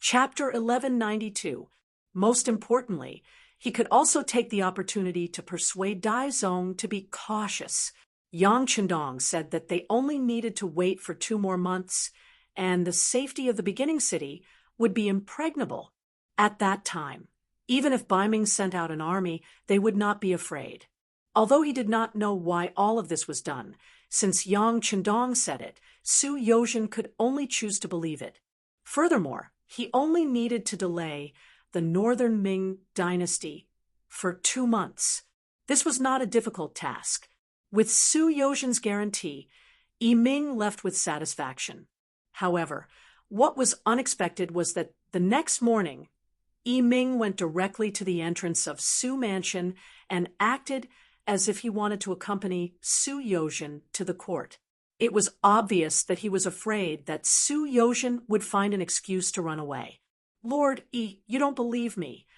Chapter 1192. Most importantly, he could also take the opportunity to persuade Dai Zong to be cautious. Yang Chendong said that they only needed to wait for 2 more months, and the safety of the beginning city would be impregnable. At that time, even if Bai Ming sent out an army, they would not be afraid. Although he did not know why all of this was done, since Yang Chendong said it, Su Yozhen could only choose to believe it. Furthermore, he only needed to delay the Northern Ming dynasty for 2 months. This was not a difficult task. With Su Yozhen's guarantee, Ming left with satisfaction. However, what was unexpected was that the next morning, Ming went directly to the entrance of Su Mansion and acted as if he wanted to accompany Su Yozhen to the court. It was obvious that he was afraid that Su Yozhen would find an excuse to run away. "Lord you don't believe me."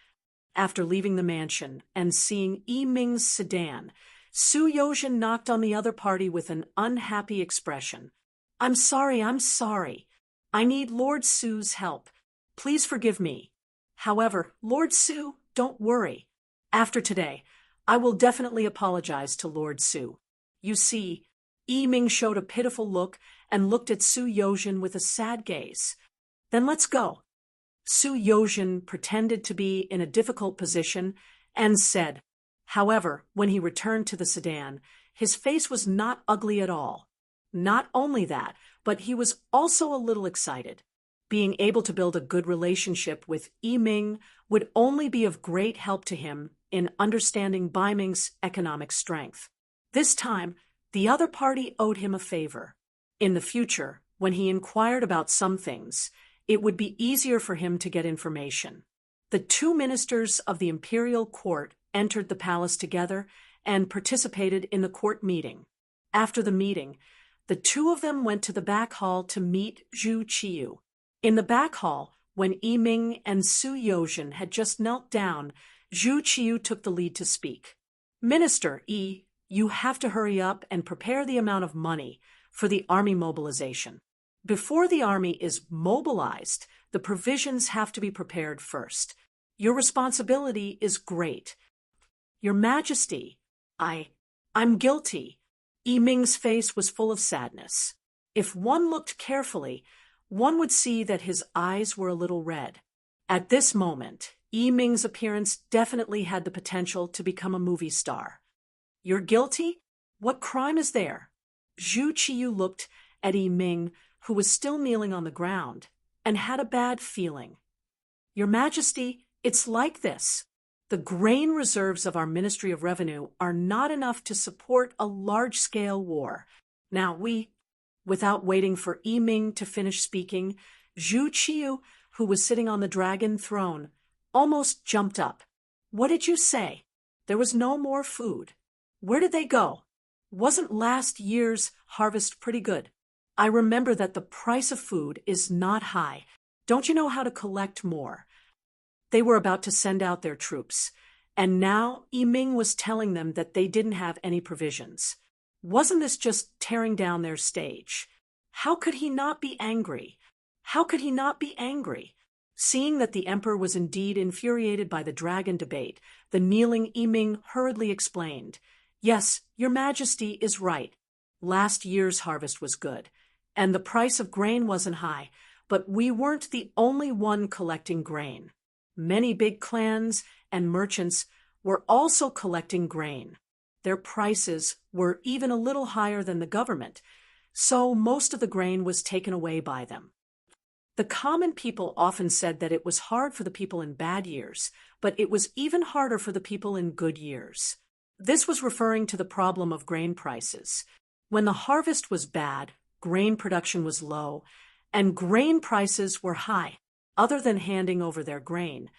After leaving the mansion and seeing Ming's sedan, Su Yozhen knocked on the other party with an unhappy expression. I'm sorry. I need Lord Su's help. Please forgive me. However, Lord Su, don't worry. After today, I will definitely apologize to Lord Su." You see, Ming showed a pitiful look and looked at Su Yozhen with a sad gaze. "Then let's go." Su Yozhen pretended to be in a difficult position and said. However, when he returned to the sedan, his face was not ugly at all. Not only that, but he was also a little excited. Being able to build a good relationship with Ming would only be of great help to him in understanding Bai Ming's economic strength. This time, the other party owed him a favor. In the future, when he inquired about some things, it would be easier for him to get information. The 2 ministers of the imperial court entered the palace together and participated in the court meeting. After the meeting, the 2 of them went to the back hall to meet Zhu Qiyu. In the back hall, when Ming and Su Yozhen had just knelt down, Zhu Qiyu took the lead to speak. "Minister you have to hurry up and prepare the amount of money for the army mobilization. Before the army is mobilized, the provisions have to be prepared first. Your responsibility is great." "Your Majesty, I'm guilty." Ming's face was full of sadness. If one looked carefully, one would see that his eyes were a little red. At this moment, Ming's appearance definitely had the potential to become a movie star. "You're guilty? What crime is there?" Zhu Qiyu looked at Ming, who was still kneeling on the ground, and had a bad feeling. "Your Majesty, it's like this. The grain reserves of our Ministry of Revenue are not enough to support a large-scale war. Now Without waiting for Ming to finish speaking, Zhu Qiyu, who was sitting on the dragon throne, almost jumped up. "What did you say? There was no more food. Where did they go? Wasn't last year's harvest pretty good? I remember that the price of food is not high. Don't you know how to collect more?" They were about to send out their troops, and now Ming was telling them that they didn't have any provisions. Wasn't this just tearing down their stage? How could he not be angry? Seeing that the emperor was indeed infuriated by the dragon debate, the kneeling Ming hurriedly explained, "Yes, your Majesty is right. Last year's harvest was good, and the price of grain wasn't high, but we weren't the only one collecting grain. Many big clans and merchants were also collecting grain. Their prices were even a little higher than the government, so most of the grain was taken away by them. The common people often said that it was hard for the people in bad years, but it was even harder for the people in good years." This was referring to the problem of grain prices. When the harvest was bad, grain production was low, and grain prices were high. Other than handing over their grain,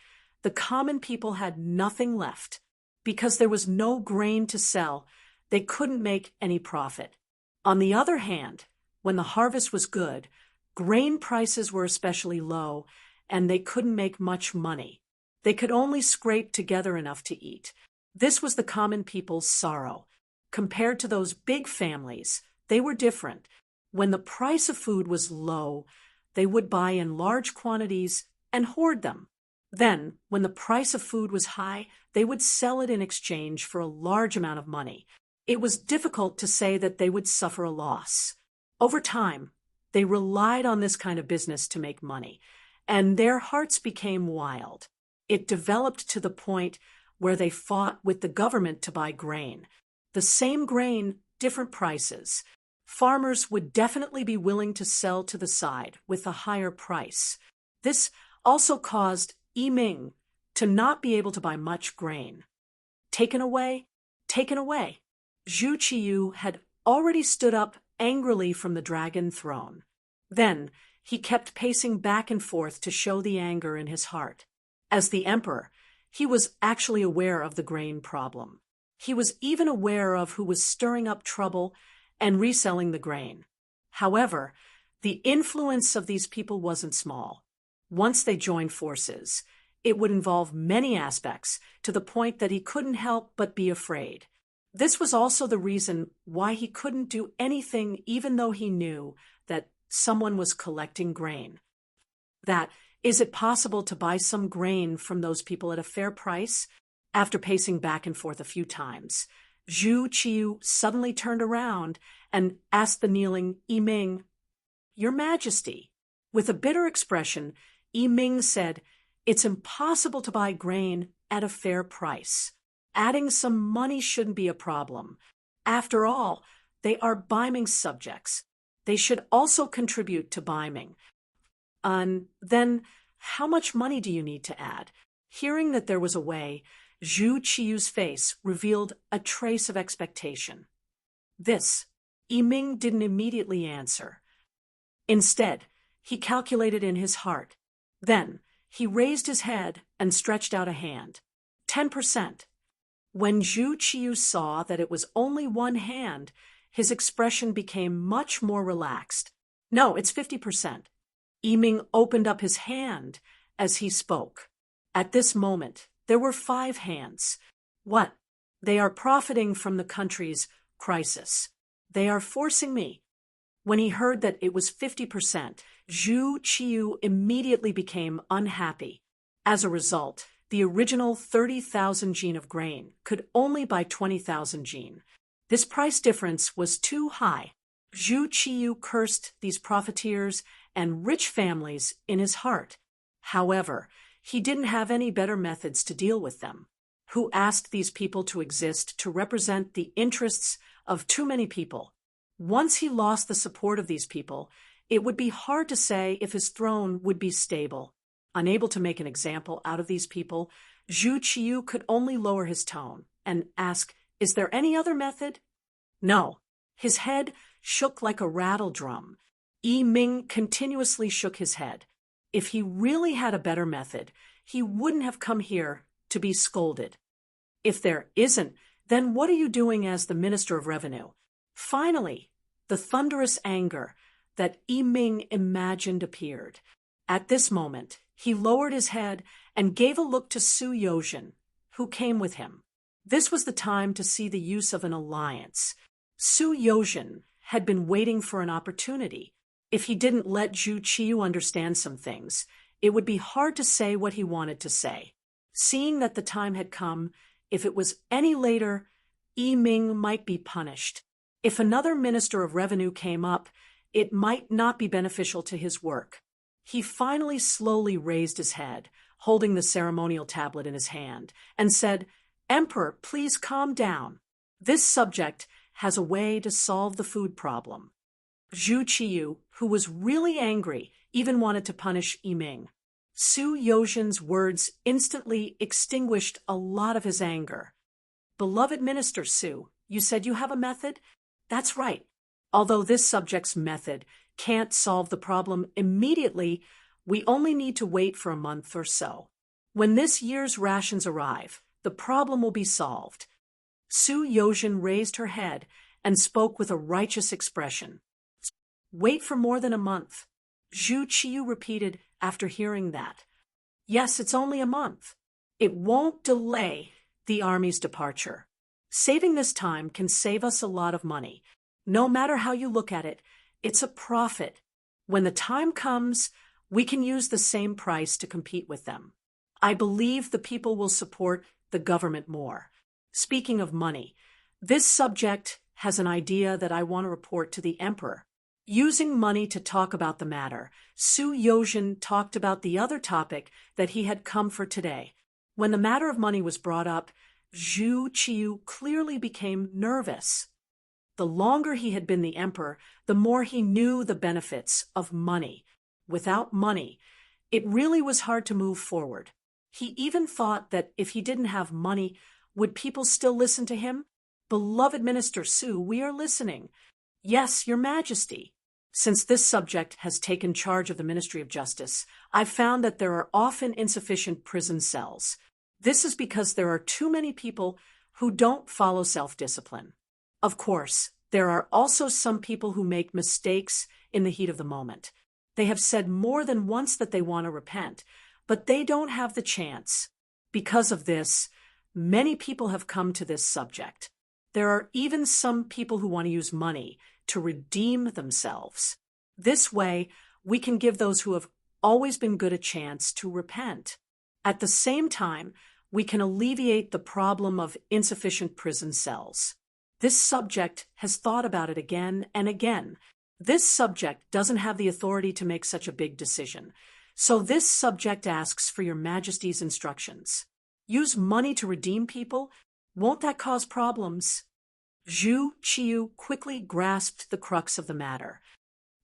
the common people had nothing left. Because there was no grain to sell, they couldn't make any profit. On the other hand, when the harvest was good, grain prices were especially low, and they couldn't make much money. They could only scrape together enough to eat. This was the common people's sorrow. Compared to those big families, they were different. When the price of food was low, they would buy in large quantities and hoard them. Then, when the price of food was high, they would sell it in exchange for a large amount of money. It was difficult to say that they would suffer a loss. Over time, they relied on this kind of business to make money, and their hearts became wild. It developed to the point where they fought with the government to buy grain. The same grain, different prices. Farmers would definitely be willing to sell to the side with a higher price. This also caused Ming to not be able to buy much grain. Taken away, taken away. Zhu Qiyu had already stood up angrily from the dragon throne. Then he kept pacing back and forth to show the anger in his heart. As the emperor, he was actually aware of the grain problem. He was even aware of who was stirring up trouble and reselling the grain. However, the influence of these people wasn't small. Once they joined forces, it would involve many aspects to the point that he couldn't help but be afraid. This was also the reason why he couldn't do anything even though he knew that someone was collecting grain. Is it possible to buy some grain from those people at a fair price? After pacing back and forth a few times, Zhu Qiyu suddenly turned around and asked the kneeling Ming, "Your Majesty." With a bitter expression, Ming said, "It's impossible to buy grain at a fair price. Adding some money shouldn't be a problem. After all, they are Ming's subjects. They should also contribute to Ming. Then, how much money do you need to add?" Hearing that there was a way, Zhu Qiyu's face revealed a trace of expectation. This, Ming didn't immediately answer. Instead, he calculated in his heart. Then, he raised his head and stretched out a hand. 10%. When Zhu Qiyu saw that it was only one hand, his expression became much more relaxed. "No, it's 50%. Ming opened up his hand as he spoke. At this moment, there were 5 hands. What? They are profiting from the country's crisis. They are forcing me. When he heard that it was 50%, Zhu Qiyu immediately became unhappy. As a result, the original 30,000 jin of grain could only buy 20,000 jin. This price difference was too high. Zhu Qiyu cursed these profiteers and rich families in his heart. However, he didn't have any better methods to deal with them. Who asked these people to exist to represent the interests of too many people? Once he lost the support of these people, it would be hard to say if his throne would be stable. Unable to make an example out of these people, Zhu Qiyu could only lower his tone and ask, "Is there any other method?" No. His head shook like a rattle drum. Ming continuously shook his head. If he really had a better method, he wouldn't have come here to be scolded. If there isn't, then what are you doing as the Minister of Revenue? Finally, the thunderous anger that Ming imagined appeared. At this moment, he lowered his head and gave a look to Su Yozhen, who came with him. This was the time to see the use of an alliance. Su Yozhen had been waiting for an opportunity. If he didn't let Zhu Qiyu understand some things, it would be hard to say what he wanted to say. Seeing that the time had come, if it was any later, Ming might be punished. If another Minister of Revenue came up, it might not be beneficial to his work. He finally slowly raised his head, holding the ceremonial tablet in his hand, and said, "Emperor, please calm down. This subject has a way to solve the food problem." Zhu Qiyu, who was really angry, even wanted to punish Ming. Su Yozhen's words instantly extinguished a lot of his anger. "Beloved Minister Su, you said you have a method?" "That's right. Although this subject's method can't solve the problem immediately, we only need to wait for a month or so. When this year's rations arrive, the problem will be solved." Su Yozhen raised her head and spoke with a righteous expression. "Wait for more than a month," Zhu Qiyu repeated after hearing that. "Yes, it's only a month. It won't delay the army's departure. Saving this time can save us a lot of money. No matter how you look at it, it's a profit. When the time comes, We can use the same price to compete with them. I believe the people will support the government more. Speaking of money, this subject has an idea that I want to report to the emperor. Using money to talk about the matter, Su Yozhen talked about the other topic that he had come for today. When the matter of money was brought up, Zhu Qiu clearly became nervous. The longer he had been the emperor, the more he knew the benefits of money. Without money, it really was hard to move forward. He even thought that if he didn't have money, would people still listen to him? Beloved Minister Su, we are listening. Yes, Your Majesty. Since this subject has taken charge of the Ministry of Justice, I've found that there are often insufficient prison cells. This is because there are too many people who don't follow self-discipline. Of course, there are also some people who make mistakes in the heat of the moment. They have said more than once that they want to repent, but they don't have the chance. Because of this, many people have come to this subject. There are even some people who want to use money to redeem themselves. This way, we can give those who have always been good a chance to repent. At the same time, we can alleviate the problem of insufficient prison cells. This subject has thought about it again and again. This subject doesn't have the authority to make such a big decision. So this subject asks for Your Majesty's instructions. Use money to redeem people? Won't that cause problems? Zhu Qiu quickly grasped the crux of the matter.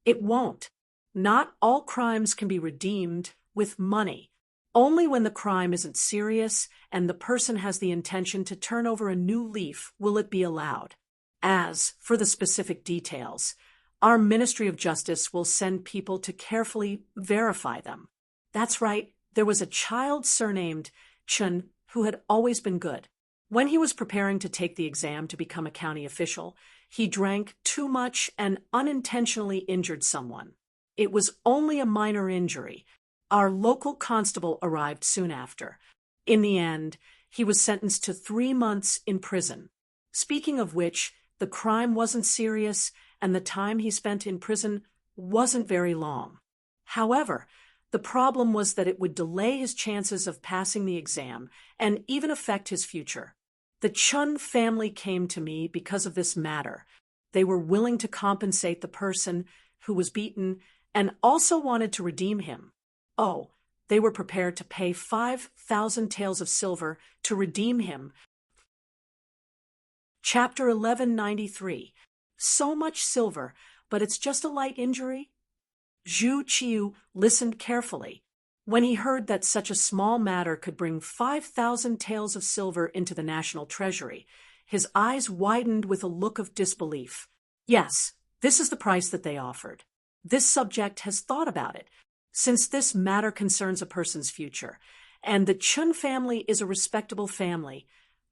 It won't. Not all crimes can be redeemed with money. Only when the crime isn't serious and the person has the intention to turn over a new leaf will it be allowed. As for the specific details, our Ministry of Justice will send people to carefully verify them. That's right, there was a child surnamed Chun who had always been good. When he was preparing to take the exam to become a county official, he drank too much and unintentionally injured someone. It was only a minor injury. Our local constable arrived soon after. In the end, he was sentenced to 3 months in prison. Speaking of which, the crime wasn't serious and the time he spent in prison wasn't very long. However, the problem was that it would delay his chances of passing the exam and even affect his future. The Chun family came to me because of this matter. They were willing to compensate the person who was beaten and also wanted to redeem him. Oh, they were prepared to pay 5,000 taels of silver to redeem him. Chapter 1193. So much silver, but it's just a light injury? Zhu Qiu listened carefully. When he heard that such a small matter could bring 5,000 taels of silver into the national treasury, his eyes widened with a look of disbelief. Yes, this is the price that they offered. This subject has thought about it, since this matter concerns a person's future, and the Chun family is a respectable family.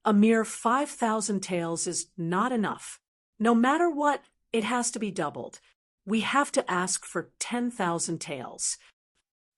A mere 5,000 taels is not enough. No matter what, it has to be doubled. We have to ask for 10,000 taels.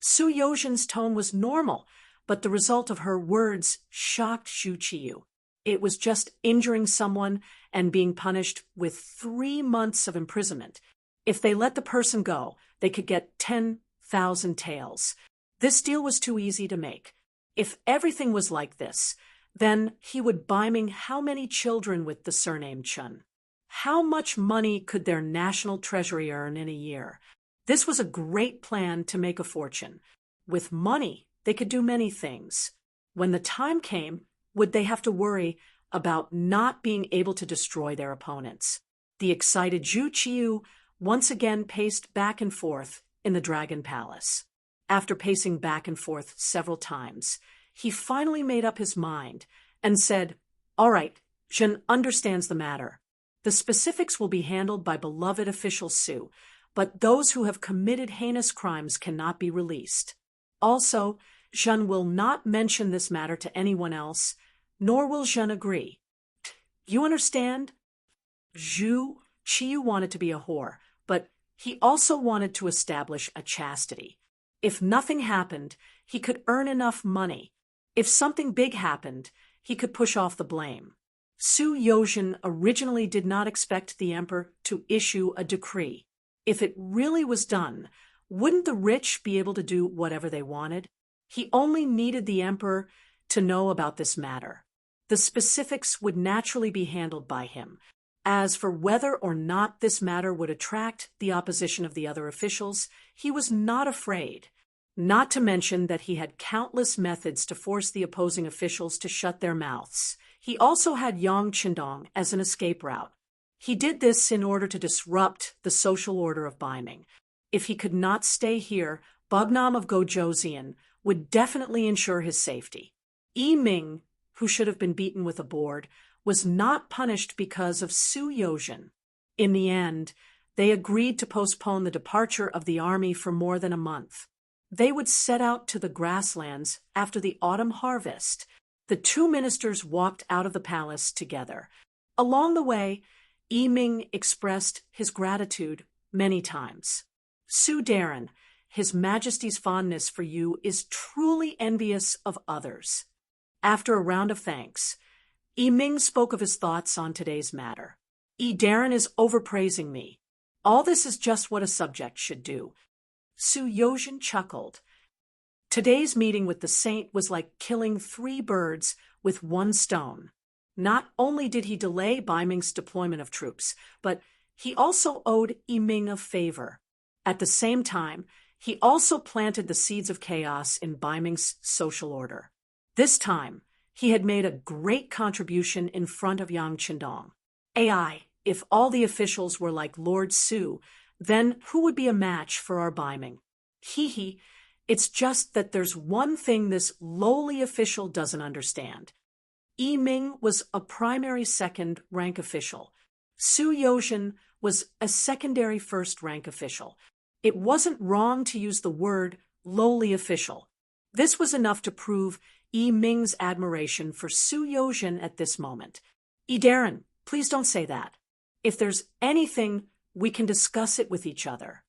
Su Yozhen's tone was normal, but the result of her words shocked Zhu Qiu. It was just injuring someone and being punished with 3 months of imprisonment. If they let the person go, they could get 10,000 taels. This deal was too easy to make. If everything was like this, then he would buy Ming how many children with the surname Chun? How much money could their national treasury earn in a year? This was a great plan to make a fortune. With money, they could do many things. When the time came, would they have to worry about not being able to destroy their opponents? The excited Zhu Qiu once again paced back and forth in the Dragon Palace. After pacing back and forth several times, he finally made up his mind and said, "All right, Zhen understands the matter. The specifics will be handled by beloved official Su, but those who have committed heinous crimes cannot be released. Also, Zhen will not mention this matter to anyone else, nor will Zhen agree. You understand?" Zhu Qiu wanted to be a whore, but he also wanted to establish a chastity. If nothing happened, he could earn enough money. If something big happened, he could push off the blame. Su Yozhen originally did not expect the emperor to issue a decree. If it really was done, Wouldn't the rich be able to do whatever they wanted? He only needed the emperor to know about this matter. The specifics would naturally be handled by him. As for whether or not this matter would attract the opposition of the other officials, he was not afraid. Not to mention that he had countless methods to force the opposing officials to shut their mouths. He also had Yang Qindong as an escape route. He did this in order to disrupt the social order of Ming. If he could not stay here, Bugnam of Gojoseon would definitely ensure his safety. Ming, who should have been beaten with a board, was not punished because of Su Yozhen. In the end, they agreed to postpone the departure of the army for more than a month. They would set out to the grasslands after the autumn harvest. The two ministers walked out of the palace together. Along the way, Ming expressed his gratitude many times. Su Darren, His Majesty's fondness for you is truly envious of others. After a round of thanks, Ming spoke of his thoughts on today's matter. Darren is overpraising me. All this is just what a subject should do. Su Yozhen chuckled. Today's meeting with the saint was like killing 3 birds with 1 stone. Not only did he delay Ming's deployment of troops, but he also owed Ming a favor. At the same time, he also planted the seeds of chaos in Ming's social order. This time, he had made a great contribution in front of Yang Qindong. If all the officials were like Lord Su, then who would be a match for our Ming? It's just that there's one thing this lowly official doesn't understand. Ming was a primary second-rank official. Su Yozhen was a secondary first-rank official. It wasn't wrong to use the word lowly official. This was enough to prove Ming's admiration for Su Yozhen at this moment. Darren, please don't say that. If there's anything, we can discuss it with each other.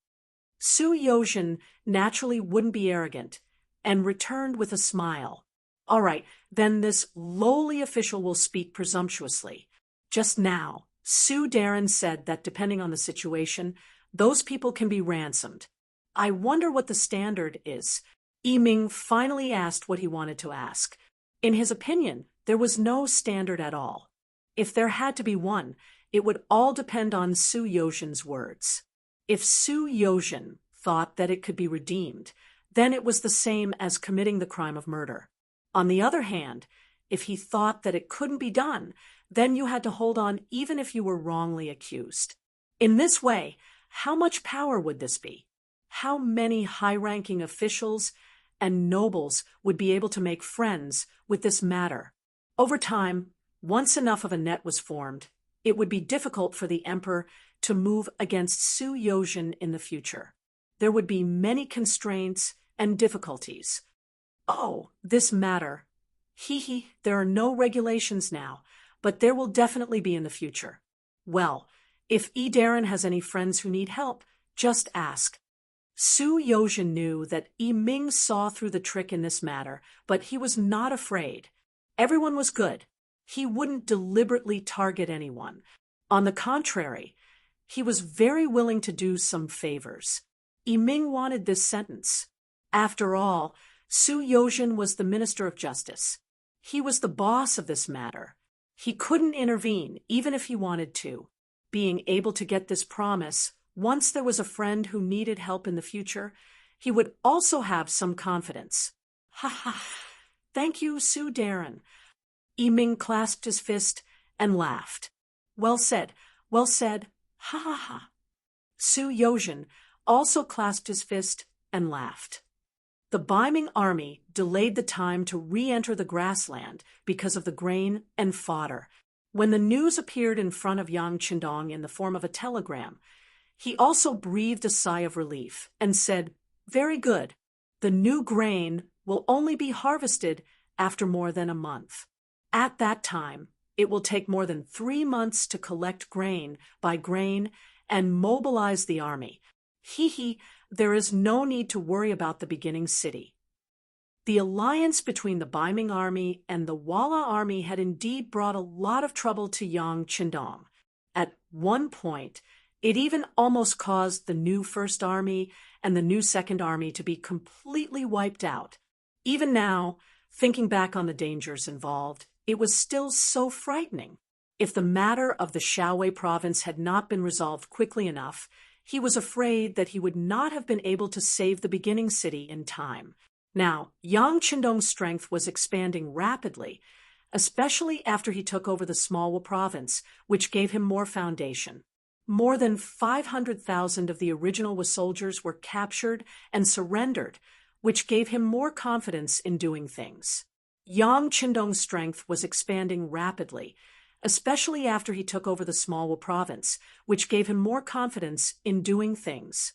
Su Yozhen naturally wouldn't be arrogant and returned with a smile. All right, then this lowly official will speak presumptuously. Just now, Su Darren said that depending on the situation, those people can be ransomed. I wonder what the standard is. Ming finally asked what he wanted to ask. In his opinion, there was no standard at all. If there had to be one, it would all depend on Su Yozhen's words. If Su Yozhen thought that it could be redeemed, then it was the same as committing the crime of murder. On the other hand, if he thought that it couldn't be done, then you had to hold on even if you were wrongly accused. In this way, how much power would this be? How many high-ranking officials and nobles would be able to make friends with this matter? Over time, once enough of a net was formed, it would be difficult for the emperor to move against Su Yozhen in the future. There would be many constraints and difficulties. Oh, this matter. There are no regulations now, but there will definitely be in the future. Well, if Darren has any friends who need help, just ask. Su Yozhen knew that Ming saw through the trick in this matter, but he was not afraid. Everyone was good. He wouldn't deliberately target anyone. On the contrary, he was very willing to do some favors. Ming wanted this sentence. After all, Su Yozhen was the Minister of Justice. He was the boss of this matter. He couldn't intervene, even if he wanted to. Being able to get this promise, once there was a friend who needed help in the future, he would also have some confidence. Thank you, Su Darren. Ming clasped his fist and laughed. Well said, well said, ha. Su Yozhen also clasped his fist and laughed. The Ming army delayed the time to re-enter the grassland because of the grain and fodder. When the news appeared in front of Yang Qindong in the form of a telegram, he also breathed a sigh of relief and said, "Very good. The new grain will only be harvested after more than a month. At that time, it will take more than 3 months to collect grain by grain and mobilize the army. There is no need to worry about the beginning city." The alliance between the Ming army and the Walla army had indeed brought a lot of trouble to Yang Qindong. At one point, It even almost caused the new First Army and the new Second Army to be completely wiped out. Even now, thinking back on the dangers involved, it was still so frightening. If the matter of the Shaowei province had not been resolved quickly enough, he was afraid that he would not have been able to save the beginning city in time. Now, Yang Qindong's strength was expanding rapidly, especially after he took over the Smallwa province, which gave him more foundation. More than 500,000 of the original Wa soldiers were captured and surrendered, which gave him more confidence in doing things. Yang Qindong's strength was expanding rapidly, especially after he took over the Smallwa province, which gave him more confidence in doing things.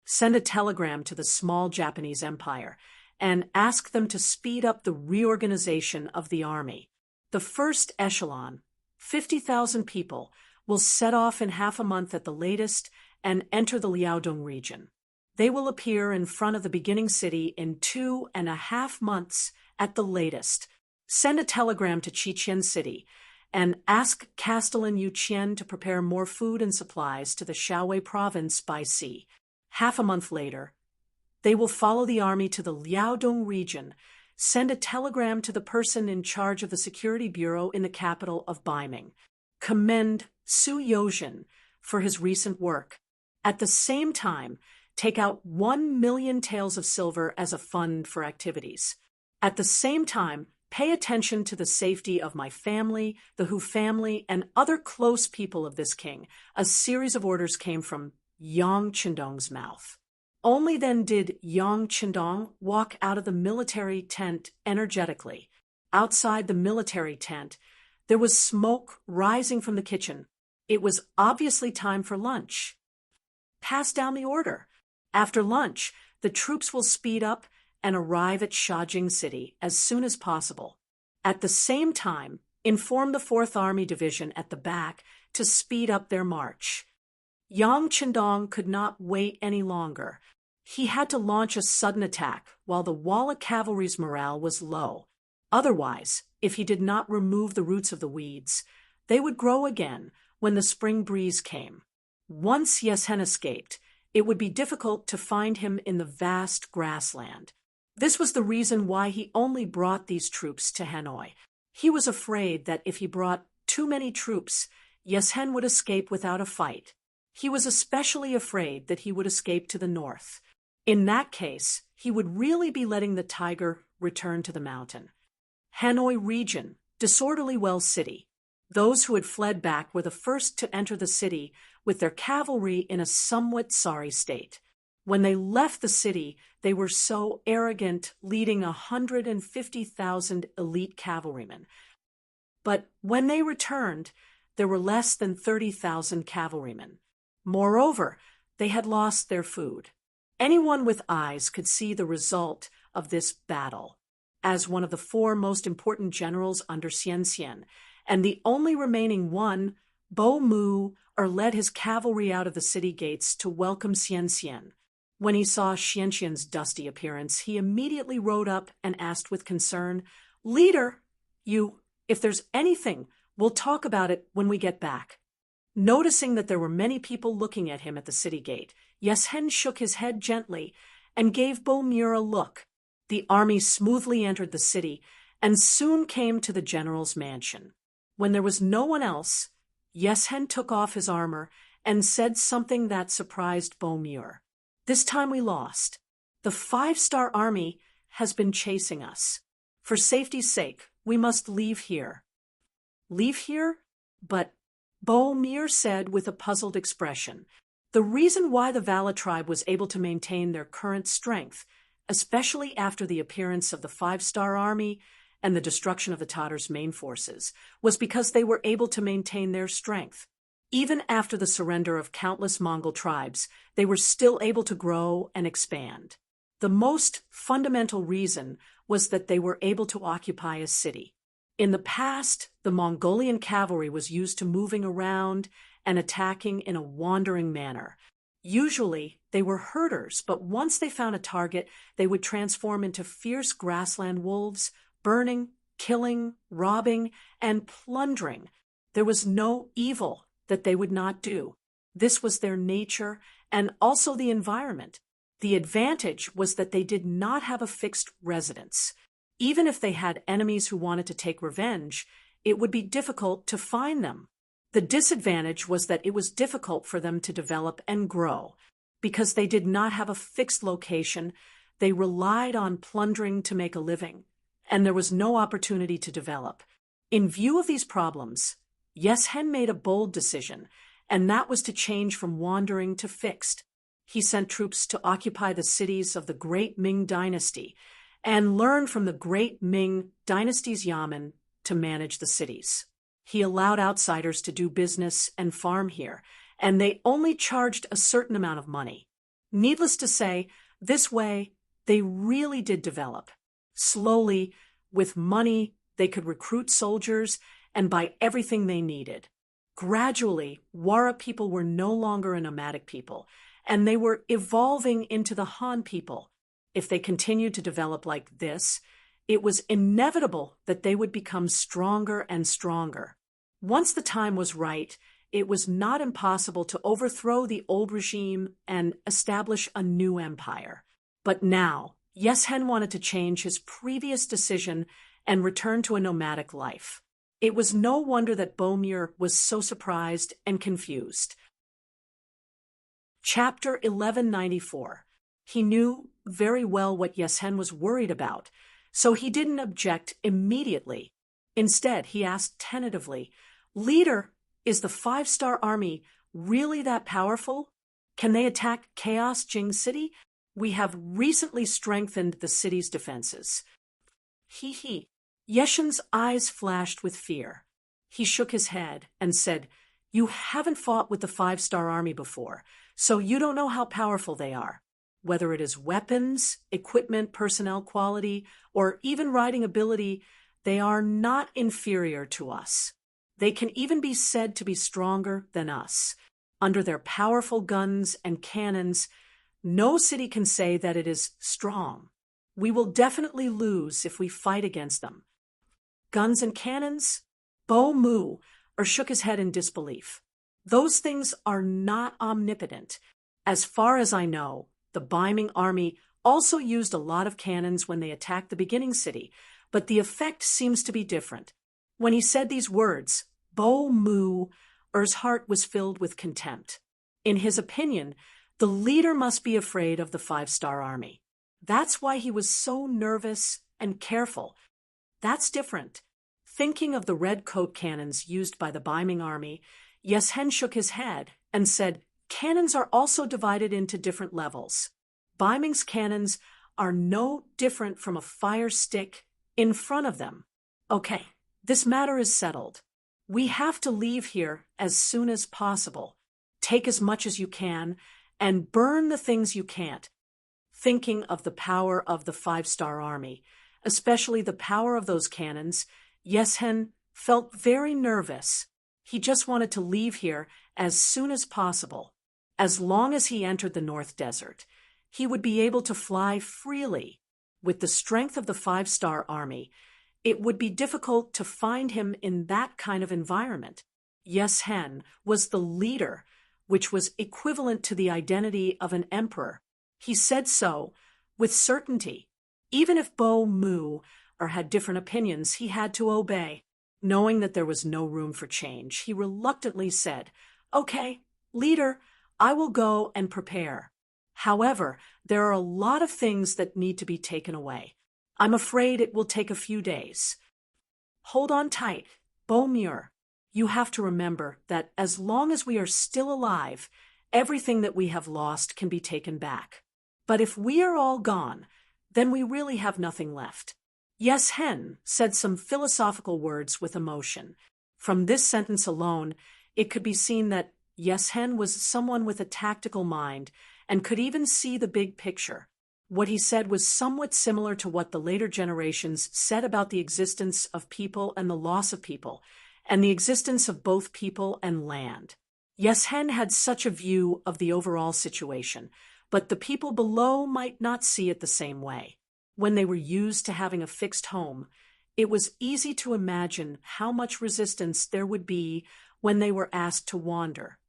Send a telegram to the small Japanese empire and ask them to speed up the reorganization of the army. The first echelon, 50,000 people, will set off in half a month at the latest and enter the Liaodong region. They will appear in front of the beginning city in 2.5 months at the latest. Send a telegram to Qiqian City and ask Castellan Yuqian to prepare more food and supplies to the Shaowei province by sea. Half a month later, they will follow the army to the Liaodong region. Send a telegram to the person in charge of the security bureau in the capital of Ming. Commend Su Yozhen for his recent work. At the same time, take out 1 million taels of silver as a fund for activities. At the same time, pay attention to the safety of my family, the Hu family, and other close people of this king. A series of orders came from Yang Qindong's mouth. Only then did Yang Qindong walk out of the military tent energetically. Outside the military tent, there was smoke rising from the kitchen. It was obviously time for lunch. Pass down the order. After lunch, the troops will speed up and arrive at Shajing City as soon as possible. At the same time, inform the 4th Army Division at the back to speed up their march. Yang Qindong could not wait any longer. He had to launch a sudden attack while the Walla cavalry's morale was low. Otherwise, if he did not remove the roots of the weeds, they would grow again when the spring breeze came. Once Yesen escaped, it would be difficult to find him in the vast grassland. This was the reason why he only brought these troops to Hanoi. He was afraid that if he brought too many troops, Yesen would escape without a fight. He was especially afraid that he would escape to the north. In that case, he would really be letting the tiger return to the mountain. Hanoi region, disorderly Well City. Those who had fled back were the first to enter the city with their cavalry in a somewhat sorry state. When they left the city, they were so arrogant, leading 150,000 elite cavalrymen. But when they returned, there were less than 30,000 cavalrymen. Moreover, they had lost their food. Anyone with eyes could see the result of this battle. As one of the 4 most important generals under Xianxian, and the only remaining one, Bo Mu led his cavalry out of the city gates to welcome Xianxian. When he saw Xianxian's dusty appearance, he immediately rode up and asked with concern, "Leader, if there's anything, we'll talk about it when we get back." Noticing that there were many people looking at him at the city gate, Yesen shook his head gently and gave Bomir a look. The army smoothly entered the city and soon came to the general's mansion. When there was no one else, Yesen took off his armor and said something that surprised Bomir. "This time we lost. The 5-star army has been chasing us. For safety's sake, we must leave here." "Leave here?" But Bomir said with a puzzled expression, "The reason why the Vala tribe was able to maintain their current strength, especially after the appearance of the 5-star army and the destruction of the Tatars' main forces, was because they were able to maintain their strength. Even after the surrender of countless Mongol tribes, they were still able to grow and expand. The most fundamental reason was that they were able to occupy a city. In the past, the Mongolian cavalry was used to moving around and attacking in a wandering manner. Usually, they were herders, but once they found a target, they would transform into fierce grassland wolves, burning, killing, robbing, and plundering. There was no evil that they would not do. This was their nature and also the environment. The advantage was that they did not have a fixed residence. Even if they had enemies who wanted to take revenge, it would be difficult to find them. The disadvantage was that it was difficult for them to develop and grow. Because they did not have a fixed location, they relied on plundering to make a living, and there was no opportunity to develop. In view of these problems, Yes Hen made a bold decision, and that was to change from wandering to fixed. He sent troops to occupy the cities of the Great Ming Dynasty and learn from the Great Ming Dynasty's Yamen to manage the cities. He allowed outsiders to do business and farm here, and they only charged a certain amount of money. Needless to say, this way, they really did develop. Slowly, with money, they could recruit soldiers and buy everything they needed. Gradually, Wara people were no longer a nomadic people, and they were evolving into the Han people. If they continued to develop like this, it was inevitable that they would become stronger and stronger. Once the time was right, it was not impossible to overthrow the old regime and establish a new empire. But now, Yes Hen wanted to change his previous decision and return to a nomadic life. It was no wonder that Bomir was so surprised and confused. Chapter 1194. He knew very well what Yes Hen was worried about, so he didn't object immediately. Instead, he asked tentatively, "Leader, is the 5-star army really that powerful? Can they attack Chaos Jing City? We have recently strengthened the city's defenses." He. Yeshen's eyes flashed with fear. He shook his head and said, "You haven't fought with the 5-star army before, so you don't know how powerful they are. Whether it is weapons, equipment, personnel quality, or even riding ability, they are not inferior to us. They can even be said to be stronger than us. Under their powerful guns and cannons, no city can say that it is strong. We will definitely lose if we fight against them." Guns and cannons? Bo moo, or shook his head in disbelief. Those things are not omnipotent. As far as I know, the Ming army also used a lot of cannons when they attacked the beginning city, but the effect seems to be different. When he said these words, Bo moo, Er's heart was filled with contempt. In his opinion, the leader must be afraid of the 5-star army. That's why he was so nervous and careful. That's different. Thinking of the red coat cannons used by the Ming army, Yes Hen shook his head and said, "Cannons are also divided into different levels. Ming's cannons are no different from a fire stick in front of them. Okay, this matter is settled. We have to leave here as soon as possible. Take as much as you can and burn the things you can't." Thinking of the power of the 5-star army, especially the power of those cannons, Yes Hen felt very nervous. He just wanted to leave here as soon as possible. As long as he entered the North Desert, he would be able to fly freely. With the strength of the 5-star army, it would be difficult to find him in that kind of environment. Yes Hen was the leader, which was equivalent to the identity of an emperor. He said so with certainty. Even if Bo moo or had different opinions, he had to obey. Knowing that there was no room for change, he reluctantly said, "Okay, leader, I will go and prepare. However, there are a lot of things that need to be taken away. I'm afraid it will take a few days." "Hold on tight, Bomir. You have to remember that as long as we are still alive, everything that we have lost can be taken back. But if we are all gone, then we really have nothing left." Yes Hen said some philosophical words with emotion. From this sentence alone, it could be seen that Yes Hen was someone with a tactical mind and could even see the big picture. What he said was somewhat similar to what the later generations said about the existence of people and the loss of people, and the existence of both people and land. Yes Hen had such a view of the overall situation, but the people below might not see it the same way. When they were used to having a fixed home, it was easy to imagine how much resistance there would be when they were asked to wander.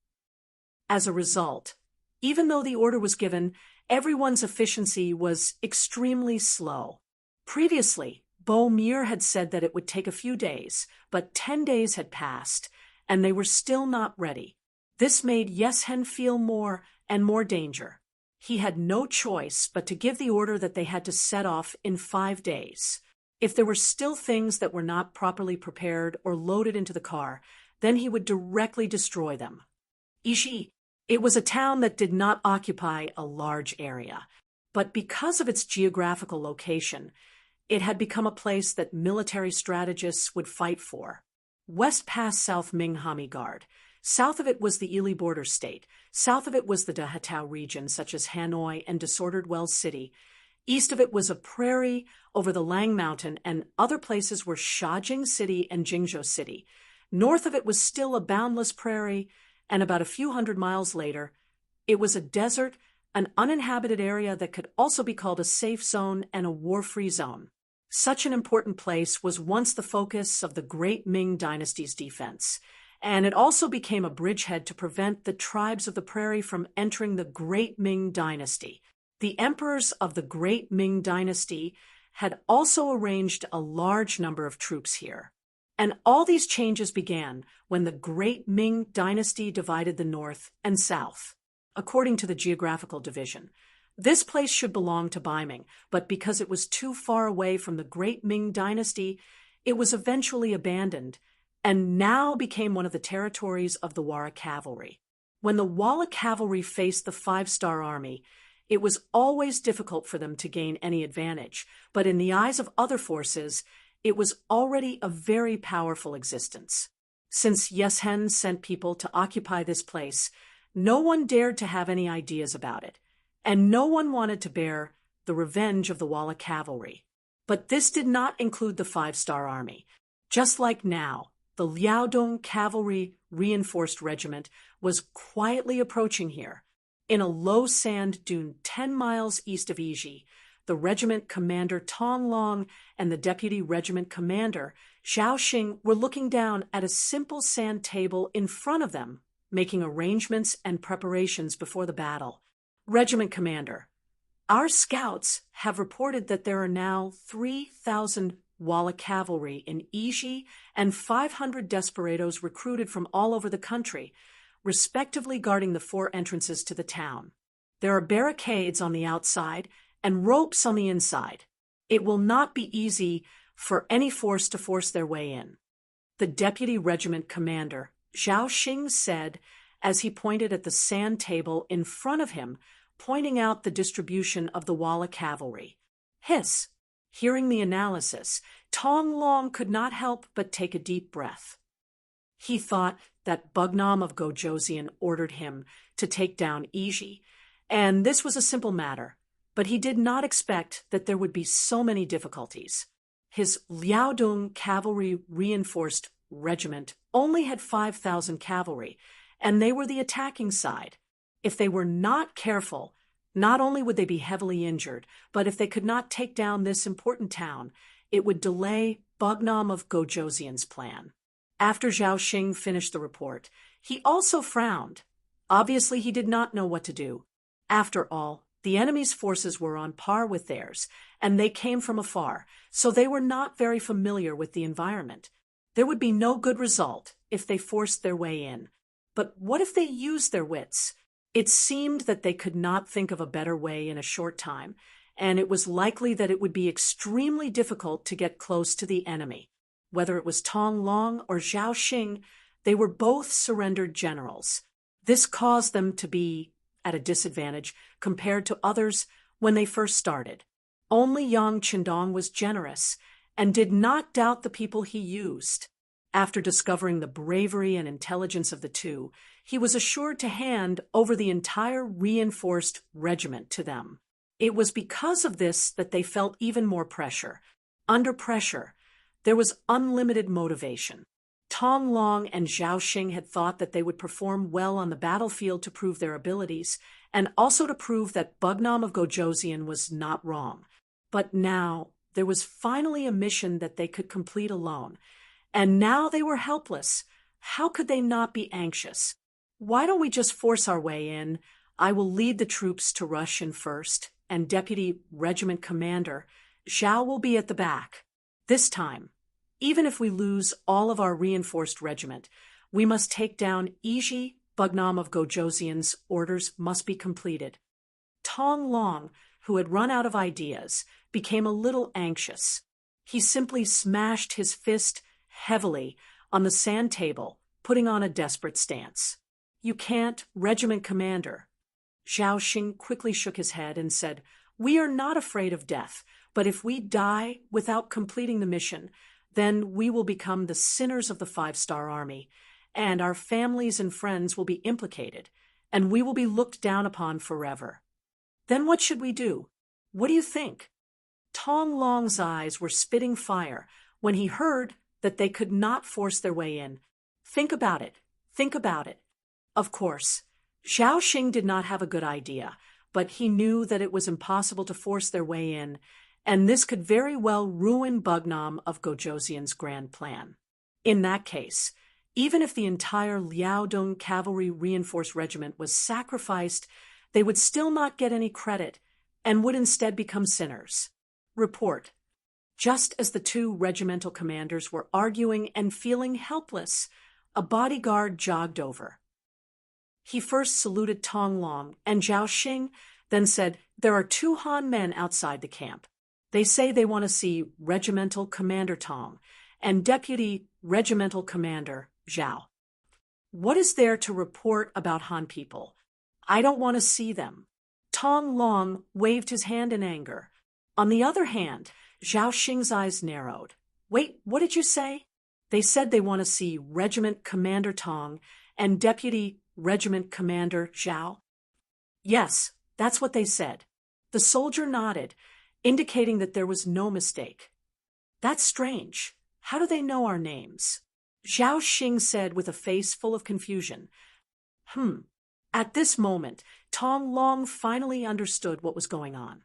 As a result, even though the order was given, everyone's efficiency was extremely slow. Previously, Mir had said that it would take a few days, but 10 days had passed, and they were still not ready. This made Yeshen feel more and more danger. He had no choice but to give the order that they had to set off in 5 days. If there were still things that were not properly prepared or loaded into the car, then he would directly destroy them. Ishi. It was a town that did not occupy a large area, but because of its geographical location, it had become a place that military strategists would fight for. West past South Ming Hami Guard. South of it was the Ili border state. South of it was the Dahatao region, such as Hanoi and disordered Wells City. East of it was a prairie over the Lang Mountain, and other places were Shajing City and Jingzhou City. North of it was still a boundless prairie, and about a few hundred miles later, it was a desert, an uninhabited area that could also be called a safe zone and a war-free zone. Such an important place was once the focus of the Great Ming Dynasty's defense, and it also became a bridgehead to prevent the tribes of the prairie from entering the Great Ming Dynasty. The emperors of the Great Ming Dynasty had also arranged a large number of troops here. And all these changes began when the Great Ming Dynasty divided the north and south. According to the geographical division, this place should belong to Baiming, but because it was too far away from the Great Ming Dynasty, it was eventually abandoned and now became one of the territories of the Wara cavalry. When the Wala cavalry faced the 5-star army, it was always difficult for them to gain any advantage, but in the eyes of other forces, it was already a very powerful existence. Since Yeshen sent people to occupy this place, no one dared to have any ideas about it, and no one wanted to bear the revenge of the Wala cavalry. But this did not include the 5-star army. Just like now, the Liaodong Cavalry Reinforced Regiment was quietly approaching here. In a low sand dune 10 miles east of Yiji, the regiment commander Tong Long and the deputy regiment commander Zhao Xing were looking down at a simple sand table in front of them, making arrangements and preparations before the battle. Regiment commander, our scouts have reported that there are now 3,000 Wala cavalry in Yiji and 500 desperados recruited from all over the country, respectively guarding the 4 entrances to the town. There are barricades on the outside and ropes on the inside. It will not be easy for any force to force their way in. The deputy regiment commander, Zhao Xing, said as he pointed at the sand table in front of him, pointing out the distribution of the Wala cavalry. Hiss! Hearing the analysis, Tong Long could not help but take a deep breath. He thought that Bugnam of Gojoseon ordered him to take down Yiji, and this was a simple matter, but he did not expect that there would be so many difficulties. His Liaodong Cavalry Reinforced Regiment only had 5,000 cavalry, and they were the attacking side. If they were not careful, not only would they be heavily injured, but if they could not take down this important town, it would delay Bugnam of Gojoseon's plan. After Zhao Xing finished the report, he also frowned. Obviously, he did not know what to do. After all, the enemy's forces were on par with theirs, and they came from afar, so they were not very familiar with the environment. There would be no good result if they forced their way in. But what if they used their wits? It seemed that they could not think of a better way in a short time, and it was likely that it would be extremely difficult to get close to the enemy. Whether it was Tong Long or Zhao Xing, they were both surrendered generals. This caused them to be at a disadvantage compared to others when they first started. Only Yang Qindong was generous and did not doubt the people he used. After discovering the bravery and intelligence of the two, he was assured to hand over the entire reinforced regiment to them. It was because of this that they felt even more pressure. Under pressure, there was unlimited motivation. Tong Long and Zhao Xing had thought that they would perform well on the battlefield to prove their abilities, and also to prove that Bugnam of Gojoseon was not wrong. But now, there was finally a mission that they could complete alone, and now they were helpless. How could they not be anxious? Why don't we just force our way in? I will lead the troops to rush in first, and Deputy Regiment Commander Zhao will be at the back. This time, even if we lose all of our reinforced regiment, we must take down Iji Bugnam of Gojoseon's orders must be completed. Tong Long, who had run out of ideas, became a little anxious. He simply smashed his fist heavily on the sand table, putting on a desperate stance. You can't, Regiment Commander. Zhao Xing quickly shook his head and said, We are not afraid of death, but if we die without completing the mission, then we will become the sinners of the Five-Star Army, and our families and friends will be implicated, and we will be looked down upon forever. Then what should we do? What do you think? Tong Long's eyes were spitting fire when he heard that they could not force their way in. Think about it. Think about it. Of course, Zhao Xing did not have a good idea, but he knew that it was impossible to force their way in, and this could very well ruin Bugnam of Gojoseon's grand plan. In that case, even if the entire Liaodong cavalry reinforced regiment was sacrificed, they would still not get any credit and would instead become sinners. Report. Just as the two regimental commanders were arguing and feeling helpless, a bodyguard jogged over. He first saluted Tong Long and Zhao Xing, then said, There are 2 Han men outside the camp. They say they want to see Regimental Commander Tong and Deputy Regimental Commander Zhao. What is there to report about Han people? I don't want to see them. Tong Long waved his hand in anger. On the other hand, Zhao Xing's eyes narrowed. Wait, what did you say? They said they want to see Regiment Commander Tong and Deputy Regiment Commander Zhao. Yes, that's what they said. The soldier nodded, indicating that there was no mistake. That's strange. How do they know our names? Zhao Xing said with a face full of confusion. At this moment, Tong Long finally understood what was going on.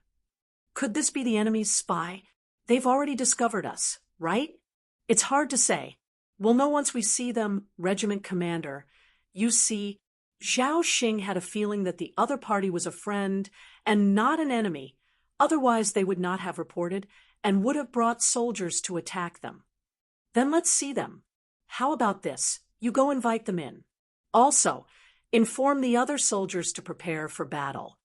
Could this be the enemy's spy? They've already discovered us, right? It's hard to say. We'll know once we see them, Regiment Commander. You see, Zhao Xing had a feeling that the other party was a friend and not an enemy. Otherwise, they would not have reported and would have brought soldiers to attack them. Then let's see them. How about this? You go invite them in. Also, inform the other soldiers to prepare for battle.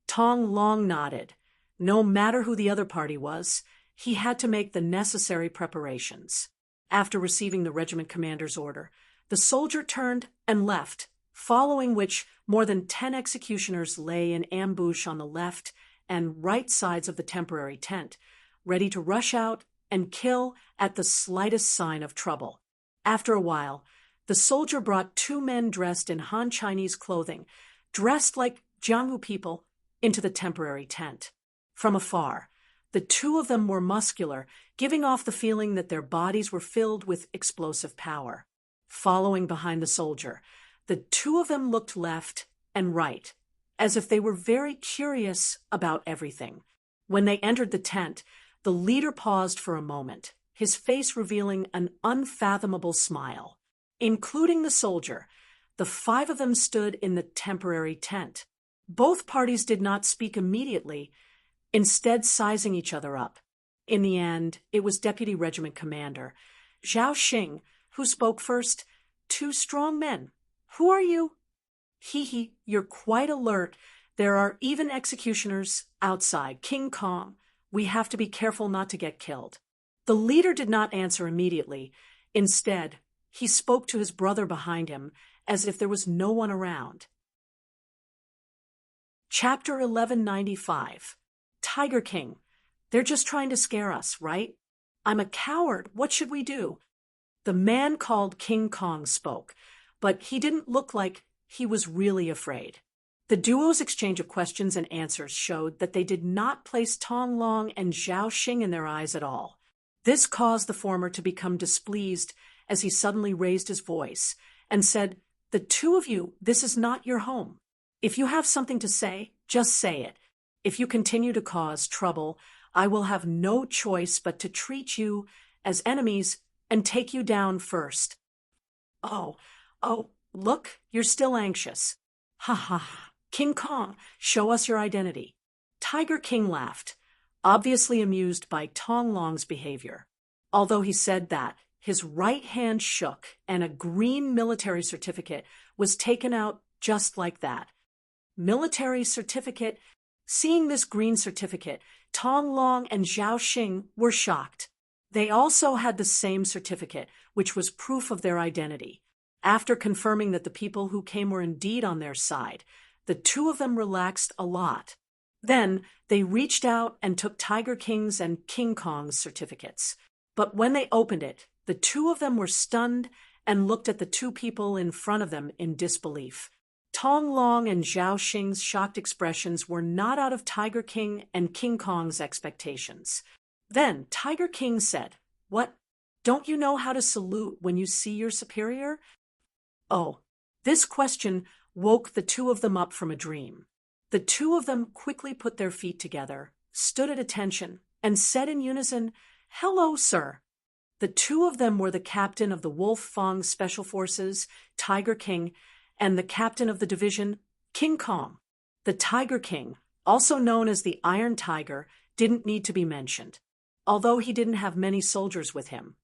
Tong Long nodded. No matter who the other party was, he had to make the necessary preparations. After receiving the regiment commander's order, the soldier turned and left, following which more than 10 executioners lay in ambush on the left and right sides of the temporary tent, ready to rush out and kill at the slightest sign of trouble. After a while, the soldier brought 2 men dressed in Han Chinese clothing, dressed like Jianghu people, into the temporary tent. From afar, the 2 of them were muscular, giving off the feeling that their bodies were filled with explosive power. Following behind the soldier, the 2 of them looked left and right, as if they were very curious about everything. When they entered the tent, the leader paused for a moment, his face revealing an unfathomable smile. Including the soldier, the 5 of them stood in the temporary tent. Both parties did not speak immediately, instead sizing each other up. In the end, it was Deputy Regiment Commander Zhao Xing who spoke first. 2 strong men. Who are you? Hee, you're quite alert. There are even executioners outside. King Kong. We have to be careful not to get killed. The leader did not answer immediately. Instead, he spoke to his brother behind him as if there was no one around. Chapter 1195. Tiger King. They're just trying to scare us, right? I'm a coward. What should we do? The man called King Kong spoke, but he didn't look like he was really afraid. The duo's exchange of questions and answers showed that they did not place Tong Long and Zhao Xing in their eyes at all. This caused the former to become displeased as he suddenly raised his voice and said, The 2 of you, this is not your home. If you have something to say, just say it. If you continue to cause trouble, I will have no choice but to treat you as enemies and take you down first. Oh, Look, you're still anxious. Ha ha ha. King Kong, show us your identity. Tiger King laughed, obviously amused by Tong Long's behavior. Although he said that, his right hand shook and a green military certificate was taken out just like that. Military certificate? Seeing this green certificate, Tong Long and Zhao Xing were shocked. They also had the same certificate, which was proof of their identity. After confirming that the people who came were indeed on their side, the two of them relaxed a lot. Then they reached out and took Tiger King's and King Kong's certificates. But when they opened it, the two of them were stunned and looked at the two people in front of them in disbelief. Tong Long and Zhao Xing's shocked expressions were not out of Tiger King and King Kong's expectations. Then Tiger King said, "What? Don't you know how to salute when you see your superior?" Oh, this question woke the two of them up from a dream. The two of them quickly put their feet together, stood at attention, and said in unison, "Hello, sir." The two of them were the captain of the Wolf Fang Special Forces, Tiger King, and the captain of the division, King Kong. The Tiger King, also known as the Iron Tiger, didn't need to be mentioned. Although he didn't have many soldiers with him,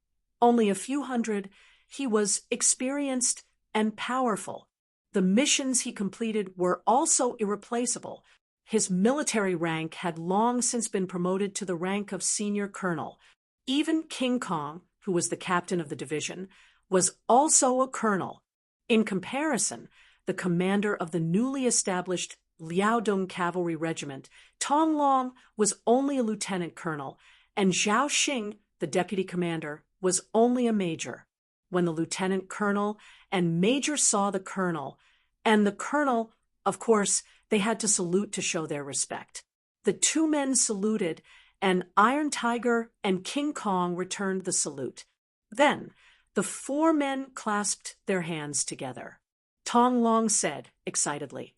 only a few hundred, he was experienced and powerful. The missions he completed were also irreplaceable. His military rank had long since been promoted to the rank of senior colonel. Even King Kong, who was the captain of the division, was also a colonel. In comparison, the commander of the newly established Liaodong Cavalry Regiment, Tong Long, was only a lieutenant colonel, and Zhao Xing, the deputy commander, was only a major. When the lieutenant colonel and major saw the colonel, and the colonel, of course, they had to salute to show their respect. The two men saluted, and Iron Tiger and King Kong returned the salute. Then the four men clasped their hands together. Tong Long said, excitedly,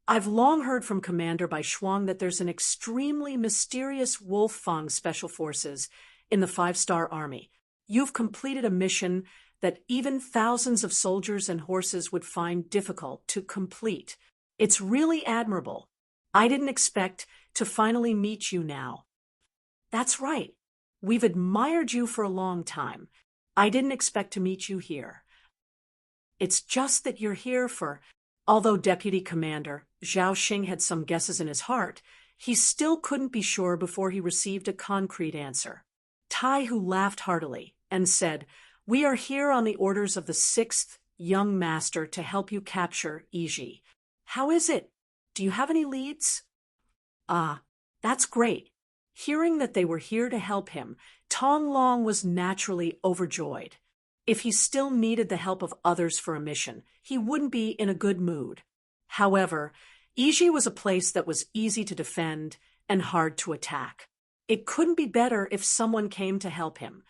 "I've long heard from Commander Bai Shuang that there's an extremely mysterious Wolf Fang Special Forces in the 5-star Army. You've completed a mission that even thousands of soldiers and horses would find difficult to complete. It's really admirable. I didn't expect to finally meet you now." "That's right. We've admired you for a long time. I didn't expect to meet you here. It's just that you're here for..." Although Deputy Commander Zhao Xing had some guesses in his heart, he still couldn't be sure before he received a concrete answer. Tai Hu laughed heartily and said, "We are here on the orders of the 6th Young Master to help you capture Yiji. How is it? Do you have any leads?" "Ah, that's great." Hearing that they were here to help him, Tong Long was naturally overjoyed. If he still needed the help of others for a mission, he wouldn't be in a good mood. However, Yiji was a place that was easy to defend and hard to attack. It couldn't be better if someone came to help him.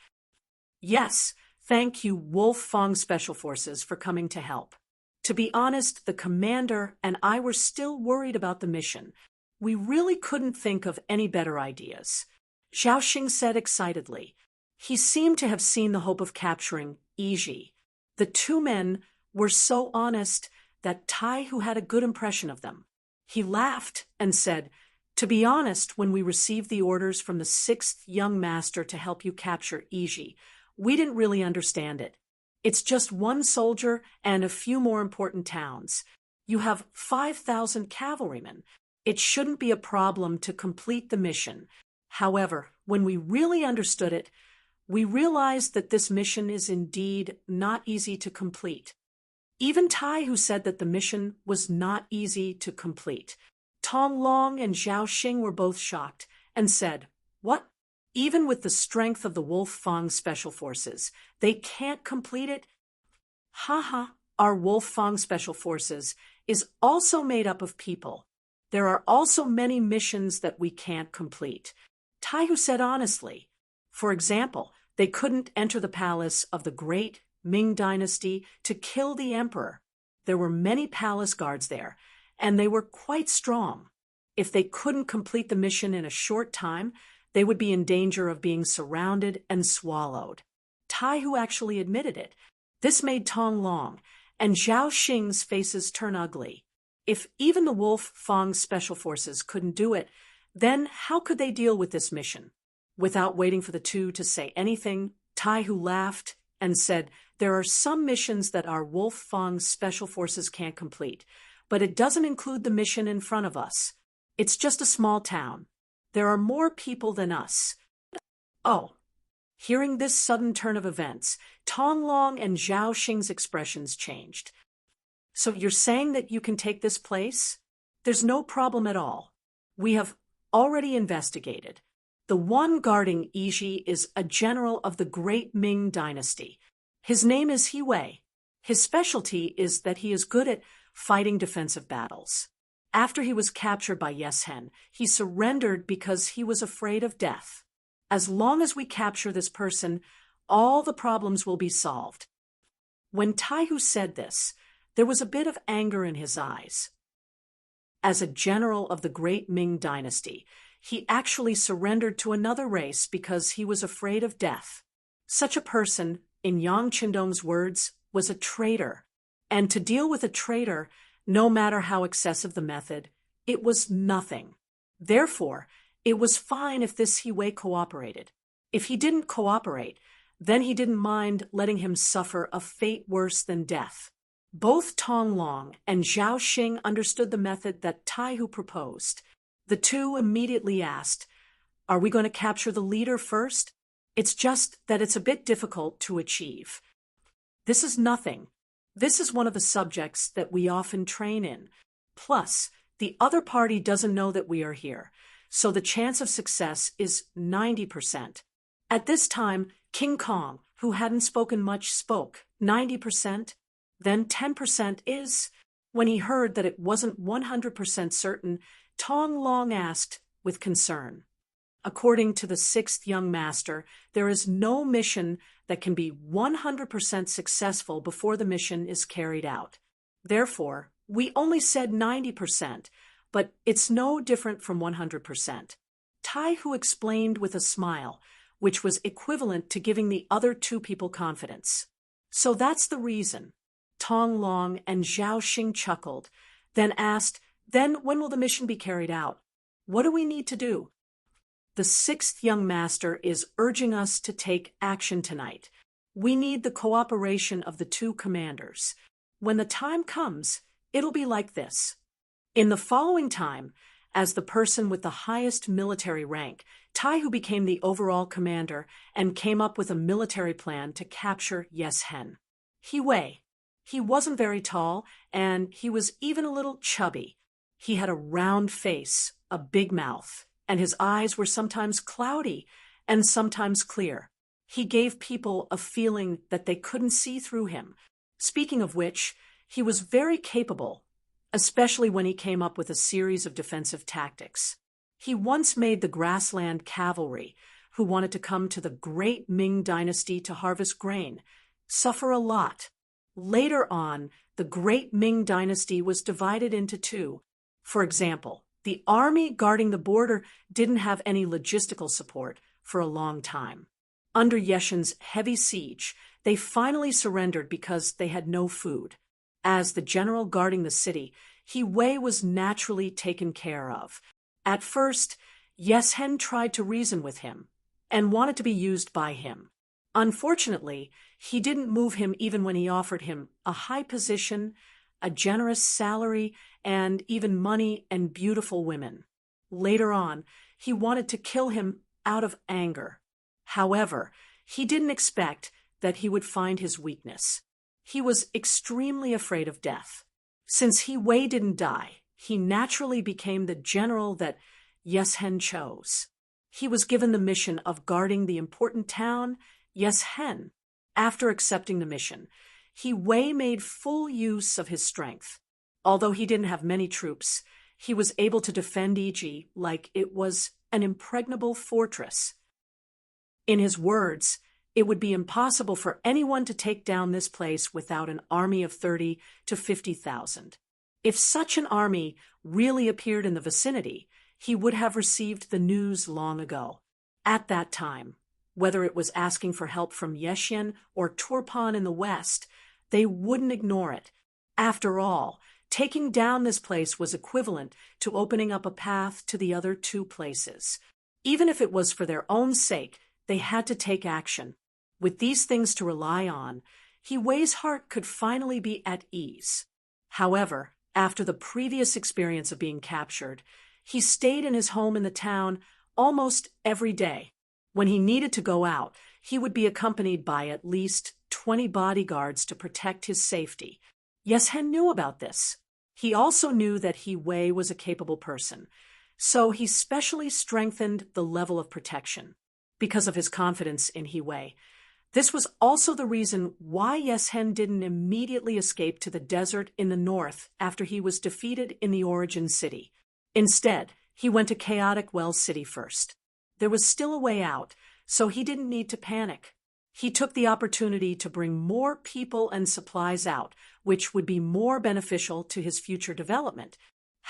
"Yes, thank you, Wolf Fang Special Forces, for coming to help. To be honest, the commander and I were still worried about the mission. We really couldn't think of any better ideas," Zhao Xing said excitedly. He seemed to have seen the hope of capturing Yiji. The two men were so honest that Tai Hu had a good impression of them. He laughed and said, "To be honest, when we received the orders from the 6th Young Master to help you capture Yiji, we didn't really understand it. It's just one soldier and a few more important towns. You have 5,000 cavalrymen. It shouldn't be a problem to complete the mission. However, when we really understood it, we realized that this mission is indeed not easy to complete." Even Tai Hu said that the mission was not easy to complete. Tong Long and Zhao Xing were both shocked and said, "What? Even with the strength of the Wolf Fang Special Forces, they can't complete it?" "Haha, our Wolf Fang Special Forces is also made up of people. There are also many missions that we can't complete," Tai Hu said honestly. For example, they couldn't enter the palace of the great Ming dynasty to kill the emperor. There were many palace guards there, and they were quite strong. If they couldn't complete the mission in a short time, they would be in danger of being surrounded and swallowed. Tai Hu actually admitted it. This made Tong Long and Zhao Xing's faces turn ugly. If even the Wolf Fang's special forces couldn't do it, then how could they deal with this mission? Without waiting for the two to say anything, Taihu laughed and said, "There are some missions that our Wolf Fang's special forces can't complete, but it doesn't include the mission in front of us. It's just a small town. There are more people than us." Oh. Hearing this sudden turn of events, Tonglong and Zhao Xing's expressions changed. "So you're saying that you can take this place? There's no problem at all. We have already investigated. The one guarding Yiji is a general of the great Ming dynasty. His name is He Wei. His specialty is that he is good at fighting defensive battles. After he was captured by Yes Hen, he surrendered because he was afraid of death. As long as we capture this person, all the problems will be solved." When Taihu said this, there was a bit of anger in his eyes. As a general of the great Ming dynasty, he actually surrendered to another race because he was afraid of death. Such a person, in Yang Qindong's words, was a traitor. And to deal with a traitor, no matter how excessive the method, it was nothing. Therefore, it was fine if this He Wei cooperated. If he didn't cooperate, then he didn't mind letting him suffer a fate worse than death. Both Tonglong and Zhao Xing understood the method that Taihu proposed. The two immediately asked, "Are we going to capture the leader first? It's just that it's a bit difficult to achieve." "This is nothing. This is one of the subjects that we often train in. Plus, the other party doesn't know that we are here, so the chance of success is 90%. At this time, King Kong, who hadn't spoken much, spoke. 90%? Then 10% is... When he heard that it wasn't 100% certain, Tonglong asked with concern. According to the sixth young master, there is no mission that can be 100% successful before the mission is carried out. Therefore, we only said 90%, but it's no different from 100%. Taihu explained with a smile, which was equivalent to giving the other two people confidence. "So that's the reason." Tonglong and Zhao Xing chuckled, then asked, "Then when will the mission be carried out? What do we need to do?" "The sixth young master is urging us to take action tonight. We need the cooperation of the two commanders. When the time comes, it'll be like this." In the following time, as the person with the highest military rank, Taihu became the overall commander and came up with a military plan to capture Yes Hen. He Wei. He wasn't very tall, and he was even a little chubby. He had a round face, a big mouth, and his eyes were sometimes cloudy and sometimes clear. He gave people a feeling that they couldn't see through him. Speaking of which, he was very capable, especially when he came up with a series of defensive tactics. He once made the grassland cavalry, who wanted to come to the great Ming dynasty to harvest grain, suffer a lot. Later on, the great Ming dynasty was divided into two. For example, the army guarding the border didn't have any logistical support for a long time. Under Yeshen's heavy siege, they finally surrendered because they had no food. As the general guarding the city, He Wei was naturally taken care of. At first, Yes Hen tried to reason with him and wanted to be used by him. Unfortunately, he didn't move him even when he offered him a high position, a generous salary, and even money and beautiful women. Later on, he wanted to kill him out of anger. However, he didn't expect that he would find his weakness. He was extremely afraid of death. Since He Wei didn't die, he naturally became the general that Yes Hen chose. He was given the mission of guarding the important town, Yes Hen. After accepting the mission, He Wei made full use of his strength. Although he didn't have many troops, he was able to defend Yiji like it was an impregnable fortress. In his words, it would be impossible for anyone to take down this place without an army of 30 to 50,000. If such an army really appeared in the vicinity, he would have received the news long ago. At that time, whether it was asking for help from Yeshen or Turpan in the west, They wouldn't ignore it. After all, taking down this place was equivalent to opening up a path to the other two places. Even if it was for their own sake, they had to take action. With these things to rely on, He Wei's heart could finally be at ease. However, after the previous experience of being captured, he stayed in his home in the town almost every day. When he needed to go out, he would be accompanied by at least 20 bodyguards to protect his safety. Yes-Hen knew about this. He also knew that He Wei was a capable person, so he specially strengthened the level of protection. Because of his confidence in He Wei, this was also the reason why Yes-Hen didn't immediately escape to the desert in the north after he was defeated in the origin city. Instead, he went to Chaotic Well City first. There was still a way out, so he didn't need to panic. He took the opportunity to bring more people and supplies out, which would be more beneficial to his future development.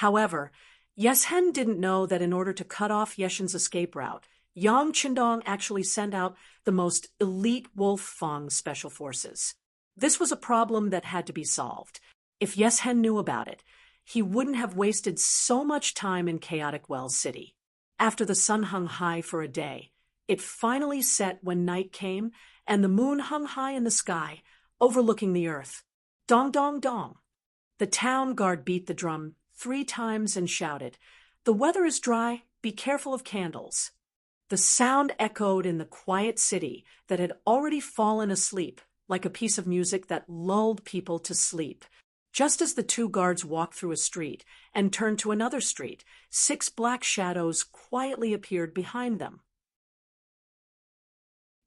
However, Yes-Hen didn't know that in order to cut off Yeshen's escape route, Yang Qindong actually sent out the most elite Wolf Fang special forces. This was a problem that had to be solved. If Yes-Hen knew about it, he wouldn't have wasted so much time in Chaotic Well City. After the sun hung high for a day, it finally set when night came and the moon hung high in the sky, overlooking the earth. Dong, dong, dong. The town guard beat the drum 3 times and shouted, "The weather is dry, be careful of candles." The sound echoed in the quiet city that had already fallen asleep, like a piece of music that lulled people to sleep. Just as the 2 guards walked through a street and turned to another street, 6 black shadows quietly appeared behind them.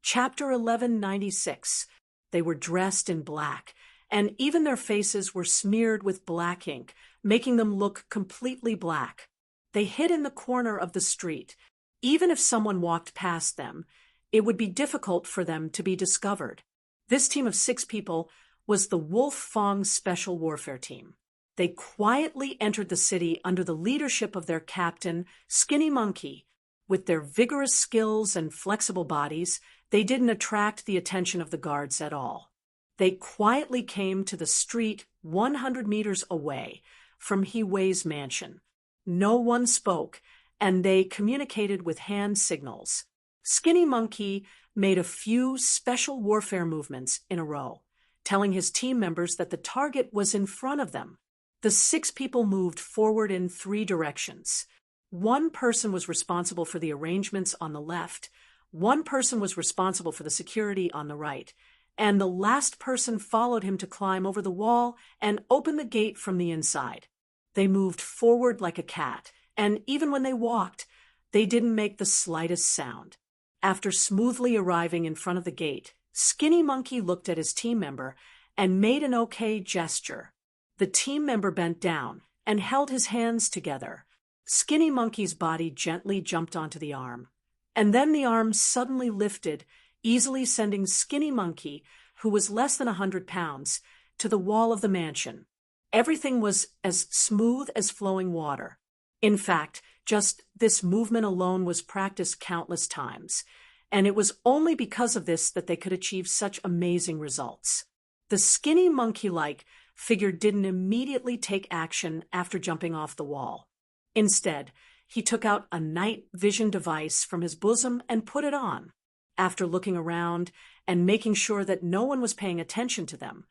Chapter 1196. They were dressed in black, and even their faces were smeared with black ink, making them look completely black. They hid in the corner of the street. Even if someone walked past them, it would be difficult for them to be discovered. This team of 6 people was the Wolf Fang Special Warfare Team. They quietly entered the city under the leadership of their captain, Skinny Monkey. With their vigorous skills and flexible bodies, they didn't attract the attention of the guards at all. They quietly came to the street 100 meters away from He Wei's mansion. No one spoke, and they communicated with hand signals. Skinny Monkey made a few special warfare movements in a row, telling his team members that the target was in front of them. The 6 people moved forward in 3 directions. 1 person was responsible for the arrangements on the left, 1 person was responsible for the security on the right, and the last person followed him to climb over the wall and open the gate from the inside. They moved forward like a cat, and even when they walked, they didn't make the slightest sound. After smoothly arriving in front of the gate, Skinny Monkey looked at his team member and made an okay gesture. The team member bent down and held his hands together. Skinny Monkey's body gently jumped onto the arm, and then the arm suddenly lifted, easily sending Skinny Monkey, who was less than 100 pounds, to the wall of the mansion. Everything was as smooth as flowing water. In fact, just this movement alone was practiced countless times, and it was only because of this that they could achieve such amazing results. The Skinny Monkey-like figure didn't immediately take action after jumping off the wall. Instead, he took out a night vision device from his bosom and put it on. After looking around and making sure that no one was paying attention to them,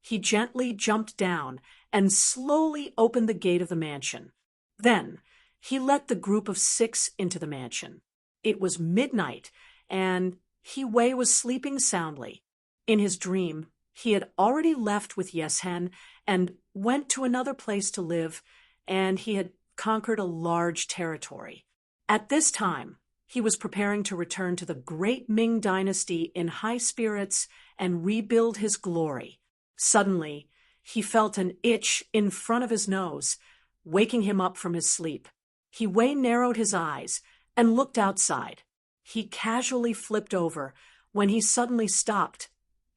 he gently jumped down and slowly opened the gate of the mansion. Then, he let the group of 6 into the mansion. It was midnight, and He Wei was sleeping soundly. In his dream, he had already left with Yes-Hen and went to another place to live, and he had conquered a large territory. At this time, he was preparing to return to the great Ming dynasty in high spirits and rebuild his glory. Suddenly, he felt an itch in front of his nose, waking him up from his sleep. He Wei narrowed his eyes and looked outside. He casually flipped over when he suddenly stopped,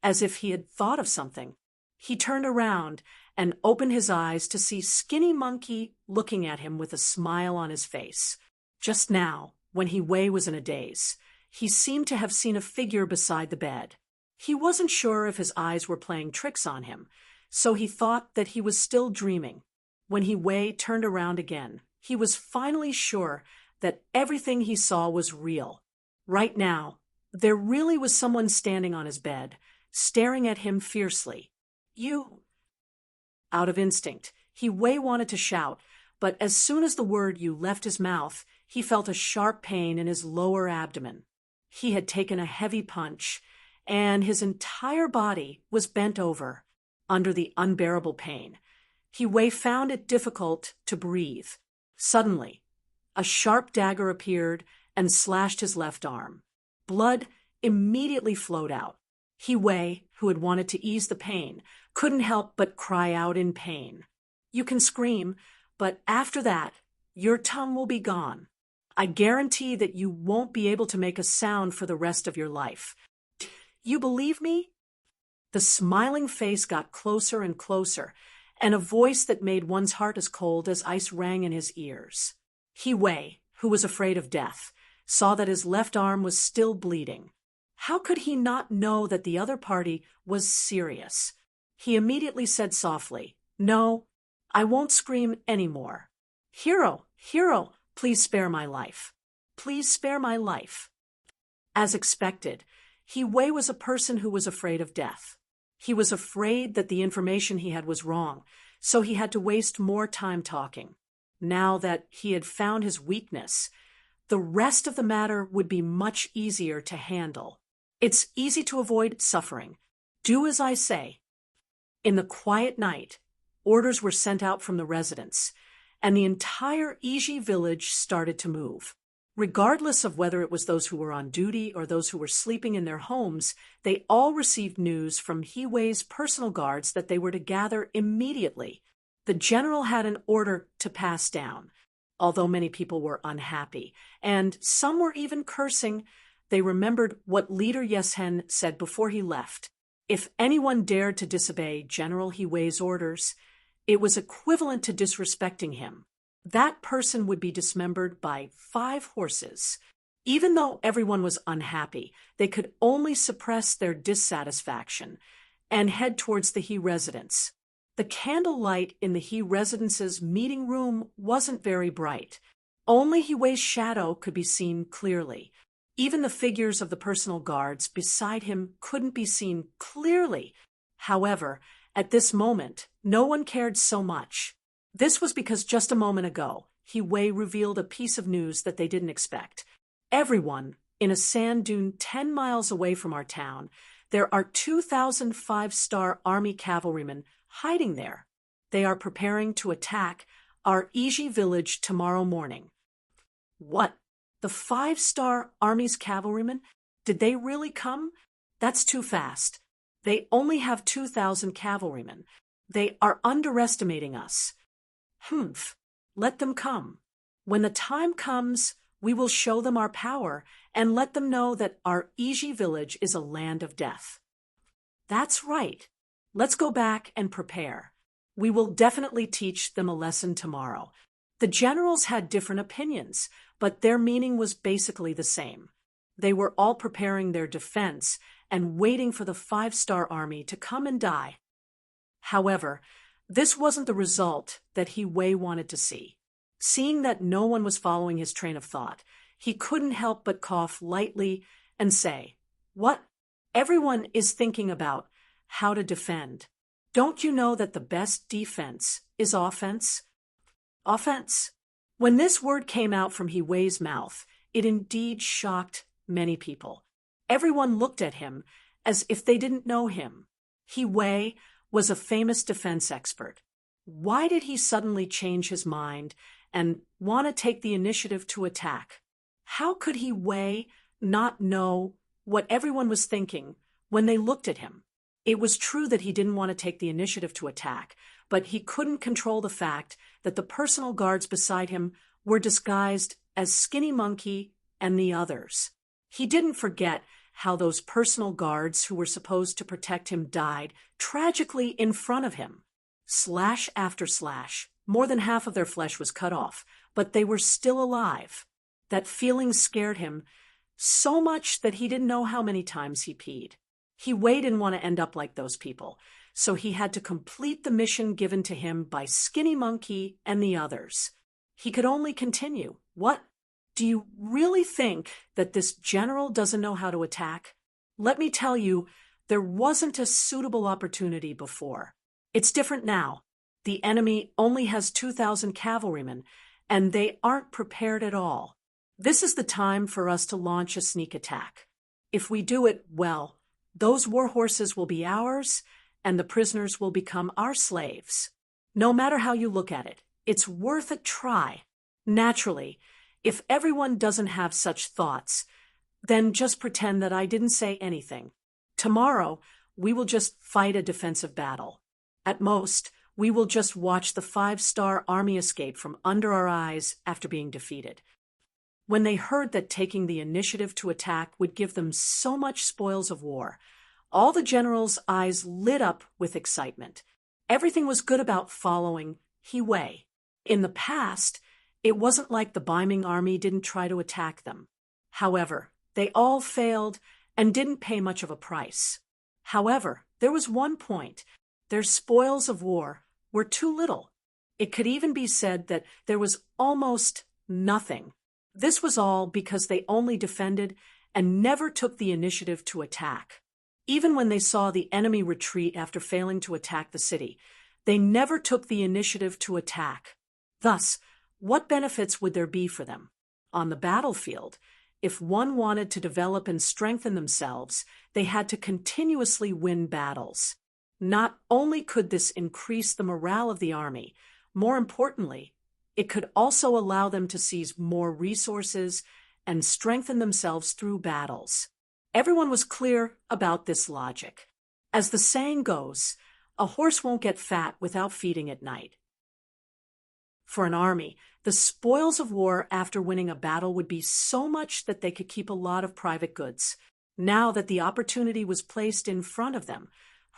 as if he had thought of something. He turned around and opened his eyes to see Skinny Monkey looking at him with a smile on his face. Just now, when He Wei was in a daze, he seemed to have seen a figure beside the bed. He wasn't sure if his eyes were playing tricks on him, so he thought that he was still dreaming. When Wei turned around again, he was finally sure that everything he saw was real. Right now, there really was someone standing on his bed, staring at him fiercely. You! Out of instinct, Wei wanted to shout, but as soon as the word "you" left his mouth, he felt a sharp pain in his lower abdomen. He had taken a heavy punch, and his entire body was bent over, under the unbearable pain. Wei found it difficult to breathe. Suddenly, a sharp dagger appeared and slashed his left arm. Blood immediately flowed out. Wei, who had wanted to ease the pain, couldn't help but cry out in pain. You can scream, but after that, your tongue will be gone. I guarantee that you won't be able to make a sound for the rest of your life. You believe me? The smiling face got closer and closer, and a voice that made one's heart as cold as ice rang in his ears. Wei, who was afraid of death, saw that his left arm was still bleeding. How could he not know that the other party was serious? He immediately said softly, "No, I won't scream anymore. Hero, hero, please spare my life. Please spare my life." As expected, Wei was a person who was afraid of death. He was afraid that the information he had was wrong, so he had to waste more time talking. Now that he had found his weakness, the rest of the matter would be much easier to handle. It's easy to avoid suffering. Do as I say. In the quiet night, orders were sent out from the residents, and the entire Iji village started to move. Regardless of whether it was those who were on duty or those who were sleeping in their homes, they all received news from Wei's personal guards that they were to gather immediately. The general had an order to pass down. Although many people were unhappy, and some were even cursing, they remembered what Leader Yeshen said before he left. If anyone dared to disobey General Wei's orders, it was equivalent to disrespecting him. That person would be dismembered by 5 horses. Even though everyone was unhappy, they could only suppress their dissatisfaction and head towards the He residence. The candlelight in the He residence's meeting room wasn't very bright. Only Wei's shadow could be seen clearly. Even the figures of the personal guards beside him couldn't be seen clearly. However, at this moment, no one cared so much. This was because just a moment ago, Wei revealed a piece of news that they didn't expect. Everyone, in a sand dune 10 miles away from our town, there are 2,000 5-star army cavalrymen hiding there. They are preparing to attack our Iji village tomorrow morning. What? The 5-star army's cavalrymen? Did they really come? That's too fast. They only have 2,000 cavalrymen. They are underestimating us. Let them come. When the time comes, we will show them our power and let them know that our Iji village is a land of death. That's right. Let's go back and prepare. We will definitely teach them a lesson tomorrow. The generals had different opinions, but their meaning was basically the same. They were all preparing their defense and waiting for the 5-star army to come and die. However, this wasn't the result that Wei wanted to see. Seeing that no one was following his train of thought, he couldn't help but cough lightly and say, "What? Everyone is thinking about how to defend. Don't you know that the best defense is offense?" Offense. When this word came out from Wei's mouth, it indeed shocked many people. Everyone looked at him as if they didn't know him. Wei was a famous defense expert. Why did he suddenly change his mind and want to take the initiative to attack? How could Wei not know what everyone was thinking when they looked at him? It was true that he didn't want to take the initiative to attack, but he couldn't control the fact that the personal guards beside him were disguised as Skinny Monkey and the others. He didn't forget how those personal guards who were supposed to protect him died tragically in front of him. Slash after slash, more than half of their flesh was cut off, but they were still alive. That feeling scared him so much that he didn't know how many times he peed. He Wei didn't want to end up like those people, so he had to complete the mission given to him by Skinny Monkey and the others. He could only continue. What? Do you really think that this general doesn't know how to attack? Let me tell you, there wasn't a suitable opportunity before. It's different now. The enemy only has 2,000 cavalrymen, and they aren't prepared at all. This is the time for us to launch a sneak attack. If we do it well, those war horses will be ours, and the prisoners will become our slaves. No matter how you look at it, it's worth a try. Naturally, if everyone doesn't have such thoughts, then just pretend that I didn't say anything. Tomorrow, we will just fight a defensive battle. At most, we will just watch the 5-star army escape from under our eyes after being defeated. When they heard that taking the initiative to attack would give them so much spoils of war, all the generals' eyes lit up with excitement. Everything was good about following He Wei. In the past, it wasn't like the Ming army didn't try to attack them. However, they all failed and didn't pay much of a price. However, there was one point. Their spoils of war were too little. It could even be said that there was almost nothing. This was all because they only defended and never took the initiative to attack. Even when they saw the enemy retreat after failing to attack the city, they never took the initiative to attack. Thus, what benefits would there be for them? On the battlefield, if one wanted to develop and strengthen themselves, they had to continuously win battles. Not only could this increase the morale of the army, more importantly, it could also allow them to seize more resources and strengthen themselves through battles. Everyone was clear about this logic. As the saying goes, a horse won't get fat without feeding at night. For an army, the spoils of war after winning a battle would be so much that they could keep a lot of private goods. Now that the opportunity was placed in front of them,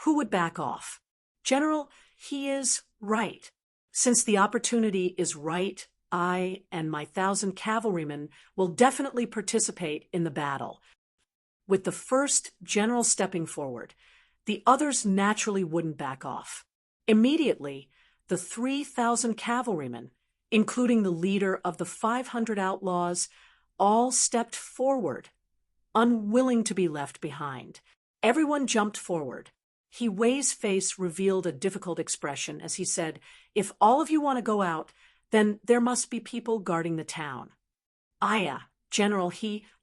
who would back off? General, he is right. Since the opportunity is right, I and my 1,000 cavalrymen will definitely participate in the battle. With the first general stepping forward, the others naturally wouldn't back off. Immediately, the 3,000 cavalrymen, including the leader of the 500 outlaws, all stepped forward, unwilling to be left behind. Everyone jumped forward. He Wei's face revealed a difficult expression as he said, "If all of you want to go out, then there must be people guarding the town." "Aya, General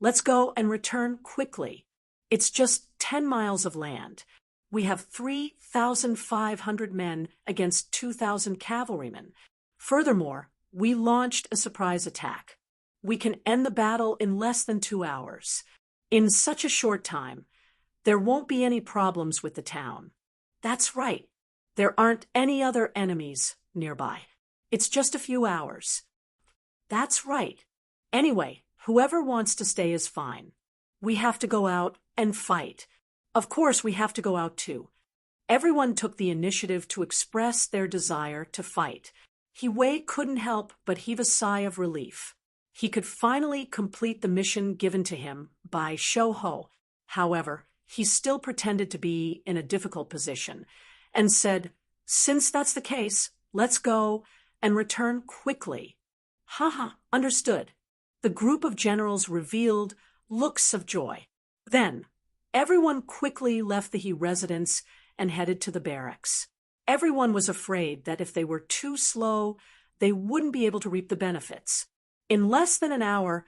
let's go and return quickly. It's just 10 miles of land. We have 3,500 men against 2,000 cavalrymen. Furthermore, we launched a surprise attack. We can end the battle in less than 2 hours. In such a short time, there won't be any problems with the town." That's right. There aren't any other enemies nearby. It's just a few hours. That's right. Anyway, whoever wants to stay is fine. We have to go out and fight. Of course, we have to go out too. Everyone took the initiative to express their desire to fight. He Wei couldn't help but heave a sigh of relief. He could finally complete the mission given to him by Shou Ho. However, he still pretended to be in a difficult position and said, "Since that's the case, let's go and return quickly." "Haha, understood." The group of generals revealed looks of joy. Then, everyone quickly left the He residence and headed to the barracks. Everyone was afraid that if they were too slow, they wouldn't be able to reap the benefits. In less than an hour,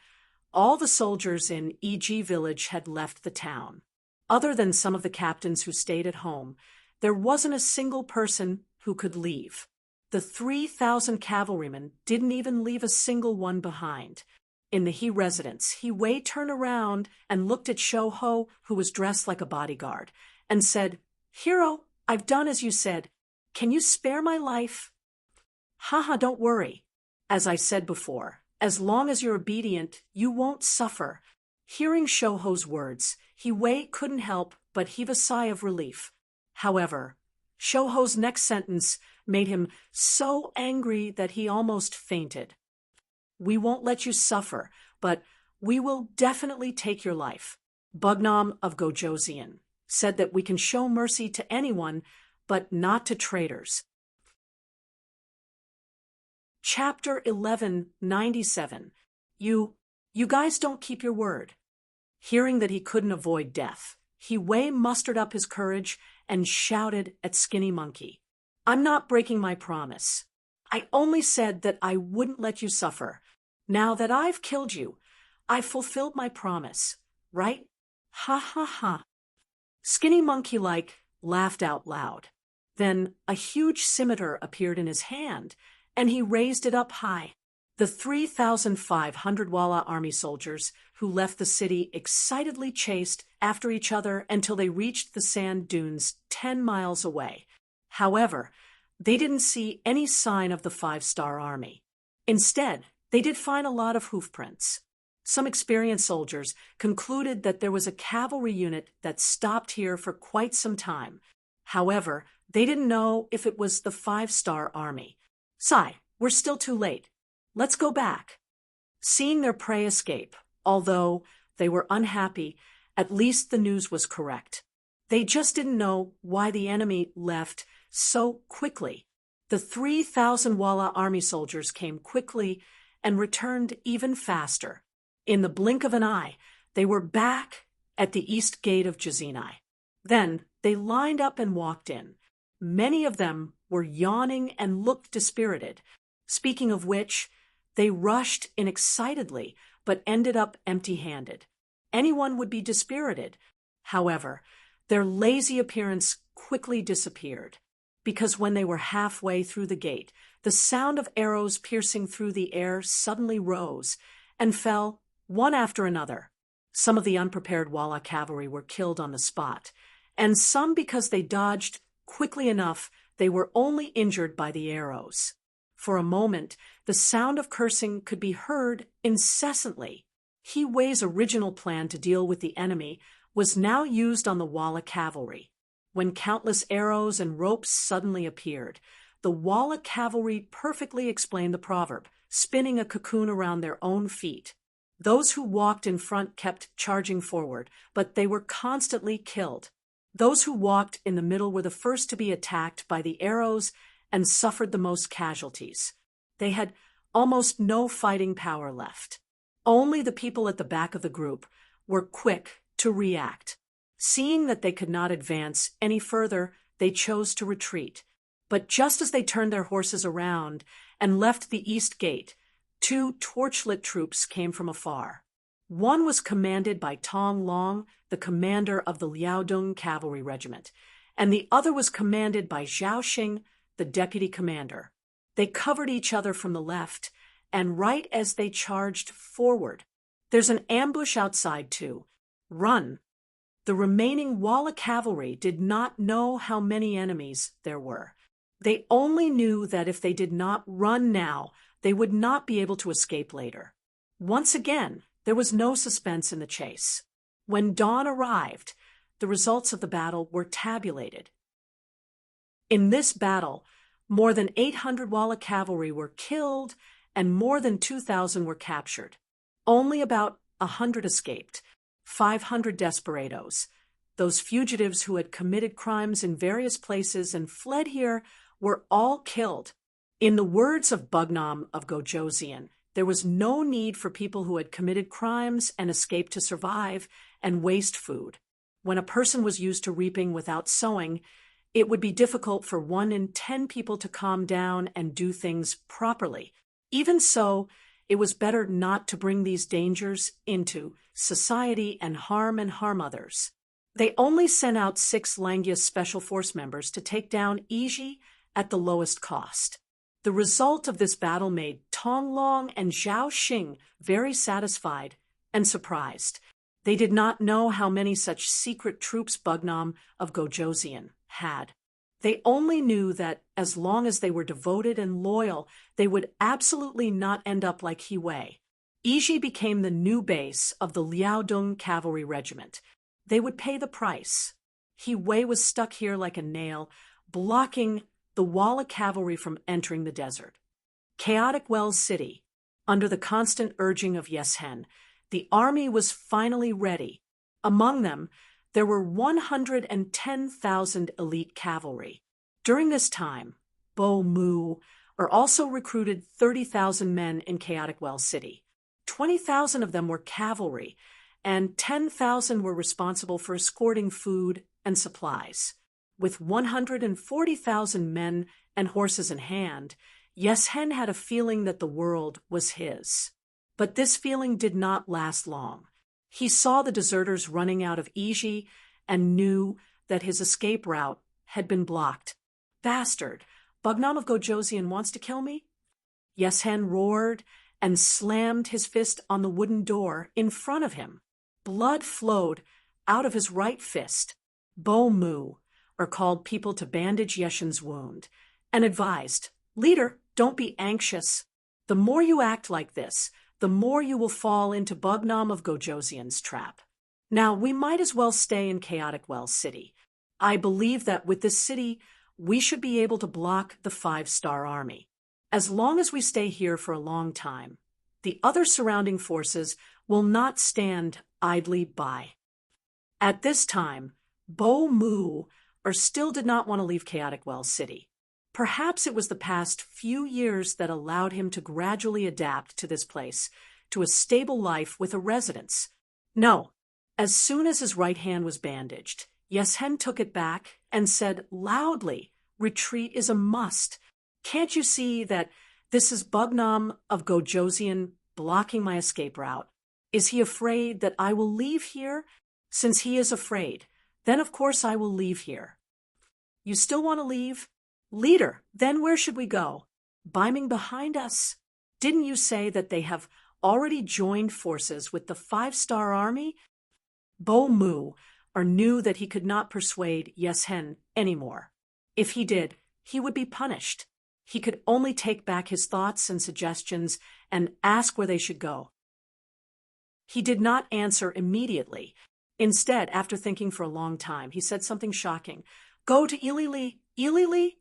all the soldiers in E.G. village had left the town. Other than some of the captains who stayed at home, there wasn't a single person who could leave. The 3,000 cavalrymen didn't even leave a single one behind. In the He residence, He Wei turned around and looked at Shou Ho, who was dressed like a bodyguard, and said, "Hero, I've done as you said. Can you spare my life?" "Haha, don't worry. As I said before, as long as you're obedient, you won't suffer." Hearing Shou Ho's words, He Wei couldn't help but heave a sigh of relief. However, Shou Ho's next sentence made him so angry that he almost fainted. "We won't let you suffer, but we will definitely take your life. Bugnam of Gojoseon." said that we can show mercy to anyone, but not to traitors. Chapter 1197. You guys don't keep your word. Hearing that he couldn't avoid death, He mustered up his courage and shouted at Skinny Monkey. I'm not breaking my promise. I only said that I wouldn't let you suffer. Now that I've killed you, I've fulfilled my promise, right? Ha ha ha. Skinny Monkey laughed out loud. Then a huge scimitar appeared in his hand, and he raised it up high. The 3,500 Walla army soldiers who left the city excitedly chased after each other until they reached the sand dunes 10 miles away. However, they didn't see any sign of the 5-star army. Instead, they did find a lot of hoofprints. Some experienced soldiers concluded that there was a cavalry unit that stopped here for quite some time. However, they didn't know if it was the 5-star army. Sigh, we're still too late. Let's go back. Seeing their prey escape, although they were unhappy, at least the news was correct. They just didn't know why the enemy left so quickly. The 3,000 Walla army soldiers came quickly and returned even faster. In the blink of an eye, they were back at the east gate of Jazinai. Then they lined up and walked in. Many of them were yawning and looked dispirited. Speaking of which, they rushed in excitedly, but ended up empty-handed. Anyone would be dispirited. However, their lazy appearance quickly disappeared, because when they were halfway through the gate, the sound of arrows piercing through the air suddenly rose and fell one after another. Some of the unprepared Walla cavalry were killed on the spot, and some because they dodged quickly enough, they were only injured by the arrows. For a moment, the sound of cursing could be heard incessantly. He-Wei's original plan to deal with the enemy was now used on the Walla cavalry. When countless arrows and ropes suddenly appeared, the Walla cavalry perfectly explained the proverb, spinning a cocoon around their own feet. Those who walked in front kept charging forward, but they were constantly killed. Those who walked in the middle were the first to be attacked by the arrows and suffered the most casualties. They had almost no fighting power left. Only the people at the back of the group were quick to react. Seeing that they could not advance any further, they chose to retreat. But just as they turned their horses around and left the east gate, 2 torchlit troops came from afar. One was commanded by Tong Long, the commander of the Liaodong Cavalry Regiment, and the other was commanded by Zhao Xing, the deputy commander. They covered each other from the left, and right as they charged forward, there's an ambush outside too. Run! The remaining Walla cavalry did not know how many enemies there were. They only knew that if they did not run now, they would not be able to escape later. Once again, there was no suspense in the chase. When dawn arrived, the results of the battle were tabulated. In this battle, more than 800 Walla cavalry were killed and more than 2,000 were captured. Only about 100 escaped, 500 desperados. Those fugitives who had committed crimes in various places and fled here were all killed. In the words of Bugnam of Gojoseon, there was no need for people who had committed crimes and escaped to survive and waste food. When a person was used to reaping without sowing, it would be difficult for 1 in 10 people to calm down and do things properly. Even so, it was better not to bring these dangers into society and harm others. They only sent out 6 Langia Special Force members to take down Iji at the lowest cost. The result of this battle made Tong Long and Zhao Xing very satisfied and surprised. They did not know how many such secret troops Bugnam of Gojoseon had. They only knew that as long as they were devoted and loyal, they would absolutely not end up like He-Wei. Iji became the new base of the Liaodong Cavalry Regiment. They would pay the price. He-Wei was stuck here like a nail, blocking the Walla cavalry from entering the desert. Chaotic Wells City, under the constant urging of Yes Hen, the army was finally ready. Among them, there were 110,000 elite cavalry. During this time, Bo Mu also recruited 30,000 men in Chaotic Well City. 20,000 of them were cavalry, and 10,000 were responsible for escorting food and supplies. With 140,000 men and horses in hand, Yeshen had a feeling that the world was his. But this feeling did not last long. He saw the deserters running out of Iji and knew that his escape route had been blocked. "Bastard! Bugnam of Gojosian wants to kill me?" Yeshen roared and slammed his fist on the wooden door in front of him. Blood flowed out of his right fist. Bo Mu called people to bandage Yeshen's wound and advised, "Leader, don't be anxious. The more you act like this, the more you will fall into Bugnam of Gojosian's trap. Now, we might as well stay in Chaotic Well City. I believe that with this city, we should be able to block the 5-star army. As long as we stay here for a long time, the other surrounding forces will not stand idly by." At this time, Bo Mu still did not want to leave Chaotic Well City. Perhaps it was the past few years that allowed him to gradually adapt to this place, to a stable life with a residence. No. As soon as his right hand was bandaged, Yeshen took it back and said loudly, "Retreat is a must. Can't you see that this is Bugnam of Gojosian blocking my escape route? Is he afraid that I will leave here? Since he is afraid, then of course I will leave here." "You still want to leave?" "Leader, then where should we go?" "Ming behind us. Didn't you say that they have already joined forces with the 5-star army?" Bo Mu knew that he could not persuade Yeshen anymore. If he did, he would be punished. He could only take back his thoughts and suggestions and ask where they should go. He did not answer immediately. Instead, after thinking for a long time, he said something shocking. "Go to Ilili. Ilili?"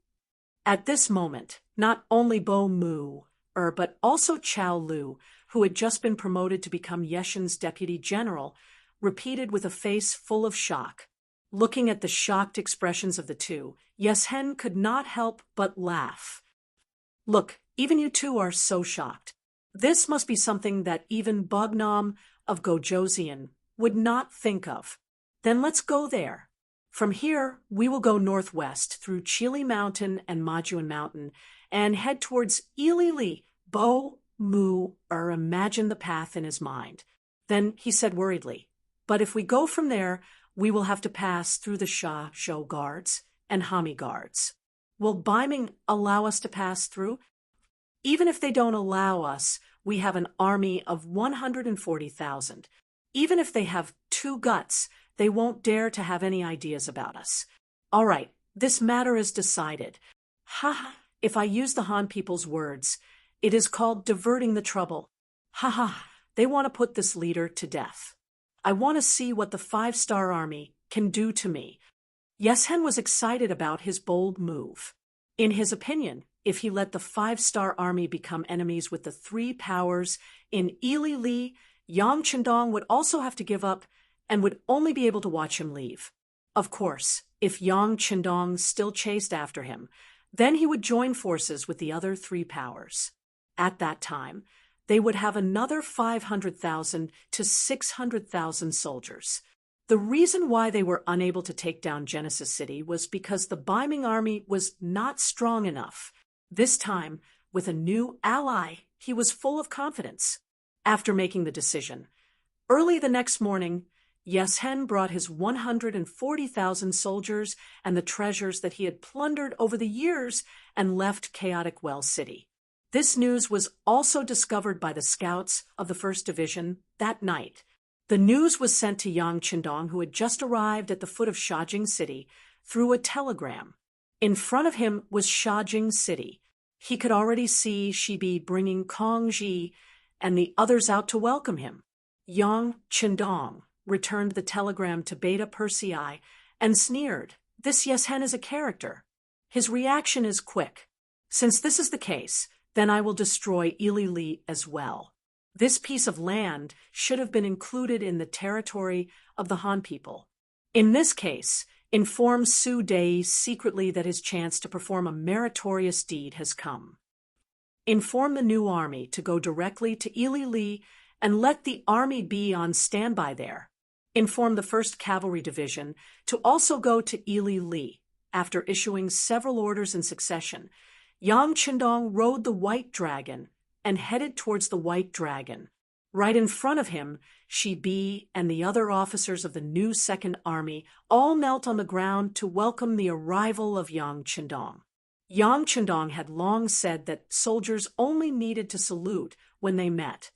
At this moment, not only Bo Mu, but also Chao Lu, who had just been promoted to become Yeshen's deputy general, repeated with a face full of shock. Looking at the shocked expressions of the two, Yeshen could not help but laugh. "Look, even you two are so shocked. This must be something that even Bugnam of Gojosian would not think of. Then let's go there. From here, we will go northwest through Chili Mountain and Majuan Mountain and head towards Ilili." Bo Mu imagined the path in his mind. Then he said worriedly, "But if we go from there, we will have to pass through the Sha-Sho guards and Hami guards. Will Ming allow us to pass through?" "Even if they don't allow us, we have an army of 140,000. Even if they have 2 guts, they won't dare to have any ideas about us. All right, this matter is decided. Ha! If I use the Han people's words, it is called diverting the trouble. Ha! They want to put this leader to death. I want to see what the 5-star army can do to me." Yeshen was excited about his bold move. In his opinion, if he let the 5-star army become enemies with the 3 powers in Ilili, Yang Chendong would also have to give up and would only be able to watch him leave. Of course, if Yang Chendong still chased after him, then he would join forces with the other 3 powers. At that time, they would have another 500,000 to 600,000 soldiers. The reason why they were unable to take down Genesis City was because the Ming army was not strong enough. This time, with a new ally, he was full of confidence. After making the decision, early the next morning, Yeshen brought his 140,000 soldiers and the treasures that he had plundered over the years and left Chaotic Well City. This news was also discovered by the scouts of the 1st Division that night. The news was sent to Yang Chendong, who had just arrived at the foot of Shajing City, through a telegram. In front of him was Shajing City. He could already see Shibi bringing Kong Ji and the others out to welcome him. Yang Chendong returned the telegram to Beta Persei and sneered, "This Yeshen is a character. His reaction is quick. Since this is the case, then I will destroy Ilili as well. This piece of land should have been included in the territory of the Han people. In this case, inform Su Dei secretly that his chance to perform a meritorious deed has come. Inform the new army to go directly to Ili Li and let the army be on standby there. Inform the 1st Cavalry Division to also go to Ili Li. After issuing several orders in succession, Yang Qindong rode the White Dragon and headed towards the White Dragon. Right in front of him, Shi Bi and the other officers of the new 2nd Army all knelt on the ground to welcome the arrival of Yang Qindong. Yang Qindong had long said that soldiers only needed to salute when they met.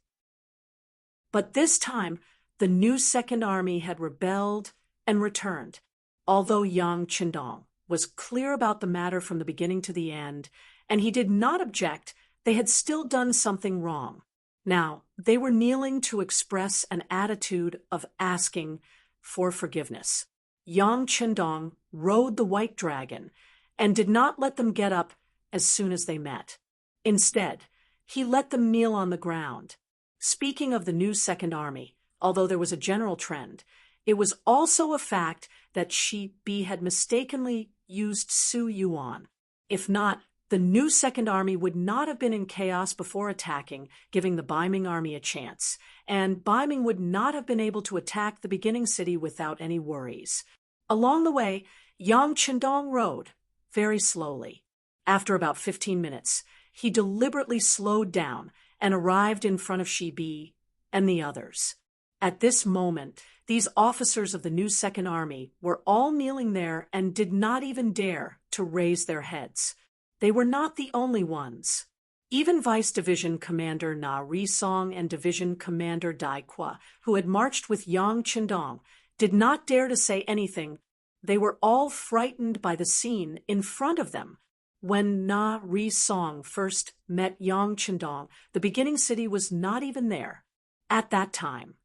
But this time, the new 2nd Army had rebelled and returned. Although Yang Qindong was clear about the matter from the beginning to the end, and he did not object, they had still done something wrong. Now, they were kneeling to express an attitude of asking for forgiveness. Yang Qindong rode the White Dragon and did not let them get up as soon as they met. Instead, he let them kneel on the ground. Speaking of the new 2nd Army, although there was a general trend, it was also a fact that Shi Bi had mistakenly used Su Yuan. If not, the new 2nd Army would not have been in chaos before attacking, giving the Baiming army a chance, and Baiming would not have been able to attack the beginning city without any worries. Along the way, Yang Qindong rode, very slowly. After about 15 minutes, he deliberately slowed down and arrived in front of Shi Bi and the others. At this moment, these officers of the new 2nd Army were all kneeling there and did not even dare to raise their heads. They were not the only ones. Even Vice Division Commander Na Risong and Division Commander Dai Qua, who had marched with Yang Qindong, did not dare to say anything. They were all frightened by the scene in front of them. When Na Risong first met Yang Qindong, the beginning city was not even there. At that time,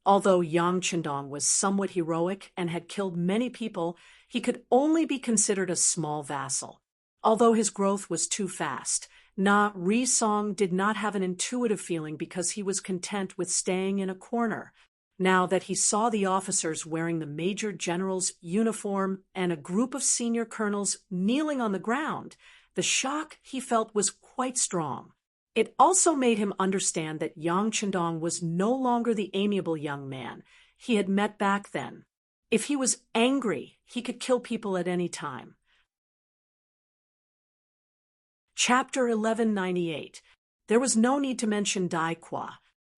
although Yang Qindong was somewhat heroic and had killed many people, he could only be considered a small vassal. Although his growth was too fast, Na Risong did not have an intuitive feeling because he was content with staying in a corner. Now that he saw the officers wearing the Major General's uniform and a group of senior colonels kneeling on the ground, the shock he felt was quite strong. It also made him understand that Yang Qindong was no longer the amiable young man he had met back then. If he was angry, he could kill people at any time. Chapter 1198. There was no need to mention Dai Qua.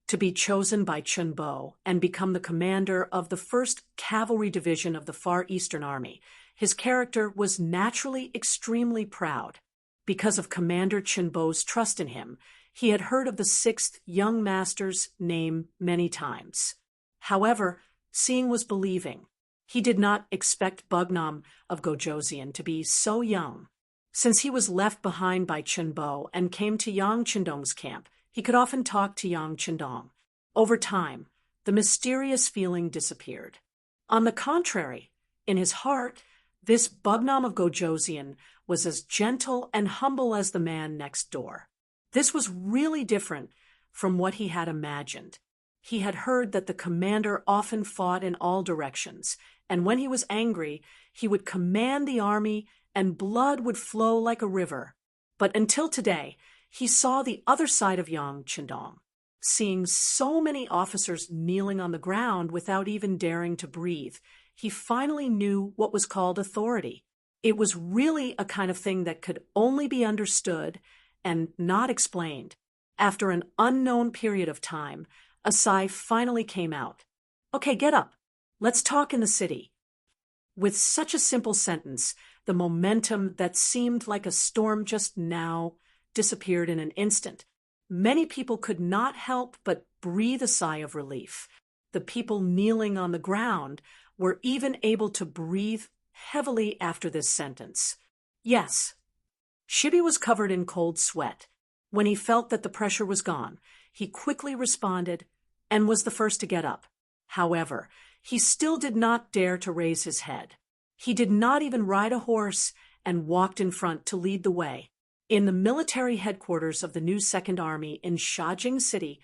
To be chosen by Chun Bo and become the commander of the 1st Cavalry Division of the Far Eastern Army, his character was naturally extremely proud. Because of Commander Chun Bo's trust in him, he had heard of the 6th Young Master's name many times. However, seeing was believing. He did not expect Bugnam of Gojoseon to be so young. Since he was left behind by Chun Bo and came to Yang Qindong's camp, he could often talk to Yang Qindong. Over time, the mysterious feeling disappeared. On the contrary, in his heart, this Bugnam of Gojoseon was as gentle and humble as the man next door. This was really different from what he had imagined. He had heard that the commander often fought in all directions, and when he was angry, he would command the army and blood would flow like a river. But until today, he saw the other side of Yang Qindong. Seeing so many officers kneeling on the ground without even daring to breathe, he finally knew what was called authority. It was really a kind of thing that could only be understood and not explained. After an unknown period of time, a sigh finally came out. "Okay, get up. Let's talk in the city." With such a simple sentence, the momentum that seemed like a storm just now disappeared in an instant. Many people could not help but breathe a sigh of relief. The people kneeling on the ground were even able to breathe heavily after this sentence. Yes, Shibi was covered in cold sweat. When he felt that the pressure was gone, he quickly responded and was the first to get up. However, he still did not dare to raise his head. He did not even ride a horse and walked in front to lead the way. In the military headquarters of the new 2nd Army in Shajing City,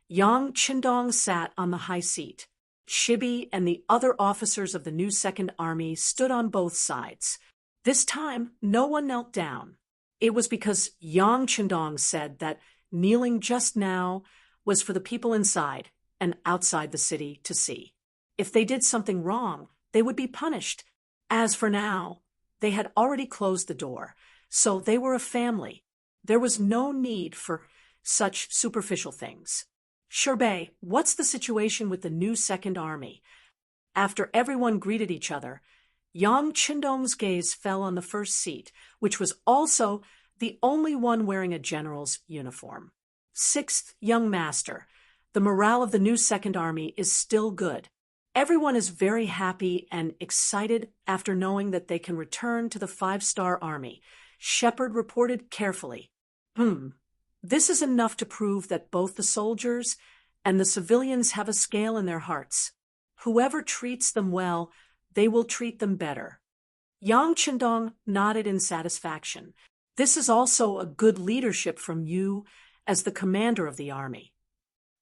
Yang Qindong sat on the high seat. Shibi and the other officers of the new Second Army stood on both sides. This time, no one knelt down. It was because Yang Chendong said that kneeling just now was for the people inside and outside the city to see. If they did something wrong, they would be punished. As for now, they had already closed the door, so they were a family. There was no need for such superficial things. Sherbet, what's the situation with the new Second Army? After everyone greeted each other, Yang Chendong's gaze fell on the first seat, which was also the only one wearing a general's uniform. Sixth young master, the morale of the new Second Army is still good. Everyone is very happy and excited after knowing that they can return to the five-star army. Shepard reported carefully. This is enough to prove that both the soldiers and the civilians have a scale in their hearts. Whoever treats them well, they will treat them better. Yang Chendong nodded in satisfaction. This is also a good leadership from you as the commander of the army.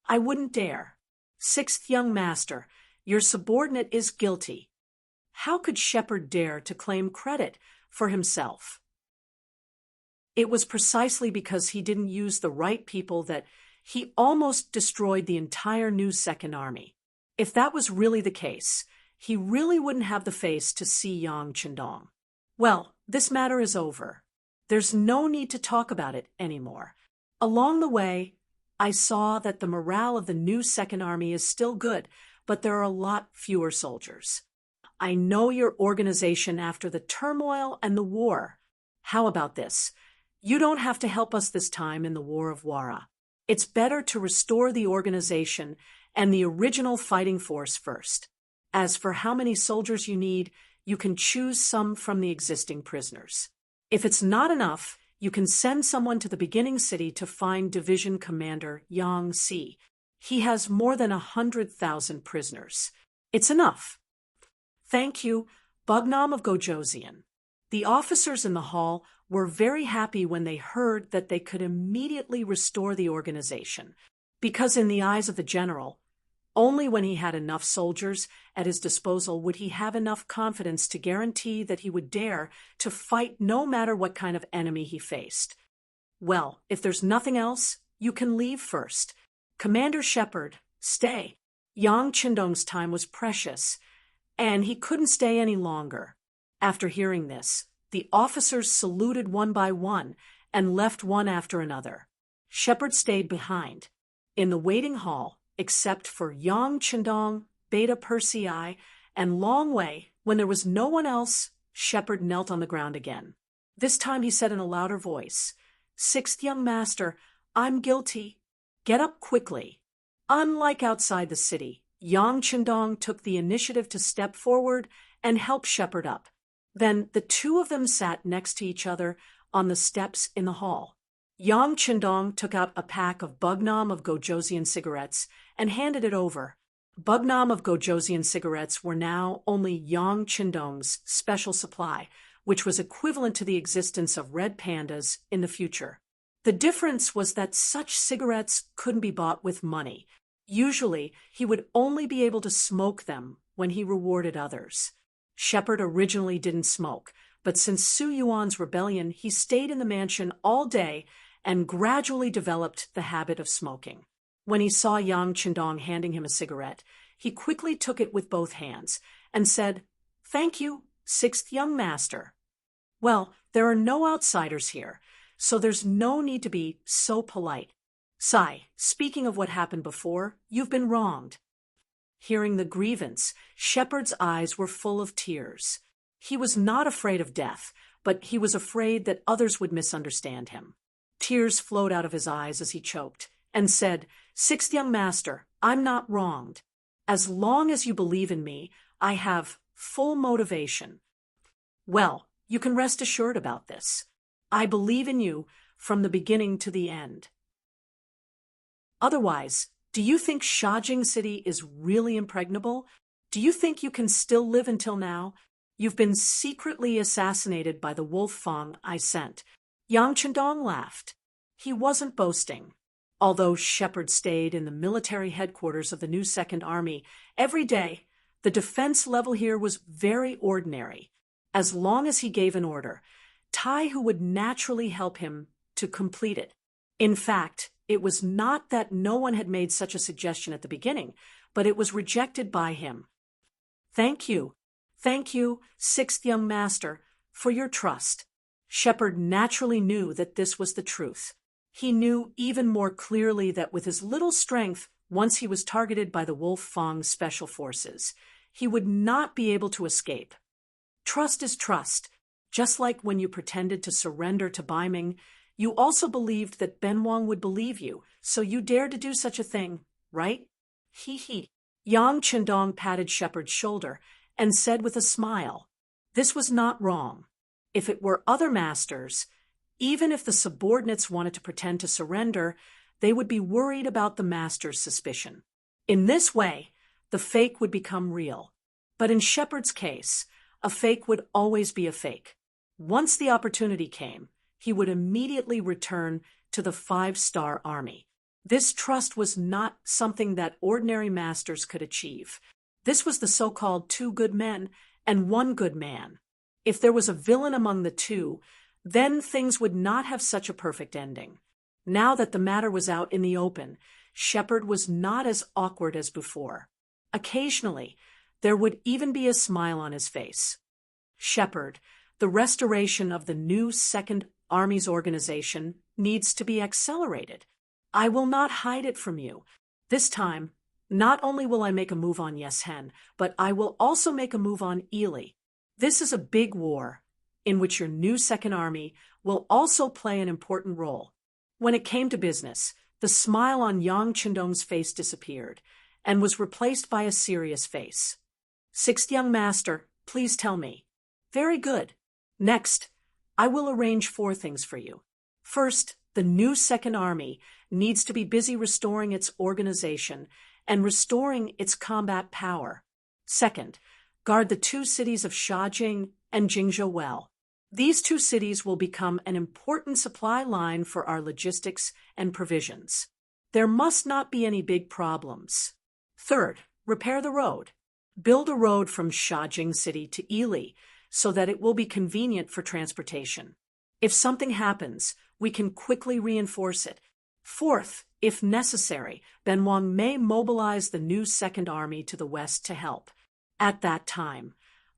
I wouldn't dare. Sixth young master, your subordinate is guilty. How could Shepard dare to claim credit for himself? It was precisely because he didn't use the right people that he almost destroyed the entire new Second Army. If that was really the case, he really wouldn't have the face to see Yang Chendong. Well, this matter is over. There's no need to talk about it anymore. Along the way, I saw that the morale of the new Second Army is still good, but there are a lot fewer soldiers. I know your organization after the turmoil and the war. How about this? You don't have to help us this time in the War of Wara. It's better to restore the organization and the original fighting force first. As for how many soldiers you need, you can choose some from the existing prisoners. If it's not enough, you can send someone to the beginning city to find Division Commander Yang Si. He has more than 100,000 prisoners. It's enough. Thank you, Bugnam of Gojoseon. The officers in the hall were very happy when they heard that they could immediately restore the organization, because in the eyes of the general, only when he had enough soldiers at his disposal would he have enough confidence to guarantee that he would dare to fight no matter what kind of enemy he faced. Well, if there's nothing else, you can leave first. Commander Shepard, stay. Yang Chendong's time was precious, and he couldn't stay any longer. After hearing this, the officers saluted one by one and left one after another. Shepard stayed behind, in the waiting hall, except for Yang Chendong, Beta Persei, and Long Wei. When there was no one else, Shepard knelt on the ground again. This time he said in a louder voice, "Sixth young master, I'm guilty. Get up quickly." Unlike outside the city, Yang Chendong took the initiative to step forward and help Shepard up. Then the two of them sat next to each other on the steps in the hall. Yang Chendong took out a pack of Bugnam of Gojoseon cigarettes and handed it over. Bugnam of Gojoseon cigarettes were now only Yang Chendong's special supply, which was equivalent to the existence of red pandas in the future. The difference was that such cigarettes couldn't be bought with money. Usually, he would only be able to smoke them when he rewarded others. Shepard originally didn't smoke, but since Su Yuan's rebellion, he stayed in the mansion all day and gradually developed the habit of smoking. When he saw Yang Chendong handing him a cigarette, he quickly took it with both hands and said, "Thank you, sixth young master." Well, there are no outsiders here, so there's no need to be so polite. Sai, speaking of what happened before, you've been wronged. Hearing the grievance, Shepard's eyes were full of tears. He was not afraid of death, but he was afraid that others would misunderstand him. Tears flowed out of his eyes as he choked and said, "Sixth young master, I'm not wronged. As long as you believe in me, I have full motivation." Well, you can rest assured about this. I believe in you from the beginning to the end. Otherwise, do you think Shajing City is really impregnable? Do you think you can still live until now? You've been secretly assassinated by the wolf Fang I sent. Yang Chendong laughed. He wasn't boasting. Although Shepard stayed in the military headquarters of the new Second Army every day, the defense level here was very ordinary. As long as he gave an order, Taihu would naturally help him to complete it. In fact, it was not that no one had made such a suggestion at the beginning, but it was rejected by him. Thank you, sixth young master, for your trust. Shepard naturally knew that this was the truth. He knew even more clearly that with his little strength, once he was targeted by the Wolf Fang Special Forces, he would not be able to escape. Trust is trust. Just like when you pretended to surrender to Ming, you also believed that Benwang would believe you, so you dared to do such a thing, right? He. Yang Qindong patted Shepard's shoulder and said with a smile, this was not wrong. If it were other masters, even if the subordinates wanted to pretend to surrender, they would be worried about the master's suspicion. In this way, the fake would become real. But in Shepard's case, a fake would always be a fake. Once the opportunity came, he would immediately return to the 5-star army. This trust was not something that ordinary masters could achieve. This was the so-called 2 good men and 1 good man. If there was a villain among the 2, then things would not have such a perfect ending. Now that the matter was out in the open, Shepard was not as awkward as before. Occasionally, there would even be a smile on his face. Shepard, the restoration of the new Second Army's organization needs to be accelerated. I will not hide it from you. This time, not only will I make a move on Yes Hen, but I will also make a move on Ely. This is a big war, in which your new Second Army will also play an important role. When it came to business, the smile on Yang Qindong's face disappeared, and was replaced by a serious face. Sixth young master, please tell me. Very good. Next, I will arrange 4 things for you. First, the new Second Army needs to be busy restoring its organization and restoring its combat power. Second, guard the 2 cities of Shajing and Jingzhou well. These 2 cities will become an important supply line for our logistics and provisions. There must not be any big problems. Third, repair the road. Build a road from Shajing City to Ely so that it will be convenient for transportation. If something happens, we can quickly reinforce it. Fourth, if necessary, Benwang may mobilize the new Second Army to the west to help. At that time,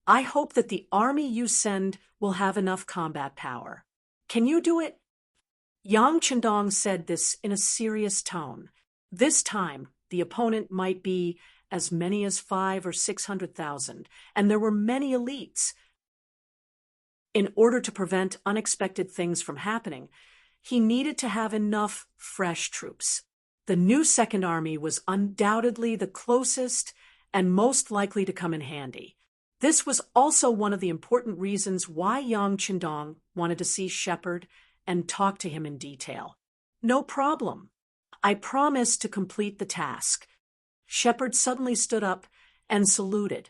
I hope that the army you send will have enough combat power. Can you do it? Yang Qindong said this in a serious tone. This time, the opponent might be as many as 500,000 or 600,000, and there were many elites. In order to prevent unexpected things from happening, he needed to have enough fresh troops. The new Second Army was undoubtedly the closest and most likely to come in handy. This was also one of the important reasons why Yang Qindong wanted to see Shepard and talk to him in detail. No problem. I promise to complete the task. Shepard suddenly stood up and saluted.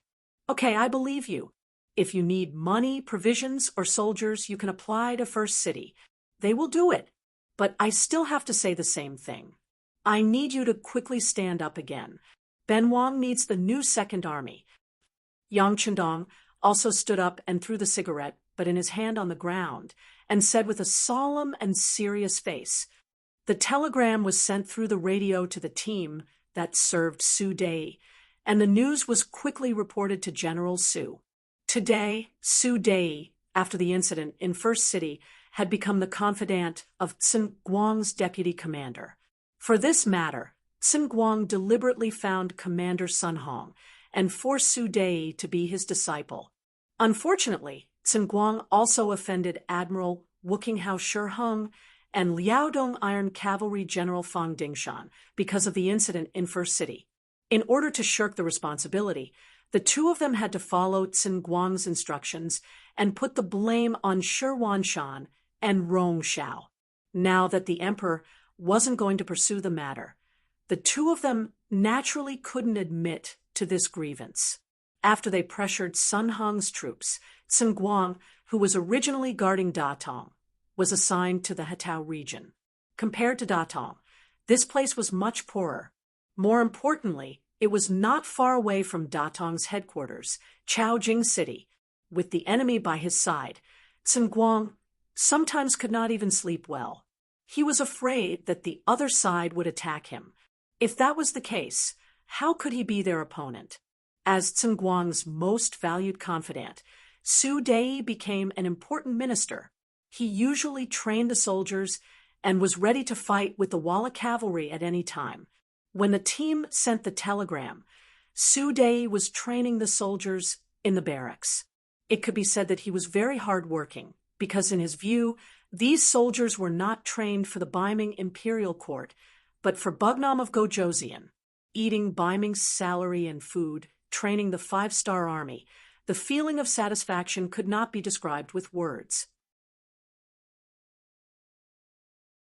Okay, I believe you. If you need money, provisions, or soldiers, you can apply to First City. They will do it. But I still have to say the same thing. I need you to quickly stand up again. Benwang needs the new Second Army. Yang Qindong also stood up and threw the cigarette, but in his hand on the ground, and said with a solemn and serious face, the telegram was sent through the radio to the team that served Su Dei, and the news was quickly reported to General Su. Today, Su Dei, after the incident in First City, had become the confidant of Sun Guang's deputy commander. For this matter, Sun Guang deliberately found Commander Sun Hong and forced Su Dei to be his disciple. Unfortunately, Sun Guang also offended Admiral Wukinghao Shiheng and Liaodong Iron Cavalry General Fang Dingshan because of the incident in First City. In order to shirk the responsibility, the 2 of them had to follow Sun Guang's instructions and put the blame on Shi Wanshan and Rong Xiao. Now that the emperor wasn't going to pursue the matter, the 2 of them naturally couldn't admit to this grievance. After they pressured Sun Hong's troops, Sun Guang, who was originally guarding Datong, was assigned to the Hetao region. Compared to Datong, This place was much poorer. More importantly, it was not far away from Datong's headquarters, Chaojing City. With the enemy by his side, Sun Guang sometimes could not even sleep well. He was afraid that the other side would attack him. If that was the case, how could he be their opponent? As Sun Guang's most valued confidant, Su Dei became an important minister. He usually trained the soldiers and was ready to fight with the Walla cavalry at any time. When the team sent the telegram, Su Dei was training the soldiers in the barracks. It could be said that he was very hard-working, because in his view, these soldiers were not trained for the Baiming imperial court, but for Bugnam of Gojoseon. Eating Baiming's salary and food, training the 5-star army, the feeling of satisfaction could not be described with words.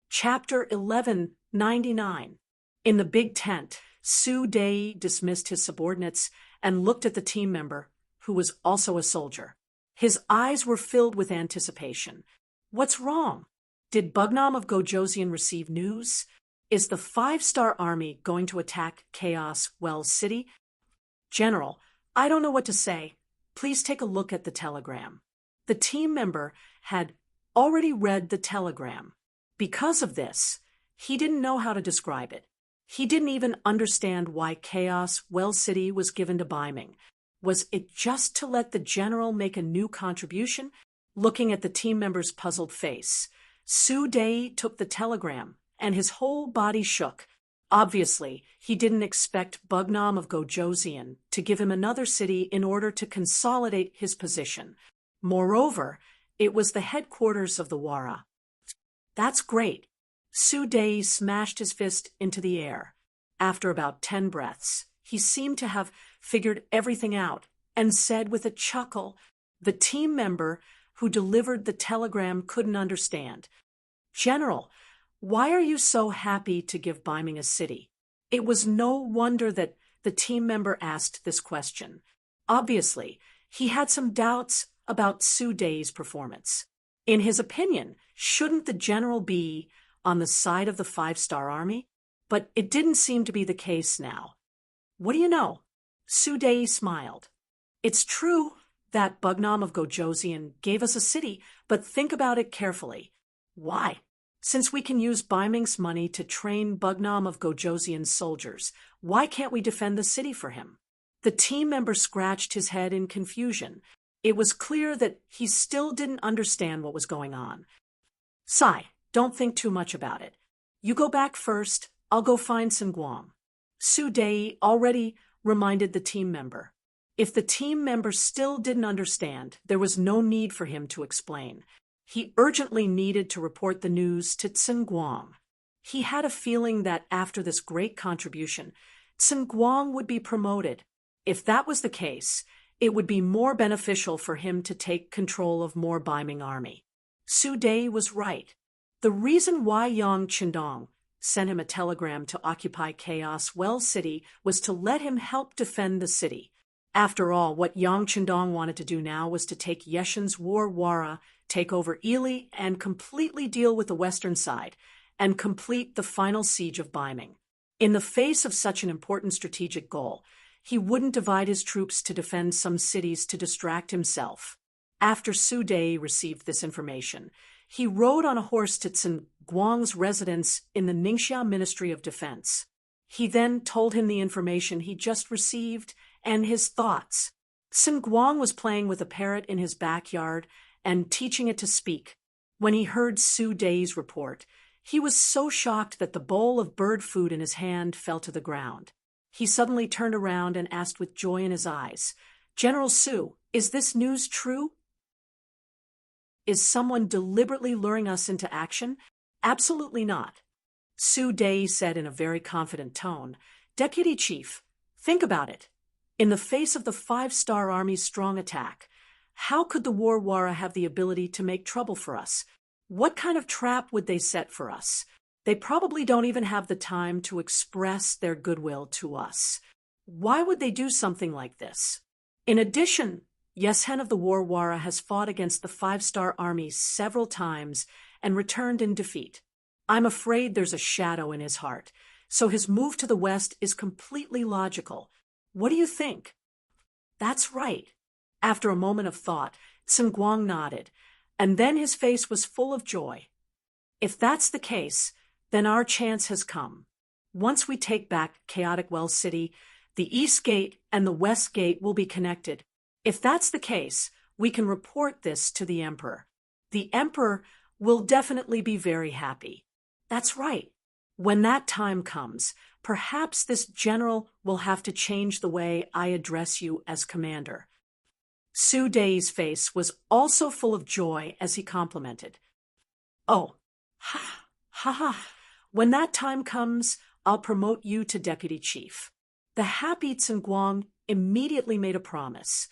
Chapter 1199. In the big tent, Su Dei dismissed his subordinates and looked at the team member, who was also a soldier. His eyes were filled with anticipation. What's wrong? Did Bugnam of Gojoseon receive news? Is the 5-star army going to attack Chaos Wells City? General, I don't know what to say. Please take a look at the telegram. The team member had already read the telegram. Because of this, he didn't know how to describe it. He didn't even understand why Chaos Wells City was given to Baiming. Was it just to let the general make a new contribution? Looking at the team member's puzzled face, Su Dei took the telegram, and his whole body shook. Obviously, he didn't expect Bugnam of Gojoseon to give him another city in order to consolidate his position. Moreover, it was the headquarters of the Wara. That's great. Su Dei smashed his fist into the air. After about 10 breaths, he seemed to have figured everything out and said with a chuckle, the team member who delivered the telegram couldn't understand. General, why are you so happy to give Baiming a city? It was no wonder that the team member asked this question. Obviously, he had some doubts about Su Dei's performance. In his opinion, shouldn't the general be on the side of the 5-star army? But it didn't seem to be the case now. What do you know? Su Dei smiled. It's true that Bugnam of Gojoseon gave us a city, but think about it carefully. Why? Since we can use Baiming's money to train Bugnam of Gojoseon's soldiers, why can't we defend the city for him? The team member scratched his head in confusion. It was clear that he still didn't understand what was going on. Sai, don't think too much about it. You go back first, I'll go find Sun Guang. Su Dei already reminded the team member. If the team member still didn't understand, there was no need for him to explain. He urgently needed to report the news to Sun Guang. He had a feeling that after this great contribution, Sun Guang would be promoted. If that was the case, it would be more beneficial for him to take control of more Baiming army. Su Dei was right. The reason why Yang Qindong sent him a telegram to occupy Chaos Wells City was to let him help defend the city. After all, what Yang Qindong wanted to do now was to take Yeshin's war Wara, take over Ili, and completely deal with the western side, and complete the final siege of Baiming. In the face of such an important strategic goal, he wouldn't divide his troops to defend some cities to distract himself. After Su Dei received this information, he rode on a horse to Sun Guang's residence in the Ningxia Ministry of Defense. He then told him the information he just received and his thoughts. Sun Guang was playing with a parrot in his backyard and teaching it to speak. When he heard Su Dei's report, he was so shocked that the bowl of bird food in his hand fell to the ground. He suddenly turned around and asked with joy in his eyes, General Su, is this news true? Is someone deliberately luring us into action? Absolutely not. Su Dei said in a very confident tone, Deputy Chief, think about it. In the face of the 5-star army's strong attack, how could the War Wara have the ability to make trouble for us? What kind of trap would they set for us? They probably don't even have the time to express their goodwill to us. Why would they do something like this? In addition, Yeshen of the War Wara has fought against the 5-star army several times and returned in defeat. I'm afraid there's a shadow in his heart, so his move to the west is completely logical. What do you think? That's right. After a moment of thought, Sun Guang nodded, and then his face was full of joy. If that's the case, then our chance has come. Once we take back Chaotic Well City, the East Gate and the West Gate will be connected. If that's the case, we can report this to the Emperor. The Emperor will definitely be very happy. That's right. When that time comes, perhaps this general will have to change the way I address you as commander. Su Dei's face was also full of joy as he complimented. Oh, ha, ha, ha. When that time comes, I'll promote you to deputy chief. The happy Sun Guang immediately made a promise.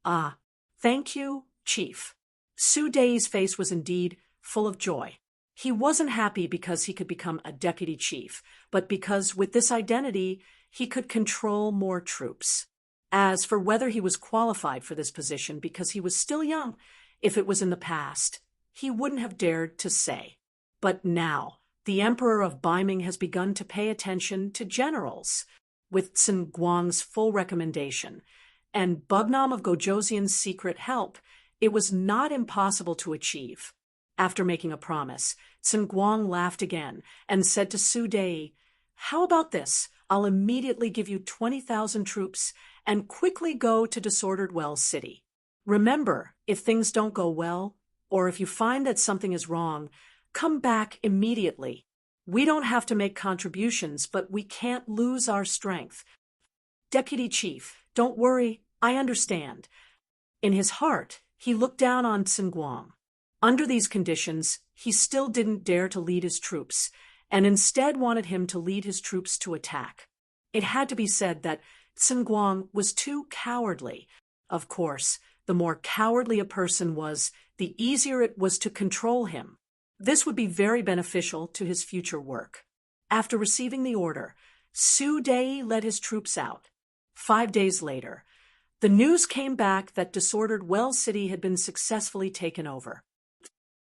Ah, thank you, chief. Su Dei's face was indeed full of joy. He wasn't happy because he could become a deputy chief, but because with this identity, he could control more troops. As for whether he was qualified for this position because he was still young, if it was in the past, he wouldn't have dared to say. But now, the Emperor of Ming has begun to pay attention to generals. With Sun Guang's full recommendation, and Bugnam of Gojoseon's secret help, it was not impossible to achieve. After making a promise, Sun Guang laughed again and said to Su Dei, "How about this? I'll immediately give you 20,000 troops and quickly go to Disordered Wells City. Remember, if things don't go well, or if you find that something is wrong, come back immediately. We don't have to make contributions, but we can't lose our strength." Deputy Chief, don't worry, I understand. In his heart, he looked down on Sun Guang. Under these conditions, he still didn't dare to lead his troops, and instead wanted him to lead his troops to attack. It had to be said that Sun Guang was too cowardly. Of course, the more cowardly a person was, the easier it was to control him. This would be very beneficial to his future work. After receiving the order, Su Dei led his troops out. 5 days later, the news came back that Disordered Wells City had been successfully taken over.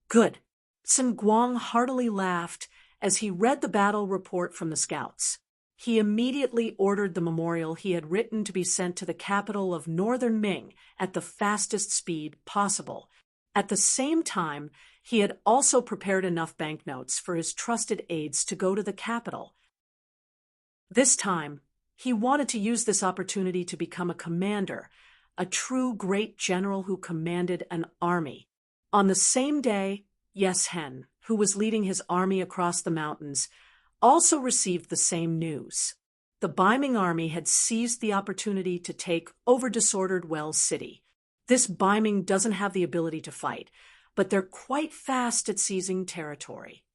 Good. Sun Guang heartily laughed as he read the battle report from the scouts. He immediately ordered the memorial he had written to be sent to the capital of northern Ming at the fastest speed possible. At the same time, he had also prepared enough banknotes for his trusted aides to go to the capital. This time, he wanted to use this opportunity to become a commander, a true great general who commanded an army. On the same day, Yes Hen, who was leading his army across the mountains, also received the same news. The Ming army had seized the opportunity to take over Disordered Wells City. This Ming doesn't have the ability to fight, but they're quite fast at seizing territory.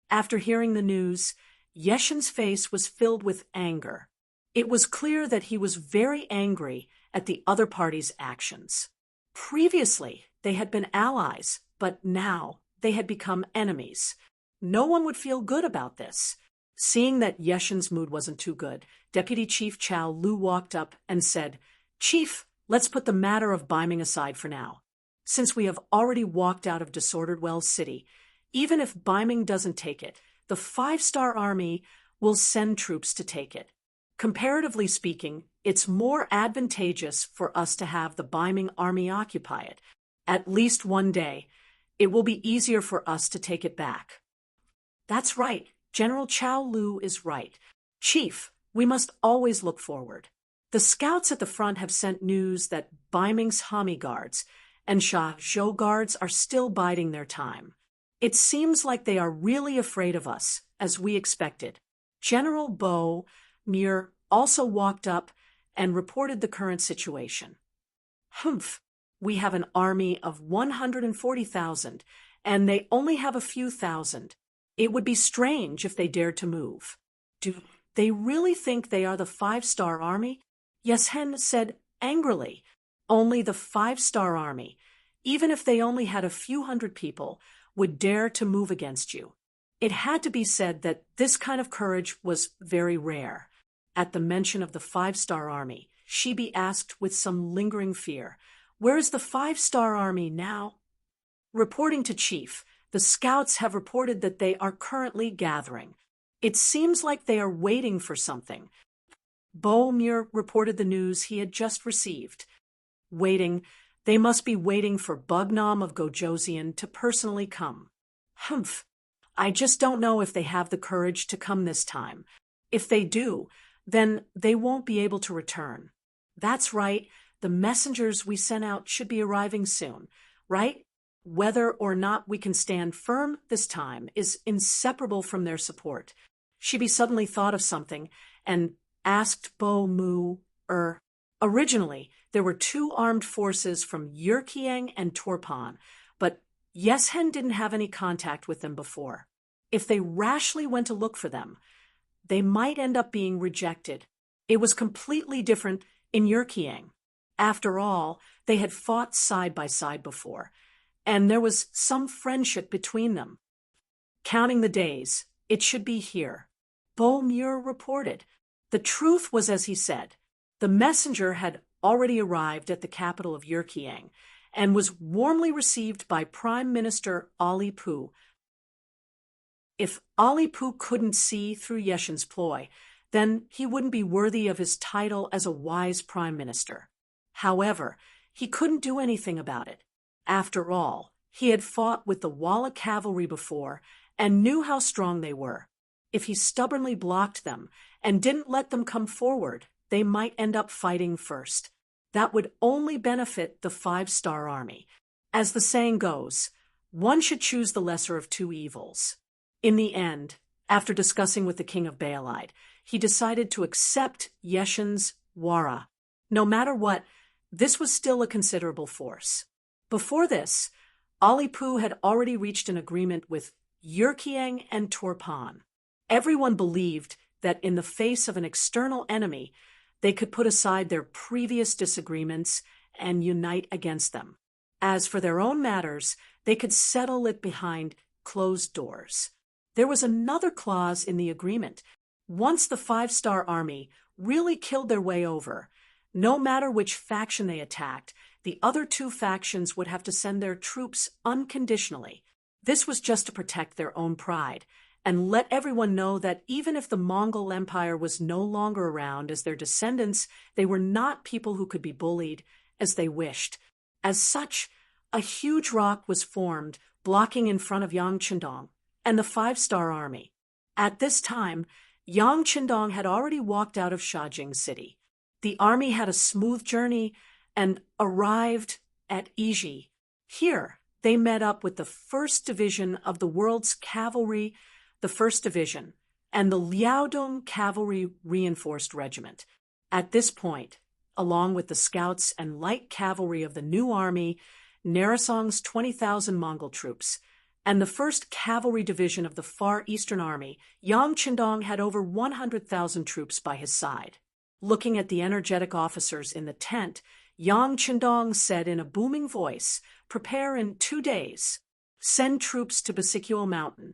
After hearing the news, Yeshen's face was filled with anger. It was clear that he was very angry at the other party's actions. Previously, they had been allies, but now they had become enemies. No one would feel good about this. Seeing that Yeshen's mood wasn't too good, Deputy Chief Chao Lu walked up and said, "Chief, let's put the matter of Ming aside for now. Since we have already walked out of Disordered Wells City, even if Ming doesn't take it, the 5-star army will send troops to take it. Comparatively speaking, it's more advantageous for us to have the Ming army occupy it. At least one day, it will be easier for us to take it back." That's right. General Chao Lu is right. Chief, we must always look forward. The scouts at the front have sent news that Ming's Hami guards and Sha Zhou guards are still biding their time. It seems like they are really afraid of us, as we expected. General Bo Mir also walked up and reported the current situation. Humph. We have an army of 140,000, and they only have a few thousand. It would be strange if they dared to move. Do they really think they are the 5-star army? Yes Hen said angrily. Only the 5-star army, even if they only had a few hundred people, would dare to move against you. It had to be said that this kind of courage was very rare. At the mention of the 5-star army, Shibi asked with some lingering fear, "Where is the 5-star army now?" Reporting to Chief, the The scouts have reported that they are currently gathering. It seems like they are waiting for something. Muir reported the news he had just received. Waiting. They must be waiting for Bugnam of Gojosian to personally come. Humph. I just don't know if they have the courage to come this time. If they do, then they won't be able to return. That's right. The messengers we sent out should be arriving soon, right? Whether or not we can stand firm this time is inseparable from their support. Shibi suddenly thought of something and asked Originally, there were two armed forces from Yurkiang and Torpan, but Yeshen didn't have any contact with them before. If they rashly went to look for them, they might end up being rejected. It was completely different in Yurkiang. After all, they had fought side by side before, and there was some friendship between them. Counting the days, it should be here. Muir reported. The truth was as he said. The messenger had already arrived at the capital of Yurkiang and was warmly received by Prime Minister Ali Pu. If Ali Pu couldn't see through Yeshen's ploy, then he wouldn't be worthy of his title as a wise prime minister. However, he couldn't do anything about it. After all, he had fought with the Walla cavalry before and knew how strong they were. If he stubbornly blocked them and didn't let them come forward, they might end up fighting first. That would only benefit the 5-star army. As the saying goes, one should choose the lesser of two evils. In the end, after discussing with the king of Baalide, he decided to accept Yeshen's Wara. No matter what, this was still a considerable force. Before this, Ali Pu had already reached an agreement with Yurkiang and Torpan. Everyone believed that in the face of an external enemy, they could put aside their previous disagreements and unite against them. As for their own matters, they could settle it behind closed doors. There was another clause in the agreement. Once the 5-star army really killed their way over, no matter which faction they attacked, the other two factions would have to send their troops unconditionally. This was just to protect their own pride and let everyone know that even if the Mongol Empire was no longer around as their descendants, they were not people who could be bullied as they wished. As such, a huge rock was formed, blocking in front of Yang Chendong and the 5-star army. At this time, Yang Chendong had already walked out of Shajing City. The army had a smooth journey and arrived at Iji. Here, they met up with the 1st Division of the world's cavalry, the 1st Division, and the Liaodong Cavalry Reinforced Regiment. At this point, along with the scouts and light cavalry of the new army, Narisong's 20,000 Mongol troops, and the 1st Cavalry Division of the Far Eastern Army, Yang Chendong had over 100,000 troops by his side. Looking at the energetic officers in the tent, Yang Chendong said in a booming voice, "Prepare in 2 days. Send troops to Besikyo Mountain."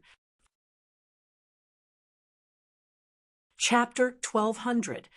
Chapter 1200.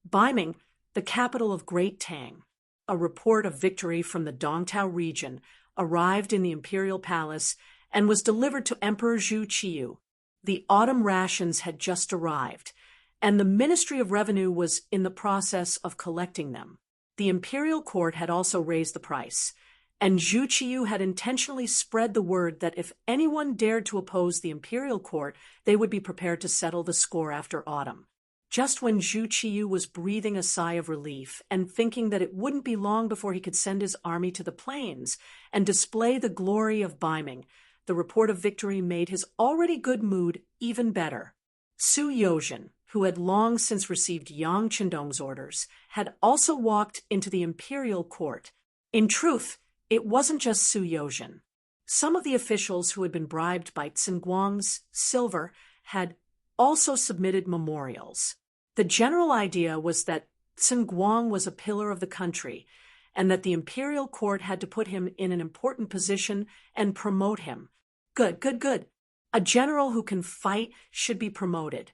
Baiming, the capital of Great Tang. A report of victory from the Dongtao region arrived in the imperial palace and was delivered to Emperor Zhu Qiyu. The autumn rations had just arrived, and the Ministry of Revenue was in the process of collecting them. The imperial court had also raised the price, and Zhu Qiyu had intentionally spread the word that if anyone dared to oppose the imperial court, they would be prepared to settle the score after autumn. Just when Zhu Qiyu was breathing a sigh of relief and thinking that it wouldn't be long before he could send his army to the plains and display the glory of Baiming, the report of victory made his already good mood even better. Su Yozhen, who had long since received Yang Chendong's orders, had also walked into the imperial court. In truth, it wasn't just Su Yozhen. Some of the officials who had been bribed by Tsingguang's silver had also submitted memorials. The general idea was that Tsingguang was a pillar of the country, and that the imperial court had to put him in an important position and promote him. Good. A general who can fight should be promoted.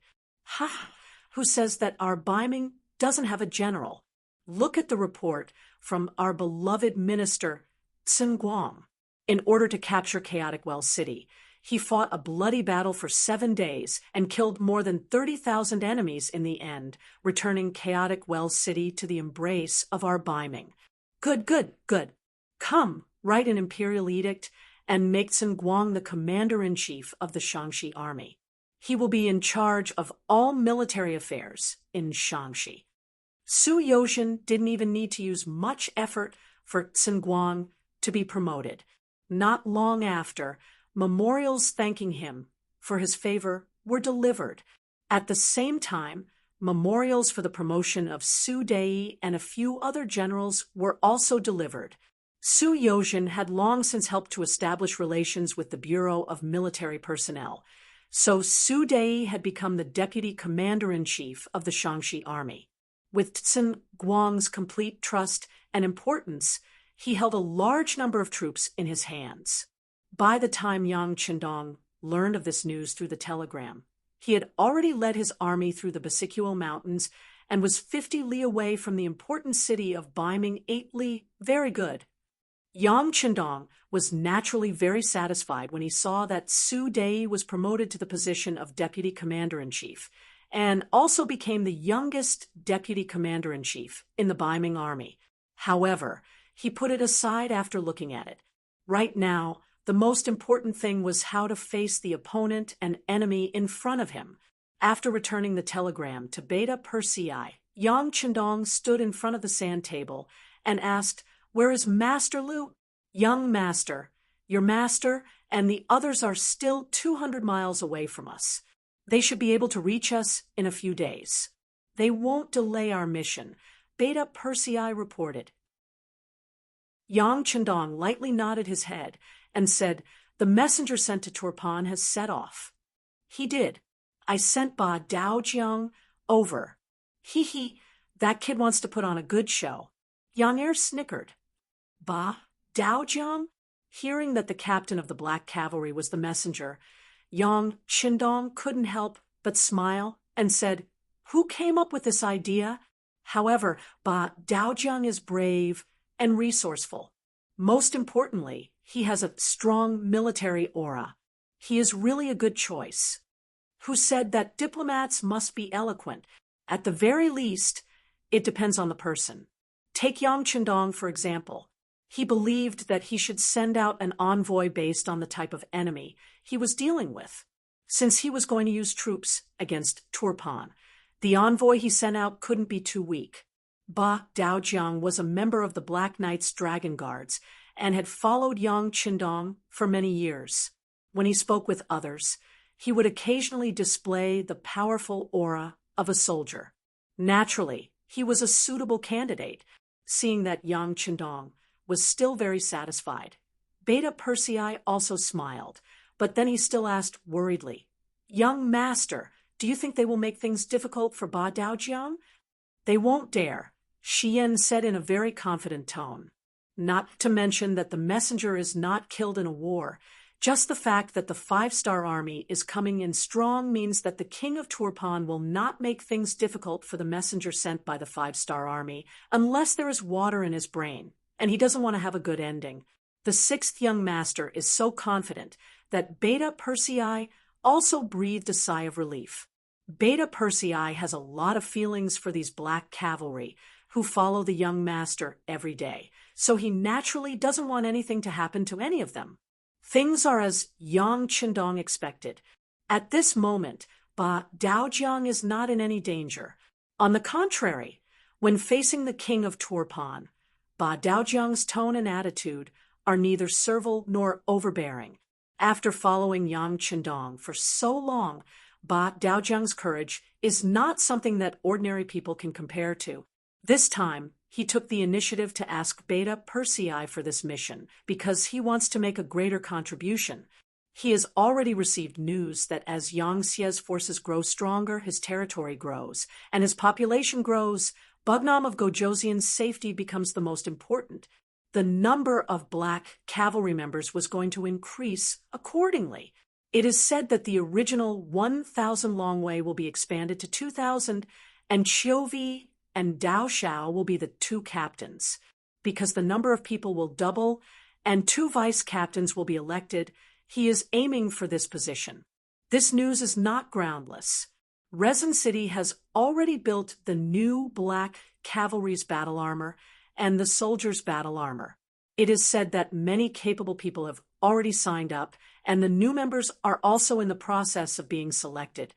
Who says that our Baiming doesn't have a general? Look at the report from our beloved minister, Tsingguang. in order to capture Chaotic Well City. He fought a bloody battle for 7 days and killed more than 30,000 enemies in the end, returning Chaotic Well City to the embrace of our Ming. Good, good, good. Come, write an imperial edict and make Sun Guang the commander-in-chief of the Shaanxi army. He will be in charge of all military affairs in Shaanxi. Su Youzhen didn't even need to use much effort for Sun Guang to be promoted. Not long after, memorials thanking him for his favor were delivered. At the same time, memorials for the promotion of Su Dei and a few other generals were also delivered. Su Youzhen had long since helped to establish relations with the Bureau of Military Personnel, so Su Dei had become the deputy commander-in-chief of the Shaanxi army. With Sun Guang's complete trust and importance, he held a large number of troops in his hands. By the time Yang Qindong learned of this news through the telegram, he had already led his army through the Basiquo Mountains and was 50 li away from the important city of Baiming 8 li. Very good. Yang Qindong was naturally very satisfied when he saw that Su Dei was promoted to the position of deputy commander-in-chief and also became the youngest deputy commander-in-chief in the Baiming army. However, he put it aside after looking at it. Right now, the most important thing was how to face the opponent and enemy in front of him. After returning the telegram to Beta Persei, Yang Qindong stood in front of the sand table and asked, "Where is Master Lu?" "Young master, your master and the others are still 200 miles away from us. They should be able to reach us in a few days. They won't delay our mission," Beta Persei reported. Yang Qindong lightly nodded his head and said, "The messenger sent to Turpan has set off." "He did. I sent Ba Daojiang over. He, that kid wants to put on a good show." Yang Er snickered. "Ba Daojiang?" Hearing that the captain of the Black Cavalry was the messenger, Yang Qindong couldn't help but smile and said, "Who came up with this idea?" However, Ba Daojiang is brave and resourceful. Most importantly, he has a strong military aura. He is really a good choice. Who said that diplomats must be eloquent? At the very least, it depends on the person. Take Yang Qindong, for example. He believed that he should send out an envoy based on the type of enemy he was dealing with. Since he was going to use troops against Turpan, the envoy he sent out couldn't be too weak. Ba Daojiang was a member of the Black Knight's Dragon Guards and had followed Yang Qindong for many years. When he spoke with others, he would occasionally display the powerful aura of a soldier. Naturally, he was a suitable candidate, seeing that Yang Qindong was still very satisfied. Beta Persei also smiled, but then he still asked worriedly, "Young master, do you think they will make things difficult for Ba Daojiang?" "They won't dare," Xian said in a very confident tone. Not to mention that the messenger is not killed in a war. Just the fact that the 5-star army is coming in strong means that the king of Turpan will not make things difficult for the messenger sent by the 5-star army unless there is water in his brain, and he doesn't want to have a good ending. The 6th young master is so confident that Beta Persei also breathed a sigh of relief. Beta Persei has a lot of feelings for these Black Cavalry who follow the young master every day, so he naturally doesn't want anything to happen to any of them. Things are as Yang Qindong expected. At this moment, Ba Daojiang is not in any danger. On the contrary, when facing the king of Turpan, Ba Daojiang's tone and attitude are neither servile nor overbearing. After following Yang Qindong for so long, Ba Daojiang's courage is not something that ordinary people can compare to. This time, he took the initiative to ask Beta Persei for this mission because he wants to make a greater contribution. He has already received news that as Yang Xie's forces grow stronger, his territory grows, and his population grows. Bugnam of Gojoseon's safety becomes the most important. The number of Black Cavalry members was going to increase accordingly. It is said that the original 1,000 Longwei will be expanded to 2,000, and Chiovi and Dao Shao will be the 2 captains, because the number of people will double and 2 vice captains will be elected. He is aiming for this position. This news is not groundless. Resin City has already built the new black cavalry's battle armor and the soldiers' battle armor. It is said that many capable people have already signed up, and the new members are also in the process of being selected.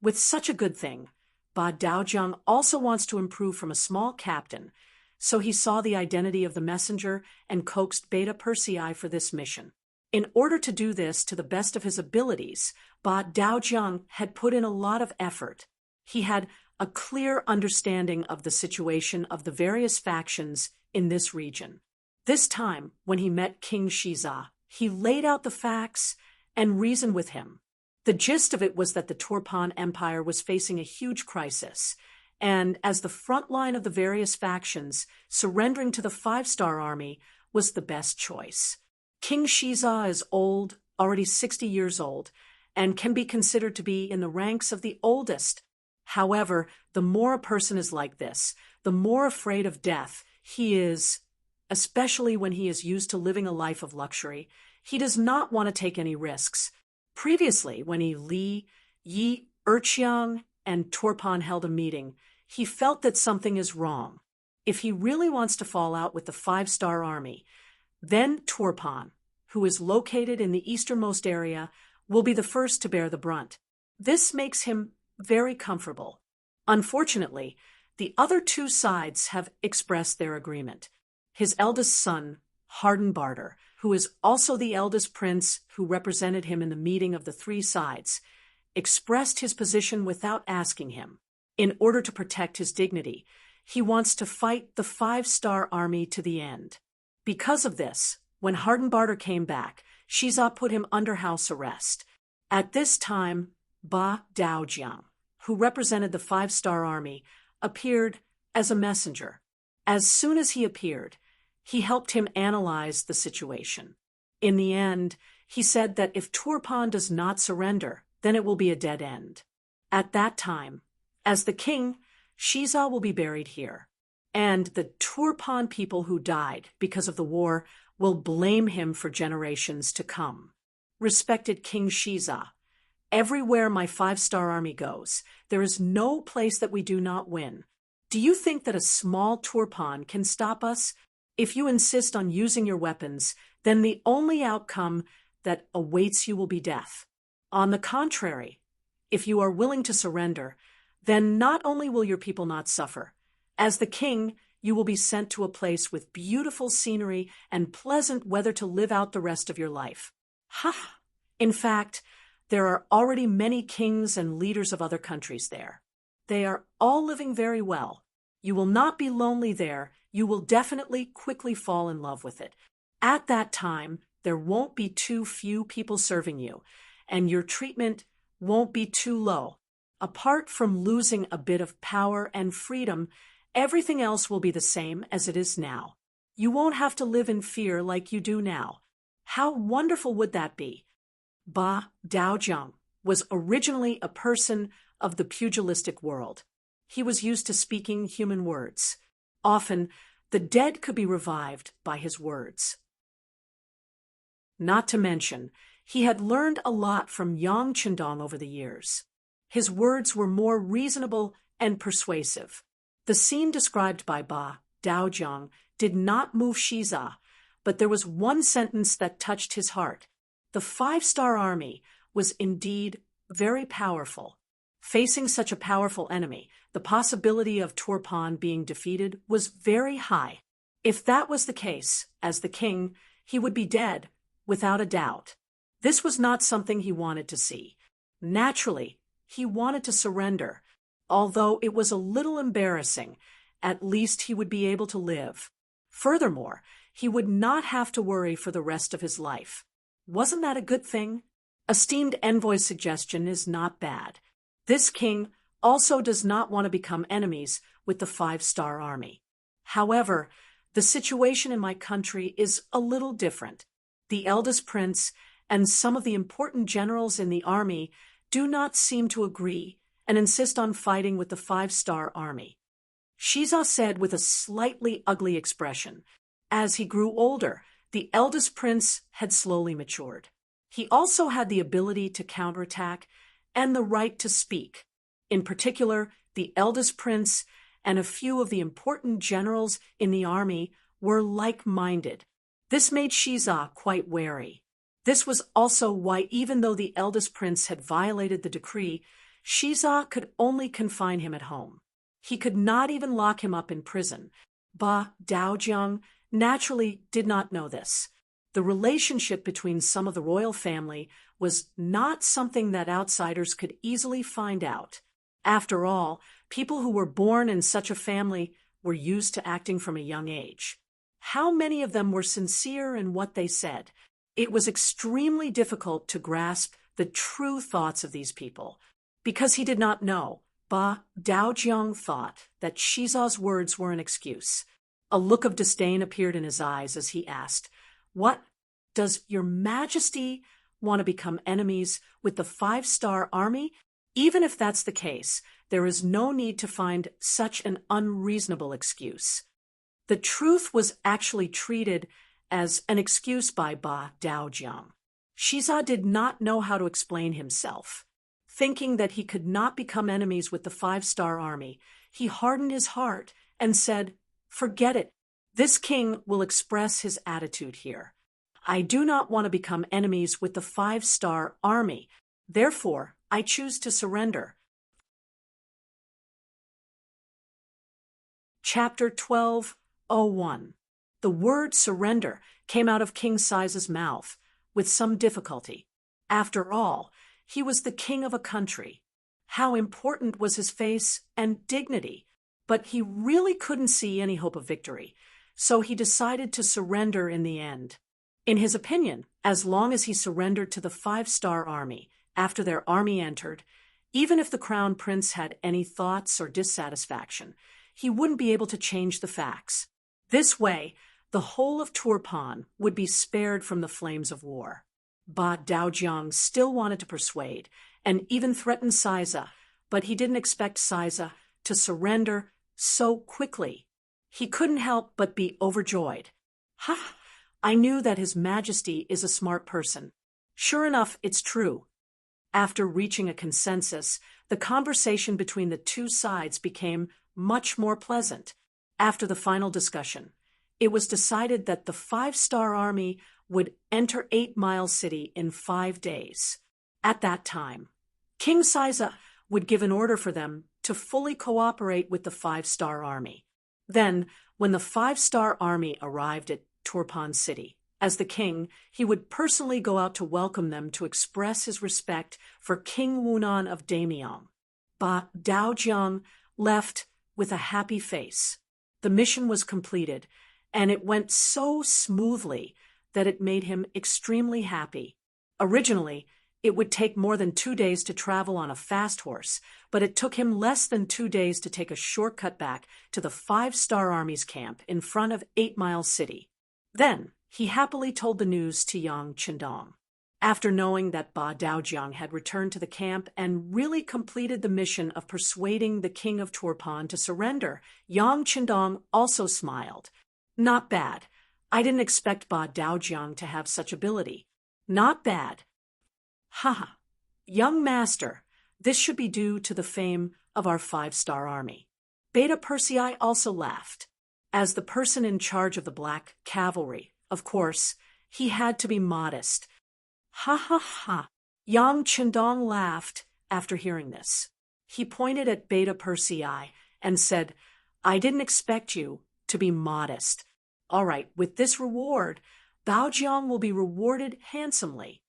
With such a good thing, Ba Daojiang also wants to improve from a small captain, so he saw the identity of the messenger and coaxed Beta Persei for this mission. In order to do this to the best of his abilities, Ba Daojiang had put in a lot of effort. He had a clear understanding of the situation of the various factions in this region. This time, when he met King Shiza, he laid out the facts and reasoned with him. The gist of it was that the Turpan Empire was facing a huge crisis, and as the front line of the various factions, surrendering to the 5-star army was the best choice. King Shiza is old, already 60 years old, and can be considered to be in the ranks of the oldest. However, the more a person is like this, the more afraid of death he is, especially when he is used to living a life of luxury. He does not want to take any risks. Previously, when Li, Yi, Erqiang, and Turpan held a meeting, he felt that something is wrong. If he really wants to fall out with the 5-star army, then Turpan, who is located in the easternmost area, will be the first to bear the brunt. This makes him very comfortable. Unfortunately, the other 2 sides have expressed their agreement. His eldest son, Hardenbarter, who is also the eldest prince who represented him in the meeting of the 3 sides, expressed his position without asking him. In order to protect his dignity, he wants to fight the 5-star army to the end. Because of this, when Hardenbarter came back, Shiza put him under house arrest. At this time, Ba Daojiang, who represented the 5-star army, appeared as a messenger. As soon as he appeared, he helped him analyze the situation. In the end, he said that if Turpan does not surrender, then it will be a dead end. At that time, as the king, Shiza will be buried here, and the Turpan people who died because of the war will blame him for generations to come. Respected King Shiza, everywhere my 5-star army goes, there is no place that we do not win. Do you think that a small Turpan can stop us? If you insist on using your weapons, then the only outcome that awaits you will be death. On the contrary, if you are willing to surrender, then not only will your people not suffer, as the king, you will be sent to a place with beautiful scenery and pleasant weather to live out the rest of your life. Ha! In fact, there are already many kings and leaders of other countries there. They are all living very well. You will not be lonely there. You will definitely quickly fall in love with it. At that time, there won't be too few people serving you, and your treatment won't be too low. Apart from losing a bit of power and freedom, everything else will be the same as it is now. You won't have to live in fear like you do now. How wonderful would that be? Ba Daojiang was originally a person of the pugilistic world. He was used to speaking human words. Often, the dead could be revived by his words. Not to mention, he had learned a lot from Yang Qindong over the years. His words were more reasonable and persuasive. The scene described by Ba Daojiang did not move Shiza, but there was one sentence that touched his heart. The 5-star army was indeed very powerful. Facing such a powerful enemy, the possibility of Turpan being defeated was very high. If that was the case, as the king, he would be dead, without a doubt. This was not something he wanted to see. Naturally, he wanted to surrender. Although it was a little embarrassing, at least he would be able to live. Furthermore, he would not have to worry for the rest of his life. Wasn't that a good thing? Esteemed envoy's suggestion is not bad. This king also does not want to become enemies with the 5-star army. However, the situation in my country is a little different. The eldest prince and some of the important generals in the army do not seem to agree and insist on fighting with the 5-star army. Shiza said with a slightly ugly expression. As he grew older, the eldest prince had slowly matured. He also had the ability to counterattack and the right to speak. In particular, the eldest prince and a few of the important generals in the army were like-minded. This made Shiza quite wary. This was also why, even though the eldest prince had violated the decree, Shiza could only confine him at home. He could not even lock him up in prison. Ba Daojiang naturally did not know this. The relationship between some of the royal family was not something that outsiders could easily find out. After all, people who were born in such a family were used to acting from a young age. How many of them were sincere in what they said? It was extremely difficult to grasp the true thoughts of these people. Because he did not know, Ba Daojiang thought that Shiza's words were an excuse. A look of disdain appeared in his eyes as he asked, "What? Does your Majesty want to become enemies with the 5-star army? Even if that's the case, there is no need to find such an unreasonable excuse." The truth was actually treated as an excuse by Ba Daojiang. Shiza did not know how to explain himself. Thinking that he could not become enemies with the 5-star army, he hardened his heart and said, "Forget it. This king will express his attitude here. I do not want to become enemies with the 5-star army. Therefore, I choose to surrender." Chapter 12:01. The word surrender came out of King Siza's mouth with some difficulty. After all, he was the king of a country. How important was his face and dignity? But he really couldn't see any hope of victory, so he decided to surrender in the end. In his opinion, as long as he surrendered to the 5-star army after their army entered, even if the crown prince had any thoughts or dissatisfaction, he wouldn't be able to change the facts. This way, the whole of Turpan would be spared from the flames of war. Ba Daojiang still wanted to persuade and even threatened Siza, but he didn't expect Siza to surrender so quickly. He couldn't help but be overjoyed. "Ha! I knew that His Majesty is a smart person. Sure enough, it's true." After reaching a consensus, the conversation between the two sides became much more pleasant. After the final discussion, it was decided that the 5-star army would enter 8 Mile City in 5 days. At that time, King Siza would give an order for them to fully cooperate with the 5-star army. Then, when the 5-star army arrived at Turpan City, as the king, he would personally go out to welcome them to express his respect for King Wunan of Daimyong. Ba Daojiang left with a happy face. The mission was completed, and it went so smoothly that it made him extremely happy. Originally, it would take more than 2 days to travel on a fast horse, but it took him less than 2 days to take a shortcut back to the 5-star army's camp in front of 8 Mile City. Then, he happily told the news to Yang Chendong. After knowing that Ba Daojiang had returned to the camp and really completed the mission of persuading the king of Turpan to surrender, Yang Chendong also smiled. "Not bad. I didn't expect Ba Daojiang to have such ability. Not bad. Haha. Young master, this should be due to the fame of our 5-star army." Beta Persei also laughed. As the person in charge of the Black Cavalry, of course, he had to be modest. "Ha ha ha." Yang Chendong laughed after hearing this. He pointed at Beta Persei and said, "I didn't expect you to be modest. All right, with this reward, Baojiang will be rewarded handsomely."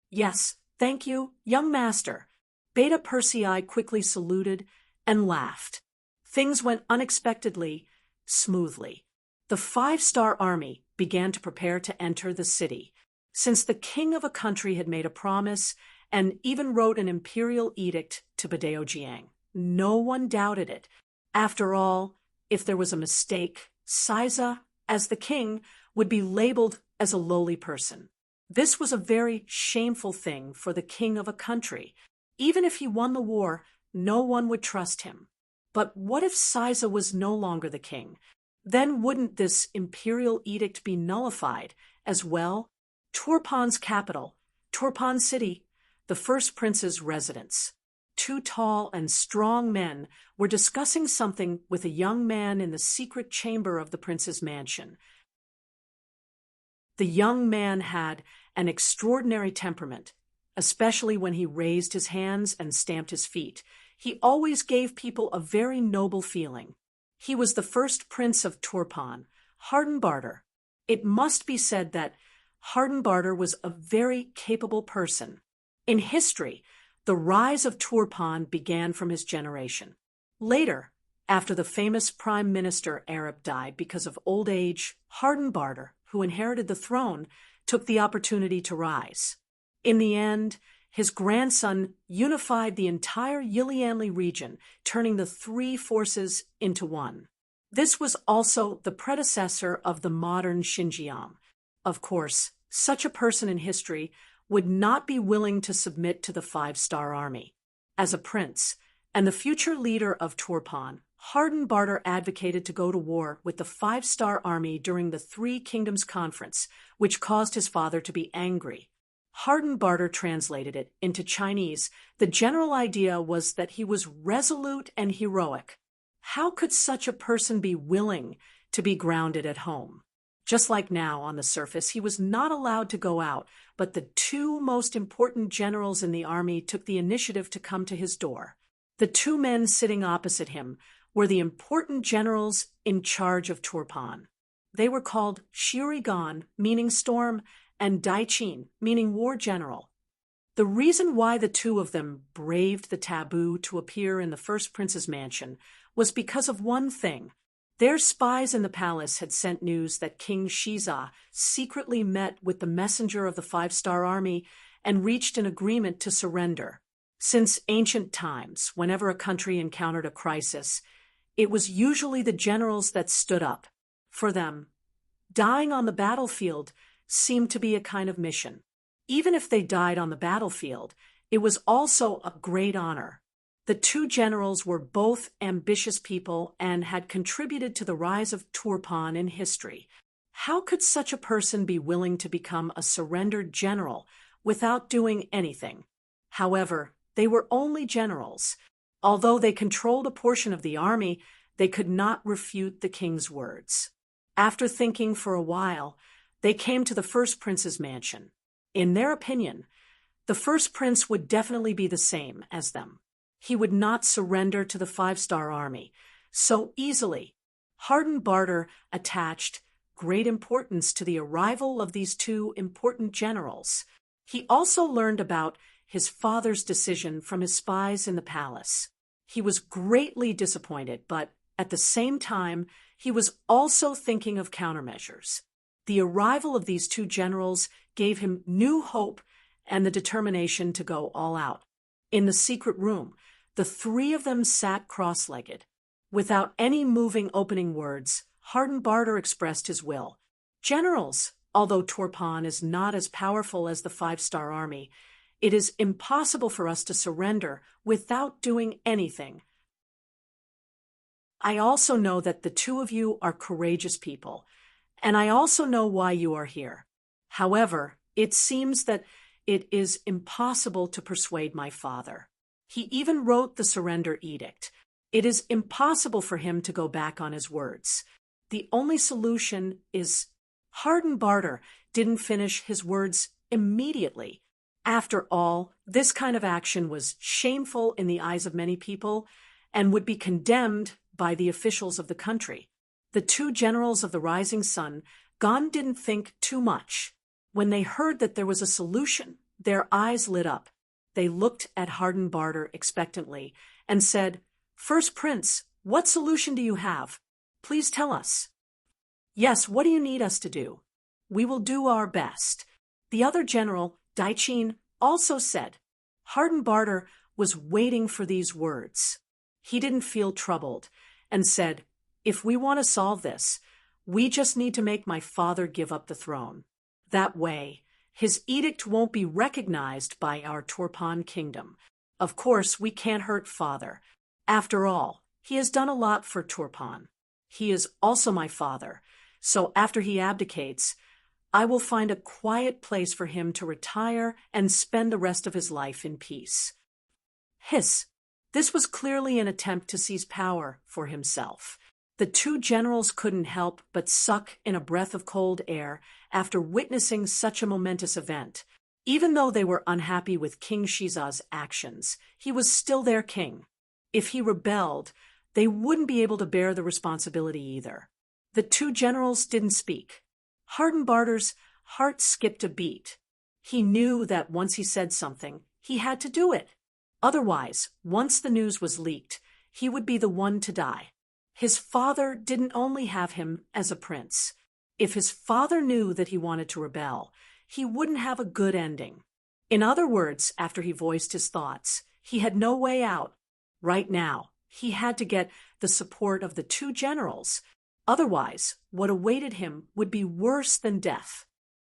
"Yes, thank you, young master." Beta Persei quickly saluted and laughed. Things went unexpectedly smoothly. The 5-star army began to prepare to enter the city. Since the king of a country had made a promise and even wrote an imperial edict to Badaojiang, no one doubted it. After all, if there was a mistake, Siza, as the king, would be labeled as a lowly person. This was a very shameful thing for the king of a country. Even if he won the war, no one would trust him. But what if Siza was no longer the king? then wouldn't this imperial edict be nullified as well? Turpan's capital, Turpan City, the first prince's residence. Two tall and strong men were discussing something with a young man in the secret chamber of the prince's mansion. The young man had an extraordinary temperament, especially when he raised his hands and stamped his feet. He always gave people a very noble feeling. He was the first prince of Turpan, Hardenbarter. It must be said that Hardenbarter was a very capable person. In history, the rise of Turpan began from his generation. Later, after the famous Prime Minister Arab died because of old age, Hardenbarter, who inherited the throne, took the opportunity to rise. In the end, his grandson unified the entire Yilianli region, turning the three forces into one. This was also the predecessor of the modern Xinjiang. Of course, such a person in history would not be willing to submit to the five-star army. As a prince and the future leader of Turpan, Hardenbarter advocated to go to war with the five-star army during the Three Kingdoms Conference, which caused his father to be angry. Hardenbarter translated it into Chinese. The general idea was that he was resolute and heroic. How could such a person be willing to be grounded at home? Just like now, on the surface, he was not allowed to go out, but the two most important generals in the army took the initiative to come to his door. The two men sitting opposite him were the important generals in charge of Turpan. They were called Shirigan, meaning storm, and Daichin, meaning war general. The reason why the two of them braved the taboo to appear in the first prince's mansion was because of one thing. Their spies in the palace had sent news that King Shiza secretly met with the messenger of the five-star army and reached an agreement to surrender. Since ancient times, whenever a country encountered a crisis, it was usually the generals that stood up. For them, dying on the battlefield seemed to be a kind of mission. Even if they died on the battlefield, it was also a great honor. The two generals were both ambitious people and had contributed to the rise of Turpan in history. How could such a person be willing to become a surrendered general without doing anything? However, they were only generals. Although they controlled a portion of the army, they could not refute the king's words. After thinking for a while, they came to the first prince's mansion. In their opinion, the first prince would definitely be the same as them. He would not surrender to the five-star army so easily. Hardenbarter attached great importance to the arrival of these two important generals. He also learned about his father's decision from his spies in the palace. He was greatly disappointed, but at the same time, he was also thinking of countermeasures. The arrival of these two generals gave him new hope and the determination to go all out. In the secret room, the three of them sat cross-legged. Without any moving opening words, Hardenbarter expressed his will. Generals, although Turpan is not as powerful as the five-star army, it is impossible for us to surrender without doing anything. I also know that the two of you are courageous people, and I also know why you are here. However, it seems that it is impossible to persuade my father. He even wrote the surrender edict. It is impossible for him to go back on his words. The only solution is... Hardenbarter didn't finish his words immediately. After all, this kind of action was shameful in the eyes of many people and would be condemned by the officials of the country. The two generals of the rising sun, didn't think too much. When they heard that there was a solution, their eyes lit up. They looked at Hardenbarter expectantly and said, "First Prince, what solution do you have? Please tell us." "Yes, what do you need us to do?" "We will do our best." The other general, Daichin, also said. Hardenbarter was waiting for these words. He didn't feel troubled and said, "If we want to solve this, we just need to make my father give up the throne. That way, his edict won't be recognized by our Turpan kingdom. Of course, we can't hurt father. After all, he has done a lot for Turpan." He is also my father, so after he abdicates, I will find a quiet place for him to retire and spend the rest of his life in peace. Hiss. This was clearly an attempt to seize power for himself. The two generals couldn't help but suck in a breath of cold air after witnessing such a momentous event. Even though they were unhappy with King Shiza's actions, he was still their king. If he rebelled, they wouldn't be able to bear the responsibility either. The two generals didn't speak. Hardenbarter's heart skipped a beat. He knew that once he said something, he had to do it. Otherwise, once the news was leaked, he would be the one to die. His father didn't only have him as a prince. If his father knew that he wanted to rebel, he wouldn't have a good ending. In other words, after he voiced his thoughts, he had no way out. Right now, he had to get the support of the two generals. Otherwise, what awaited him would be worse than death.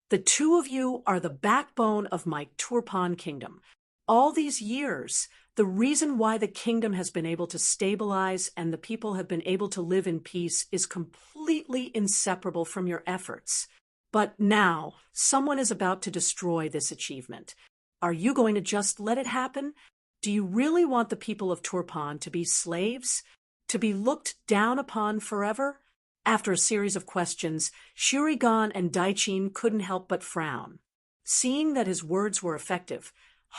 The two of you are the backbone of my Turpan kingdom. All these years, the reason why the kingdom has been able to stabilize and the people have been able to live in peace is completely inseparable from your efforts. But now, someone is about to destroy this achievement. Are you going to just let it happen? Do you really want the people of Turpan to be slaves? To be looked down upon forever? After a series of questions, Shurigan and Daichin couldn't help but frown. Seeing that his words were effective,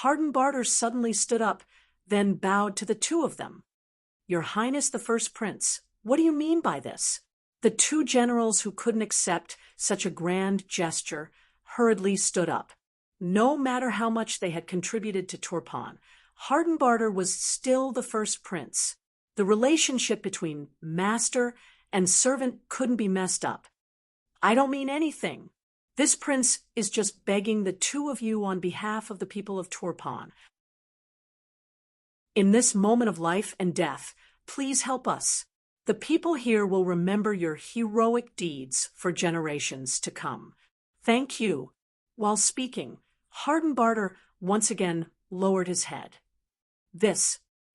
Hardenbarter suddenly stood up, then bowed to the two of them. Your Highness the First Prince, what do you mean by this? The two generals who couldn't accept such a grand gesture hurriedly stood up. No matter how much they had contributed to Turpan, Hardenbarter was still the first prince. The relationship between master and servant couldn't be messed up. I don't mean anything. This prince is just begging the two of you on behalf of the people of Turpan. In this moment of life and death, please help us. The people here will remember your heroic deeds for generations to come. Thank you. While speaking, Hardenbarter once again lowered his head.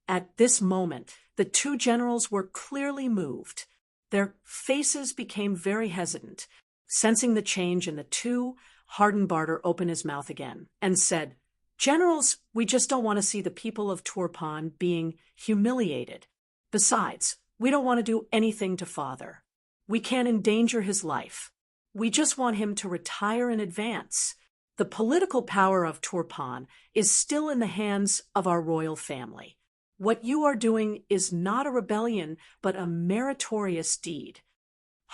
At this moment, the two generals were clearly moved. Their faces became very hesitant. Sensing the change in the two, Hardenbarter opened his mouth again and said, Generals, we just don't want to see the people of Turpan being humiliated. Besides, we don't want to do anything to father. We can't endanger his life. We just want him to retire in advance. The political power of Turpan is still in the hands of our royal family. What you are doing is not a rebellion, but a meritorious deed.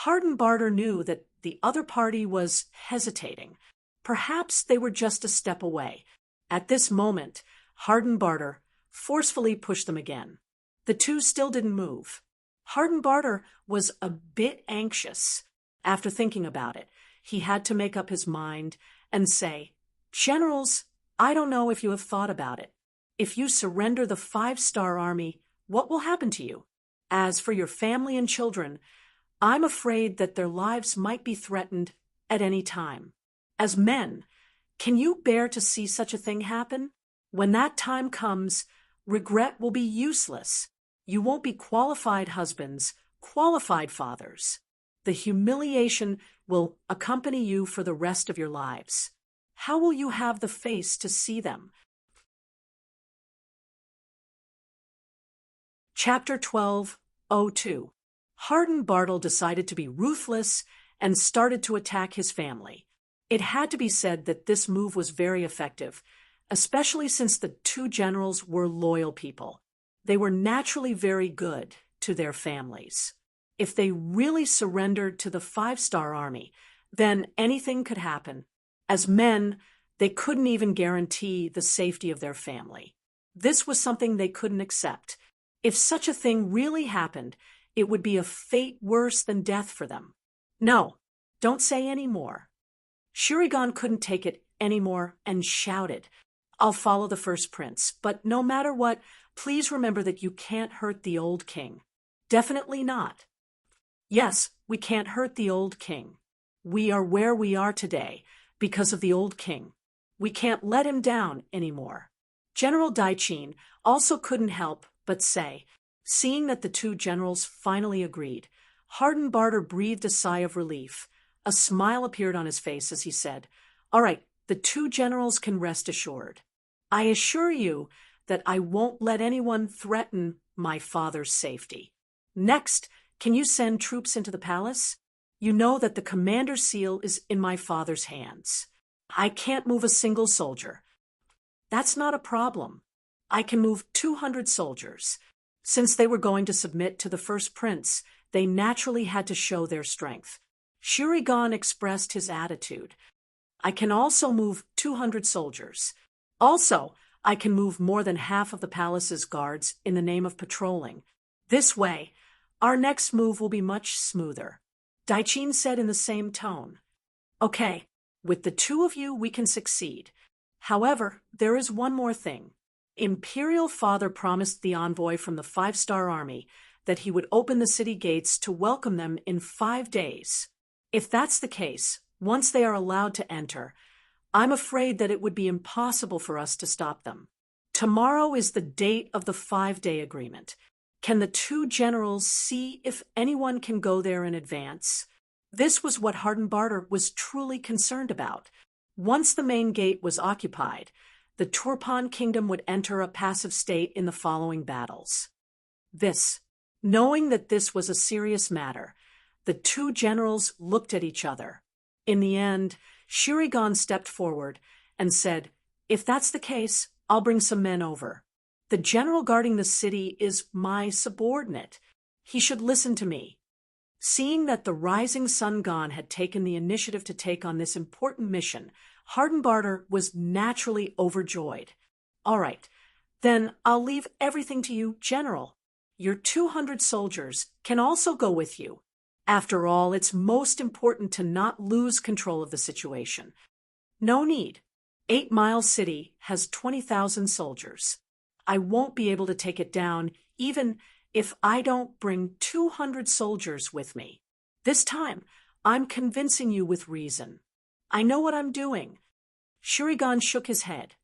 Hardenbarter knew that the other party was hesitating. Perhaps they were just a step away. At this moment, Hardenbarter forcefully pushed them again. The two still didn't move. Hardenbarter was a bit anxious. After thinking about it, he had to make up his mind and say, Generals, I don't know if you have thought about it. If you surrender the 5-star army, what will happen to you? As for your family and children, I'm afraid that their lives might be threatened at any time. As men, can you bear to see such a thing happen? When that time comes, regret will be useless. You won't be qualified husbands, qualified fathers. The humiliation will accompany you for the rest of your lives. How will you have the face to see them? Chapter 12:02. Hardenbarter decided to be ruthless and started to attack his family. It had to be said that this move was very effective, especially since the two generals were loyal people. They were naturally very good to their families. If they really surrendered to the 5-star army, then anything could happen. As men, they couldn't even guarantee the safety of their family. This was something they couldn't accept. If such a thing really happened, it would be a fate worse than death for them. No, don't say any more. Shurigan couldn't take it anymore and shouted, I'll follow the first prince, but no matter what, please remember that you can't hurt the old king. Definitely not. Yes, we can't hurt the old king. We are where we are today because of the old king. We can't let him down anymore. General Daichin also couldn't help but say, seeing that the two generals finally agreed, Hardenbarter breathed a sigh of relief. A smile appeared on his face as he said, "All right, the two generals can rest assured. I assure you that I won't let anyone threaten my father's safety. Next, can you send troops into the palace? You know that the commander's seal is in my father's hands. I can't move a single soldier." "That's not a problem. I can move 200 soldiers." Since they were going to submit to the first prince, they naturally had to show their strength. Shurigan expressed his attitude. "I can also move 200 soldiers. Also, I can move more than half of the palace's guards in the name of patrolling. This way, our next move will be much smoother." Daichin said in the same tone. "Okay, with the two of you we can succeed. However, there is one more thing. Imperial Father promised the envoy from the 5-star army that he would open the city gates to welcome them in 5 days. If that's the case, once they are allowed to enter, I'm afraid that it would be impossible for us to stop them. Tomorrow is the date of the 5-day agreement. Can the two generals see if anyone can go there in advance?" This was what Hardenbarter was truly concerned about. Once the main gate was occupied, the Turpan kingdom would enter a passive state in the following battles. Knowing that this was a serious matter, the two generals looked at each other. In the end, Shurigan stepped forward and said, "If that's the case, I'll bring some men over. The general guarding the city is my subordinate. He should listen to me." Seeing that the rising sun god had taken the initiative to take on this important mission, Hardenbarter was naturally overjoyed. "All right, then I'll leave everything to you, General. Your 200 soldiers can also go with you. After all, it's most important to not lose control of the situation." "No need. 8 Mile City has 20,000 soldiers. I won't be able to take it down even if I don't bring 200 soldiers with me. This time, I'm convincing you with reason. I know what I'm doing." Shurigan shook his head.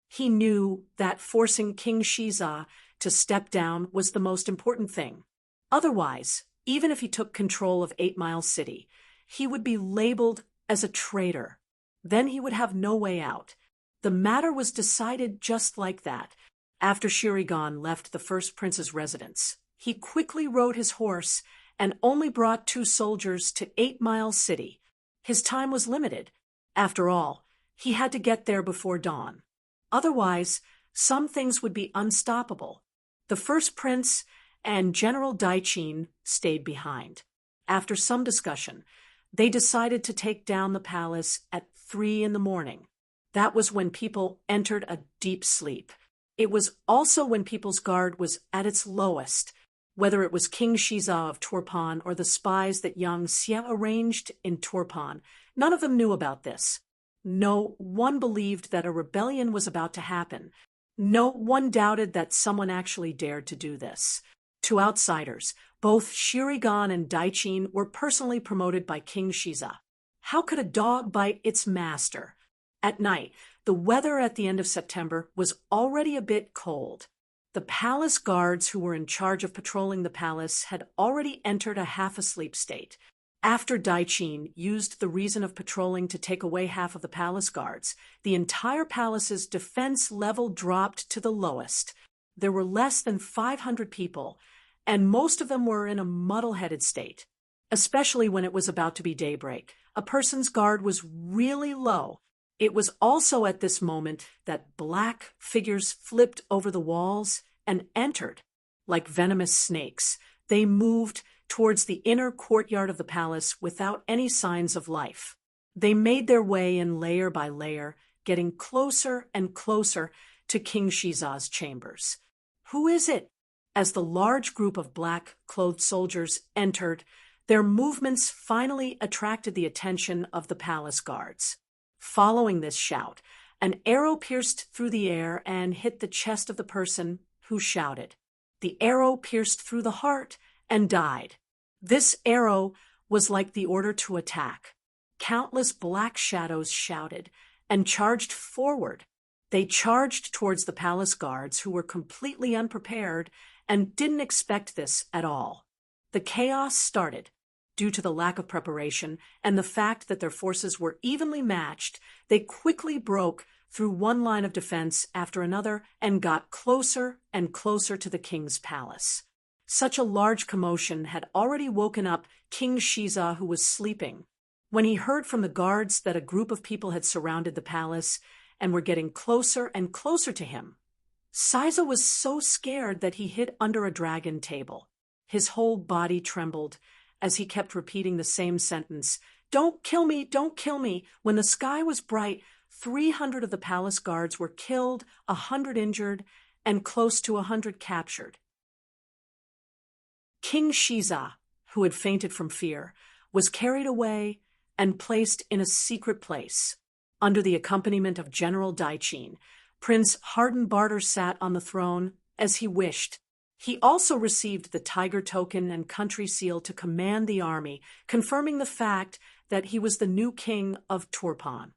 He knew that forcing King Shiza to step down was the most important thing. Otherwise, even if he took control of 8 Mile City, he would be labeled as a traitor. Then he would have no way out. The matter was decided just like that. After Shurigan left the first prince's residence, he quickly rode his horse and only brought 2 soldiers to 8 Mile City. His time was limited. After all, he had to get there before dawn. Otherwise, some things would be unstoppable. The first prince and General Daichin stayed behind. After some discussion, they decided to take down the palace at 3 in the morning. That was when people entered a deep sleep. It was also when people's guard was at its lowest, whether it was King Shiza of Turpan or the spies that Yang Xie arranged in Turpan. None of them knew about this. No one believed that a rebellion was about to happen. No one doubted that someone actually dared to do this. To outsiders, both Shurigan and Daichin were personally promoted by King Shiza. How could a dog bite its master? At night, the weather at the end of September was already a bit cold. The palace guards who were in charge of patrolling the palace had already entered a half-asleep state. After Daichin used the reason of patrolling to take away half of the palace guards, the entire palace's defense level dropped to the lowest. There were less than 500 people, and most of them were in a muddle-headed state. Especially when it was about to be daybreak, a person's guard was really low. It was also at this moment that black figures flipped over the walls and entered. Like venomous snakes, they moved towards the inner courtyard of the palace without any signs of life. They made their way in layer by layer, getting closer and closer to King Shiza's chambers. "Who is it?" As the large group of black-clothed soldiers entered, their movements finally attracted the attention of the palace guards. Following this shout, an arrow pierced through the air and hit the chest of the person who shouted. The arrow pierced through the heart and died. This arrow was like the order to attack. Countless black shadows shouted and charged forward. They charged towards the palace guards, who were completely unprepared and didn't expect this at all. The chaos started. Due to the lack of preparation and the fact that their forces were evenly matched, they quickly broke through one line of defense after another and got closer and closer to the king's palace. Such a large commotion had already woken up King Shiza, who was sleeping. When he heard from the guards that a group of people had surrounded the palace and were getting closer and closer to him, Shiza was so scared that he hid under a dragon table. His whole body trembled as he kept repeating the same sentence, "Don't kill me, don't kill me." When the sky was bright, 300 of the palace guards were killed, 100 injured, and close to 100 captured. King Shiza, who had fainted from fear, was carried away and placed in a secret place. Under the accompaniment of General Daichin, Prince Hardenbarter sat on the throne as he wished. He also received the tiger token and country seal to command the army, confirming the fact that he was the new king of Turpan.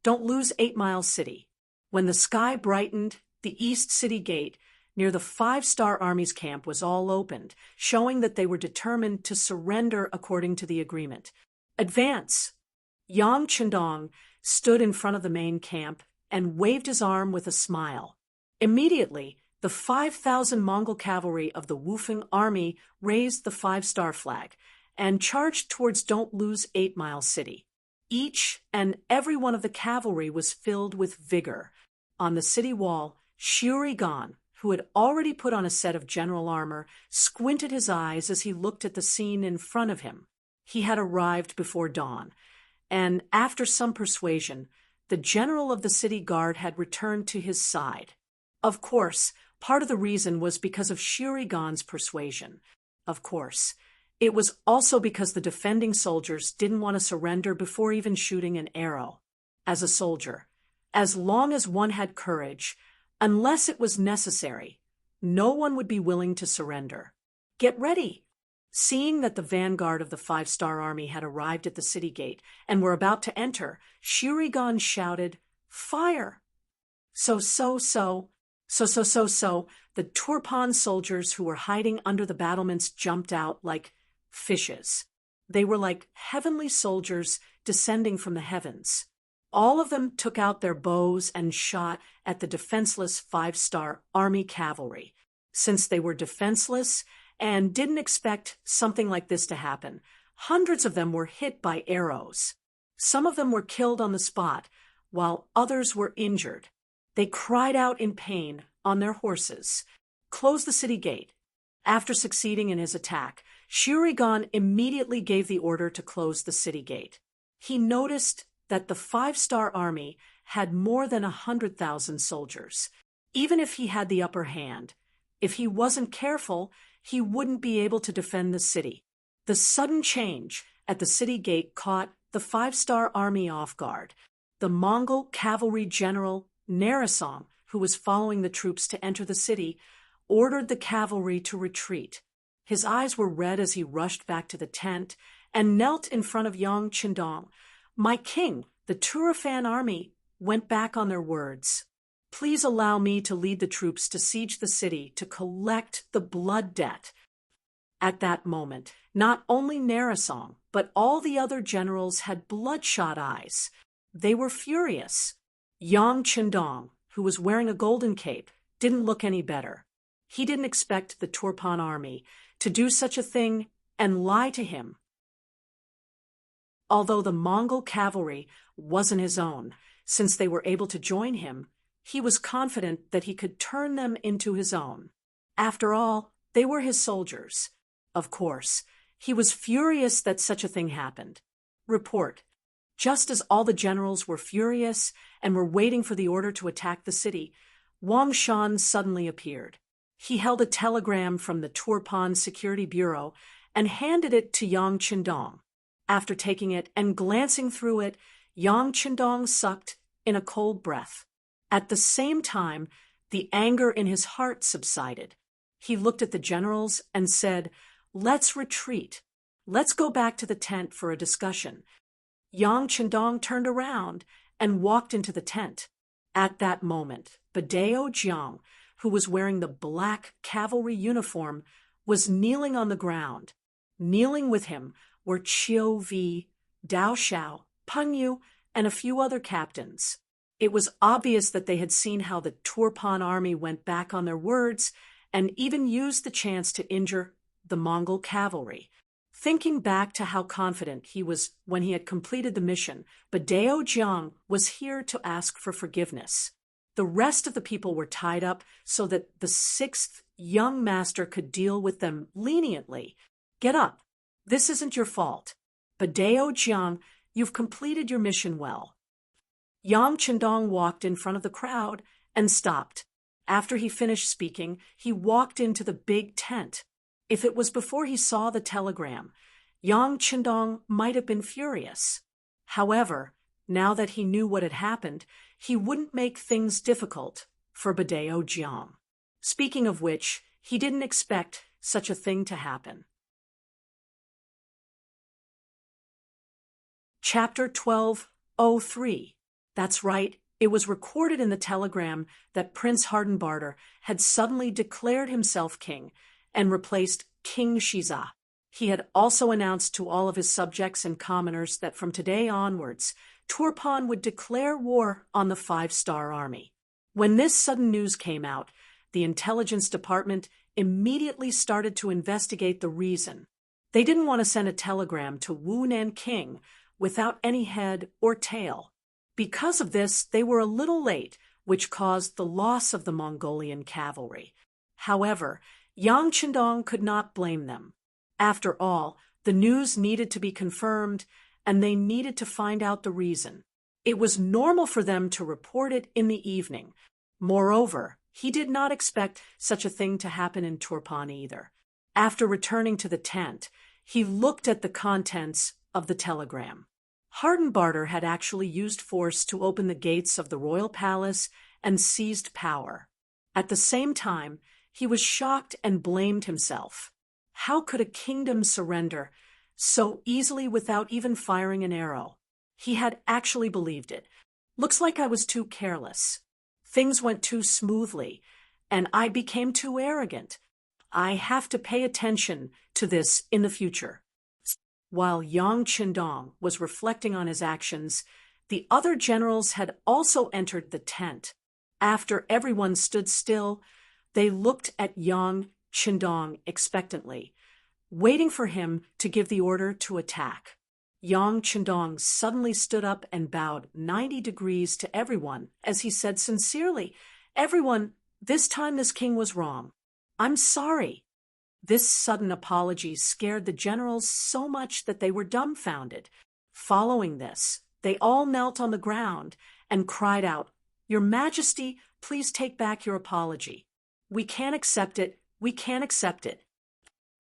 Don't lose 8 Mile City. When the sky brightened, the East City Gate near the 5-Star Army's camp was all opened, showing that they were determined to surrender according to the agreement. "Advance!" Yang Chendong stood in front of the main camp and waved his arm with a smile. Immediately, the 5,000 Mongol cavalry of the Wufeng army raised the 5-star flag and charged towards Don't Lose 8 Mile City. Each and every one of the cavalry was filled with vigor. On the city wall, Shurigan, who had already put on a set of general armor, squinted his eyes as he looked at the scene in front of him. He had arrived before dawn, and after some persuasion, the general of the city guard had returned to his side. Of course, part of the reason was because of Shurigan's persuasion. Of course, it was also because the defending soldiers didn't want to surrender before even shooting an arrow. As a soldier, as long as one had courage, unless it was necessary, no one would be willing to surrender. "Get ready!" Seeing that the vanguard of the 5-Star Army had arrived at the city gate and were about to enter, Shurigan shouted, "Fire!" The Turpan soldiers who were hiding under the battlements jumped out like fishes. They were like heavenly soldiers descending from the heavens. All of them took out their bows and shot at the defenseless 5-Star Army cavalry. Since they were defenseless and didn't expect something like this to happen, hundreds of them were hit by arrows. Some of them were killed on the spot, while others were injured. They cried out in pain on their horses. "Close the city gate." After succeeding in his attack, Shurigan immediately gave the order to close the city gate. He noticed that the 5-Star Army had more than 100,000 soldiers. Even if he had the upper hand, if he wasn't careful, he wouldn't be able to defend the city. The sudden change at the city gate caught the 5-Star Army off guard. The Mongol cavalry general Narisong, who was following the troops to enter the city, ordered the cavalry to retreat. His eyes were red as he rushed back to the tent and knelt in front of Yang Chendong. "My king, the Turfan army went back on their words. Please allow me to lead the troops to siege the city to collect the blood debt." At that moment, not only Narisong, but all the other generals had bloodshot eyes. They were furious. Yang Chendong, who was wearing a golden cape, didn't look any better. He didn't expect the Turpan army to do such a thing and lie to him. Although the Mongol cavalry wasn't his own, since they were able to join him, he was confident that he could turn them into his own. After all, they were his soldiers. Of course, he was furious that such a thing happened. Report: just as all the generals were furious and were waiting for the order to attack the city, Wang Shan suddenly appeared. He held a telegram from the Turpan Security Bureau and handed it to Yang Chendong. After taking it and glancing through it, Yang Chendong sucked in a cold breath. At the same time, the anger in his heart subsided. He looked at the generals and said, "Let's retreat. Let's go back to the tent for a discussion." Yang Chendong turned around and walked into the tent. At that moment, Badeo Jiang, who was wearing the black cavalry uniform, was kneeling on the ground. Kneeling with him were Chiu Vi, Dao Xiao, Peng Yu, and a few other captains. It was obvious that they had seen how the Turpan army went back on their words and even used the chance to injure the Mongol cavalry. Thinking back to how confident he was when he had completed the mission, Badao Jiang was here to ask for forgiveness. The rest of the people were tied up so that the sixth young master could deal with them leniently. Get up. This isn't your fault. Badao Jiang, you've completed your mission well. Yang Chendong walked in front of the crowd and stopped. After he finished speaking, he walked into the big tent. If it was before he saw the telegram, Yang Chendong might have been furious. However, now that he knew what had happened, he wouldn't make things difficult for Badao Jiang. Speaking of which, he didn't expect such a thing to happen. Chapter 12:03. That's right, it was recorded in the telegram that Prince Hardenbarter had suddenly declared himself king and replaced King Shiza. He had also announced to all of his subjects and commoners that from today onwards, Turpan would declare war on the Five-Star Army. When this sudden news came out, the intelligence department immediately started to investigate the reason. They didn't want to send a telegram to Wu Nanking without any head or tail. Because of this, they were a little late, which caused the loss of the Mongolian cavalry. However, Yang Chendong could not blame them. After all, the news needed to be confirmed, and they needed to find out the reason. It was normal for them to report it in the evening. Moreover, he did not expect such a thing to happen in Turpan either. After returning to the tent, he looked at the contents of the telegram. Hardenbarter had actually used force to open the gates of the royal palace and seized power. At the same time, he was shocked and blamed himself. How could a kingdom surrender so easily without even firing an arrow? He had actually believed it. Looks like I was too careless. Things went too smoothly, and I became too arrogant. I have to pay attention to this in the future. While Yang Chendong was reflecting on his actions, the other generals had also entered the tent. After everyone stood still, they looked at Yang Chendong expectantly, waiting for him to give the order to attack. Yang Chendong suddenly stood up and bowed 90 degrees to everyone as he said sincerely, "Everyone, this time this king was wrong. I'm sorry." This sudden apology scared the generals so much that they were dumbfounded. Following this, they all knelt on the ground and cried out, "Your Majesty, please take back your apology. We can't accept it. We can't accept it."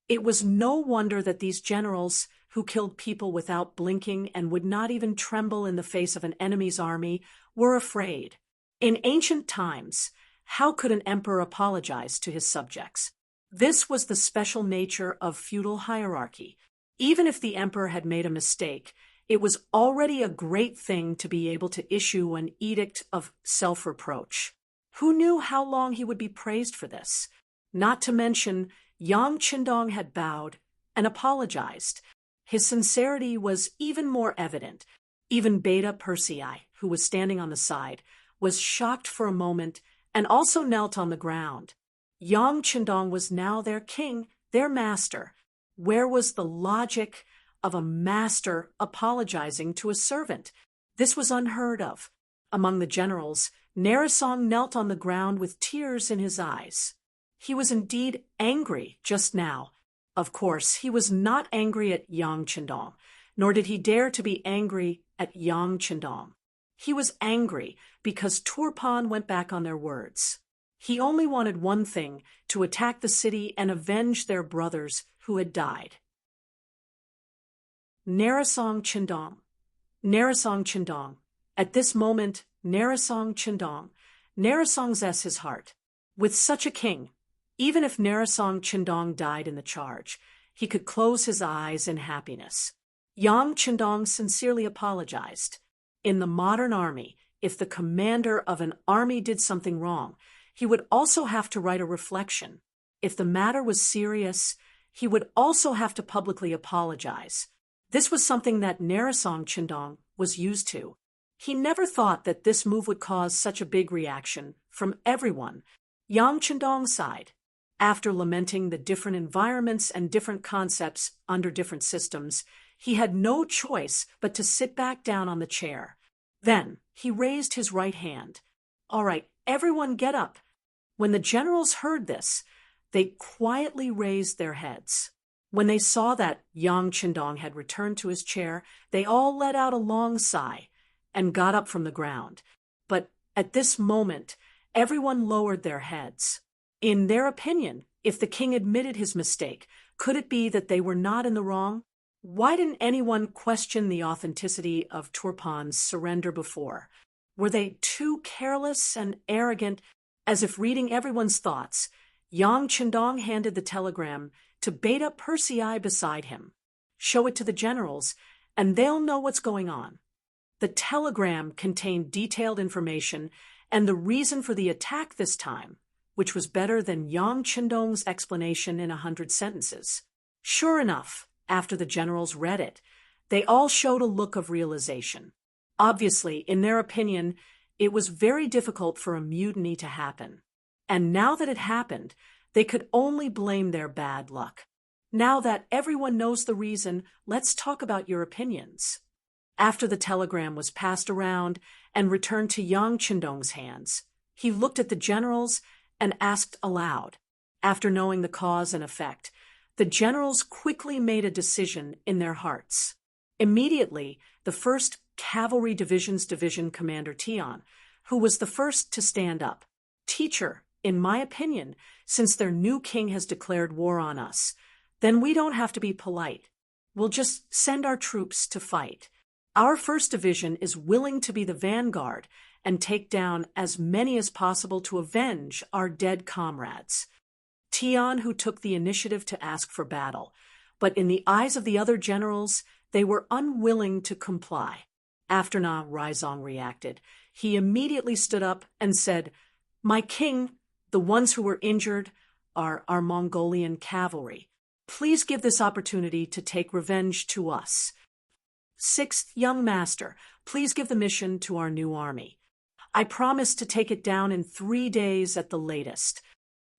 It was no wonder that these generals, who killed people without blinking and would not even tremble in the face of an enemy's army, were afraid. In ancient times, how could an emperor apologize to his subjects? This was the special nature of feudal hierarchy. Even if the emperor had made a mistake, it was already a great thing to be able to issue an edict of self-reproach. Who knew how long he would be praised for this? Not to mention, Yang Chendong had bowed and apologized. His sincerity was even more evident. Even Beta Persei, who was standing on the side, was shocked for a moment and also knelt on the ground. Yang Chendong was now their king, their master. Where was the logic of a master apologizing to a servant? This was unheard of. Among the generals, Narisong knelt on the ground with tears in his eyes. He was indeed angry just now. Of course, he was not angry at Yang Chendong, nor did he dare to be angry at Yang Chendong. He was angry because Turpan went back on their words. He only wanted one thing, to attack the city and avenge their brothers who had died. Narisong Chendong. Narisong Chendong. At this moment, Narisong Chendong. Narisong's his heart. With such a king, even if Narisong Chendong died in the charge, he could close his eyes in happiness. Yang Chendong sincerely apologized. In the modern army, if the commander of an army did something wrong, he would also have to write a reflection. If the matter was serious, he would also have to publicly apologize. This was something that Narasong Chindong was used to. He never thought that this move would cause such a big reaction from everyone. Yang Chindong sighed. After lamenting the different environments and different concepts under different systems, he had no choice but to sit back down on the chair. Then he raised his right hand. "All right, everyone get up." When the generals heard this, they quietly raised their heads. When they saw that Yang Chindong had returned to his chair, they all let out a long sigh and got up from the ground. But at this moment, everyone lowered their heads. In their opinion, if the king admitted his mistake, could it be that they were not in the wrong? Why didn't anyone question the authenticity of Turpan's surrender before? Were they too careless and arrogant? As if reading everyone's thoughts, Yang Chindong handed the telegram to Beta Persei beside him. "Show it to the generals, and they'll know what's going on." The telegram contained detailed information and the reason for the attack this time, which was better than Yang Chindong's explanation in 100 sentences. Sure enough, after the generals read it, they all showed a look of realization. Obviously, in their opinion, it was very difficult for a mutiny to happen. And now that it happened, they could only blame their bad luck. Now that everyone knows the reason, let's talk about your opinions. After the telegram was passed around and returned to Yang Chindong's hands, he looked at the generals and asked aloud. After knowing the cause and effect, the generals quickly made a decision in their hearts. Immediately, the 1st Cavalry Division's division commander Tian, who was the first to stand up. "Teacher, in my opinion, since their new king has declared war on us, then we don't have to be polite. We'll just send our troops to fight. Our 1st Division is willing to be the vanguard and take down as many as possible to avenge our dead comrades." Tian, who took the initiative to ask for battle, but in the eyes of the other generals, they were unwilling to comply. After Na Raizong reacted, he immediately stood up and said, "My king, the ones who were injured are our Mongolian cavalry. Please give this opportunity to take revenge to us. 6th Young Master, please give the mission to our new army. I promise to take it down in 3 days at the latest."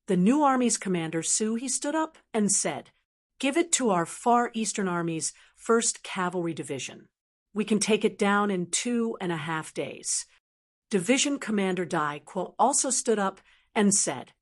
The new army's commander, Su, he stood up and said, "Give it to our Far Eastern Army's 1st Cavalry Division. We can take it down in 2.5 days. Division Commander Dai Quo also stood up and said,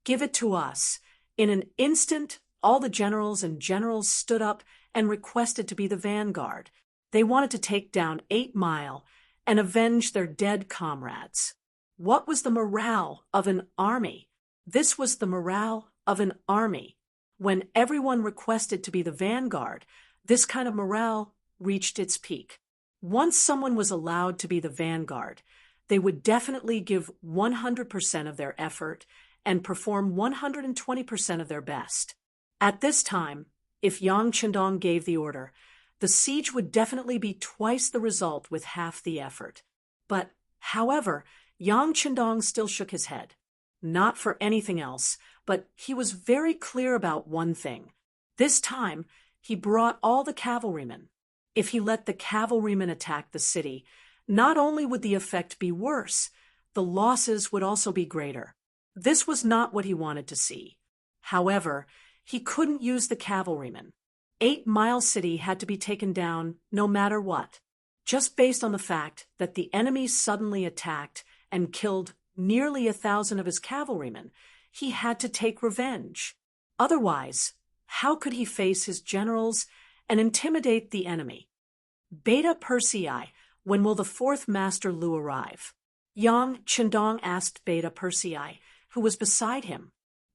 "Give it to us." In an instant, all the generals and generals stood up and requested to be the vanguard. They wanted to take down 8 Mile and avenge their dead comrades. What was the morale of an army? This was the morale of an army. When everyone requested to be the vanguard, this kind of morale reached its peak. Once someone was allowed to be the vanguard, they would definitely give 100% of their effort and perform 120% of their best. At this time, if Yang Chindong gave the order, the siege would definitely be twice the result with half the effort. But, however, Yang Chindong still shook his head. Not for anything else, but he was very clear about one thing. This time, he brought all the cavalrymen. If he let the cavalrymen attack the city, not only would the effect be worse, the losses would also be greater. This was not what he wanted to see. However, he couldn't use the cavalrymen. 8 Mile City had to be taken down no matter what. Just based on the fact that the enemy suddenly attacked and killed nearly 1,000 of his cavalrymen, he had to take revenge. Otherwise, how could he face his generals and intimidate the enemy? Beta Persei, when will the 4th Master Lu arrive? Yang Chindong asked Beta Persei, who was beside him.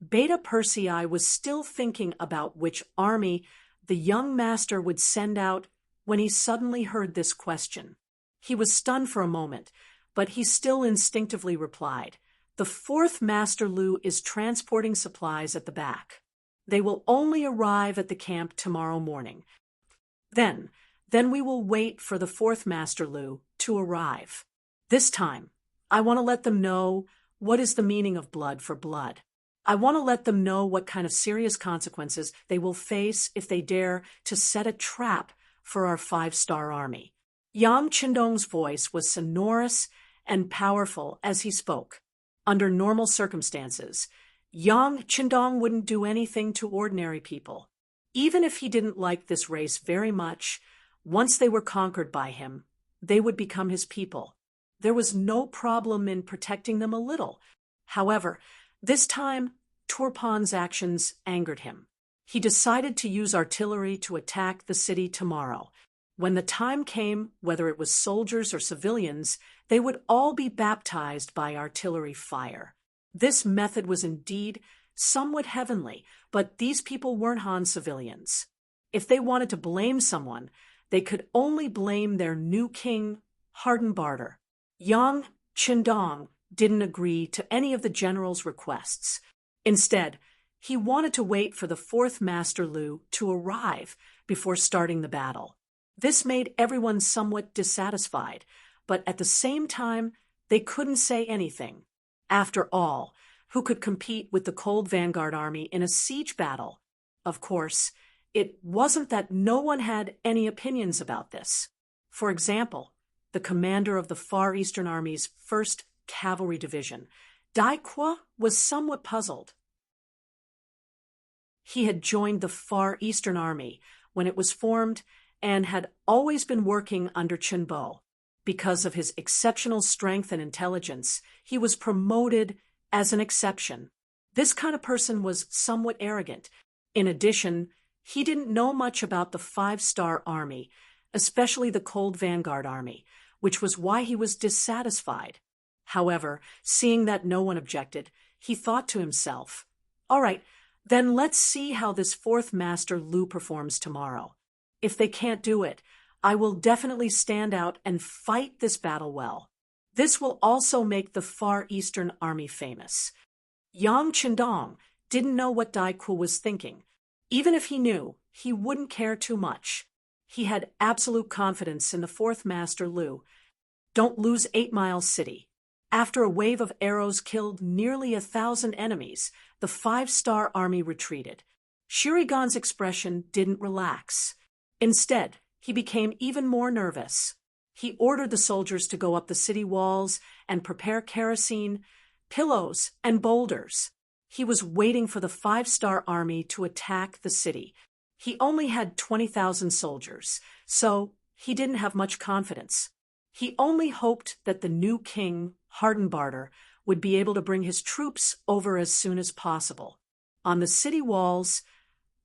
Beta Persei was still thinking about which army the young master would send out when he suddenly heard this question. He was stunned for a moment, but he still instinctively replied, "The 4th Master Lu is transporting supplies at the back. They will only arrive at the camp tomorrow morning. Then we will wait for the 4th Master Lu to arrive. This time, I want to let them know what is the meaning of blood for blood. I want to let them know what kind of serious consequences they will face if they dare to set a trap for our 5-star army." Yang Qindong's voice was sonorous and powerful as he spoke. Under normal circumstances, Yang Qindong wouldn't do anything to ordinary people. Even if he didn't like this race very much, once they were conquered by him, they would become his people. There was no problem in protecting them a little. However, this time, Turpan's actions angered him. He decided to use artillery to attack the city tomorrow. When the time came, whether it was soldiers or civilians, they would all be baptized by artillery fire. This method was indeed somewhat heavenly, but these people weren't Han civilians. If they wanted to blame someone, they could only blame their new king, Hardenbarter. Yang Qindong didn't agree to any of the general's requests. Instead, he wanted to wait for the 4th Master Lu to arrive before starting the battle. This made everyone somewhat dissatisfied, but at the same time, they couldn't say anything. After all, who could compete with the Cold Vanguard army in a siege battle? Of course, it wasn't that no one had any opinions about this. For example, the commander of the Far Eastern Army's 1st Cavalry Division, Dai Qua, was somewhat puzzled. He had joined the Far Eastern Army when it was formed and had always been working under Qinbo. Because of his exceptional strength and intelligence, he was promoted as an exception. This kind of person was somewhat arrogant. In addition, he didn't know much about the 5-star army, especially the Cold Vanguard army, which was why he was dissatisfied. However, seeing that no one objected, he thought to himself, "All right, then let's see how this 4th Master Lu performs tomorrow. If they can't do it, I will definitely stand out and fight this battle well. This will also make the Far Eastern Army famous." Yang Qindong didn't know what Dai Ku was thinking. Even if he knew, he wouldn't care too much. He had absolute confidence in the 4th Master Lu. Don't lose 8 Mile City. After a wave of arrows killed nearly 1,000 enemies, the 5-star army retreated. Shirigan's expression didn't relax. Instead, he became even more nervous. He ordered the soldiers to go up the city walls and prepare kerosene, pillows, and boulders. He was waiting for the 5-star army to attack the city. He only had 20,000 soldiers, so he didn't have much confidence. He only hoped that the new king, Hardenbarter, would be able to bring his troops over as soon as possible. On the city walls,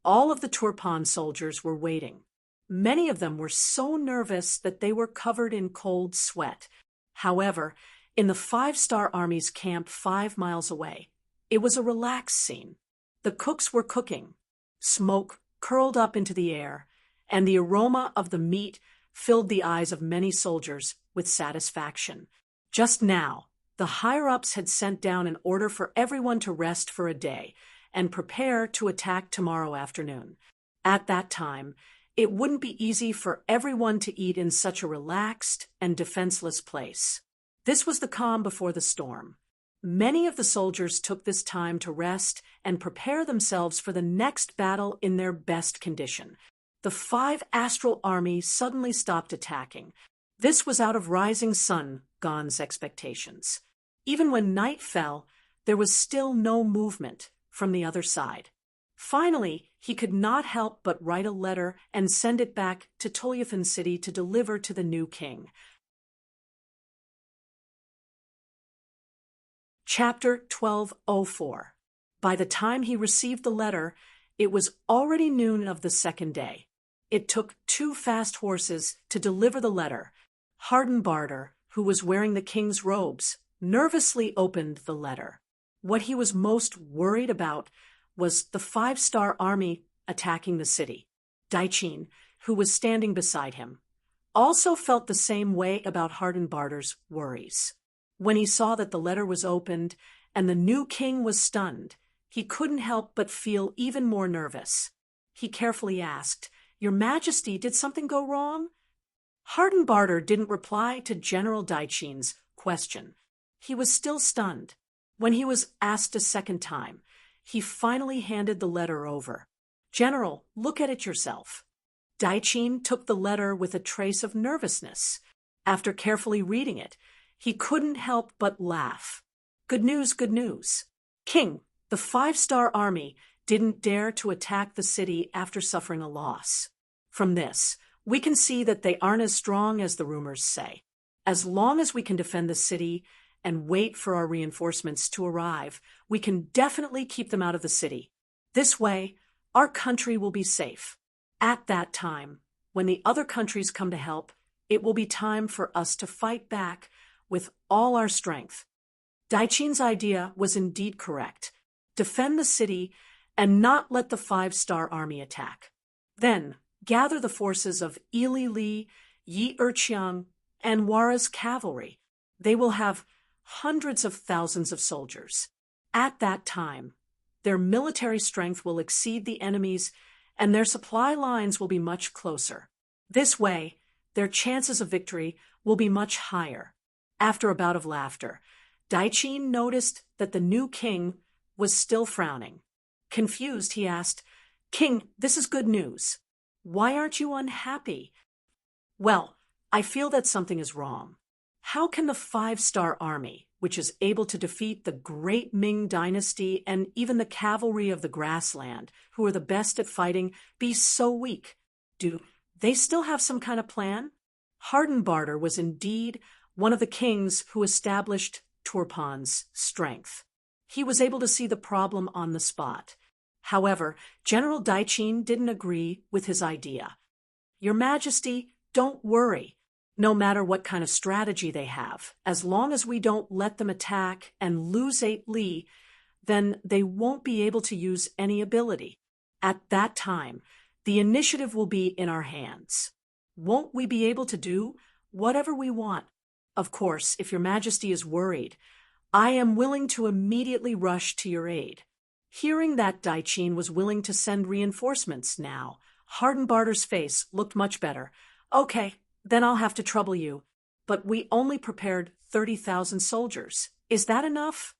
all of the Turpan soldiers were waiting. Many of them were so nervous that they were covered in cold sweat. However, in the 5-star army's camp 5 miles away, it was a relaxed scene. The cooks were cooking. Smoke curled up into the air, and the aroma of the meat filled the eyes of many soldiers with satisfaction. Just now, the higher-ups had sent down an order for everyone to rest for a day and prepare to attack tomorrow afternoon. At that time, it wouldn't be easy for everyone to eat in such a relaxed and defenseless place. This was the calm before the storm. Many of the soldiers took this time to rest and prepare themselves for the next battle in their best condition. The 5 astral army suddenly stopped attacking. This was out of Rising Sun Gon's expectations. Even when night fell, there was still no movement from the other side. Finally, he could not help but write a letter and send it back to Tolyafin City to deliver to the new king. Chapter 1204. By the time he received the letter, it was already noon of the second day. It took 2 fast horses to deliver the letter. Hardenbarter, who was wearing the king's robes, nervously opened the letter. What he was most worried about was the 5-star army attacking the city. Daichin, who was standing beside him, also felt the same way about Hardenbarter's worries. When he saw that the letter was opened and the new king was stunned, he couldn't help but feel even more nervous. He carefully asked, "Your Majesty, did something go wrong?" Hardenbarter didn't reply to General Daichin's question. He was still stunned. When he was asked a second time, he finally handed the letter over. "General, look at it yourself." Daiqin took the letter with a trace of nervousness. After carefully reading it, he couldn't help but laugh. "Good news, good news. King, the 5-star army didn't dare to attack the city after suffering a loss. From this, we can see that they aren't as strong as the rumors say. As long as we can defend the city and wait for our reinforcements to arrive, we can definitely keep them out of the city. This way, our country will be safe. At that time, when the other countries come to help, it will be time for us to fight back with all our strength." Daiqin's idea was indeed correct. Defend the city and not let the 5-star army attack. Then, gather the forces of Ili Li, Yi Erqiang, and Wara's cavalry. They will have hundreds of thousands of soldiers. At that time, their military strength will exceed the enemy's, and their supply lines will be much closer. This way, their chances of victory will be much higher. After a bout of laughter, Daiqin noticed that the new king was still frowning. Confused, he asked, "King, this is good news. Why aren't you unhappy?" "Well, I feel that something is wrong. How can the 5-star army, which is able to defeat the great Ming dynasty and even the cavalry of the grassland, who are the best at fighting, be so weak? Do they still have some kind of plan?" Hardenbarter was indeed one of the kings who established Turpan's strength. He was able to see the problem on the spot. However, General Daiqin didn't agree with his idea. "Your Majesty, don't worry. No matter what kind of strategy they have, as long as we don't let them attack and lose 8 Li, then they won't be able to use any ability. At that time, the initiative will be in our hands. Won't we be able to do whatever we want? Of course, if your Majesty is worried, I am willing to immediately rush to your aid." Hearing that Daiqin was willing to send reinforcements now, Hardenbarter's face looked much better. "Okay, then I'll have to trouble you. But we only prepared 30,000 soldiers. Is that enough?"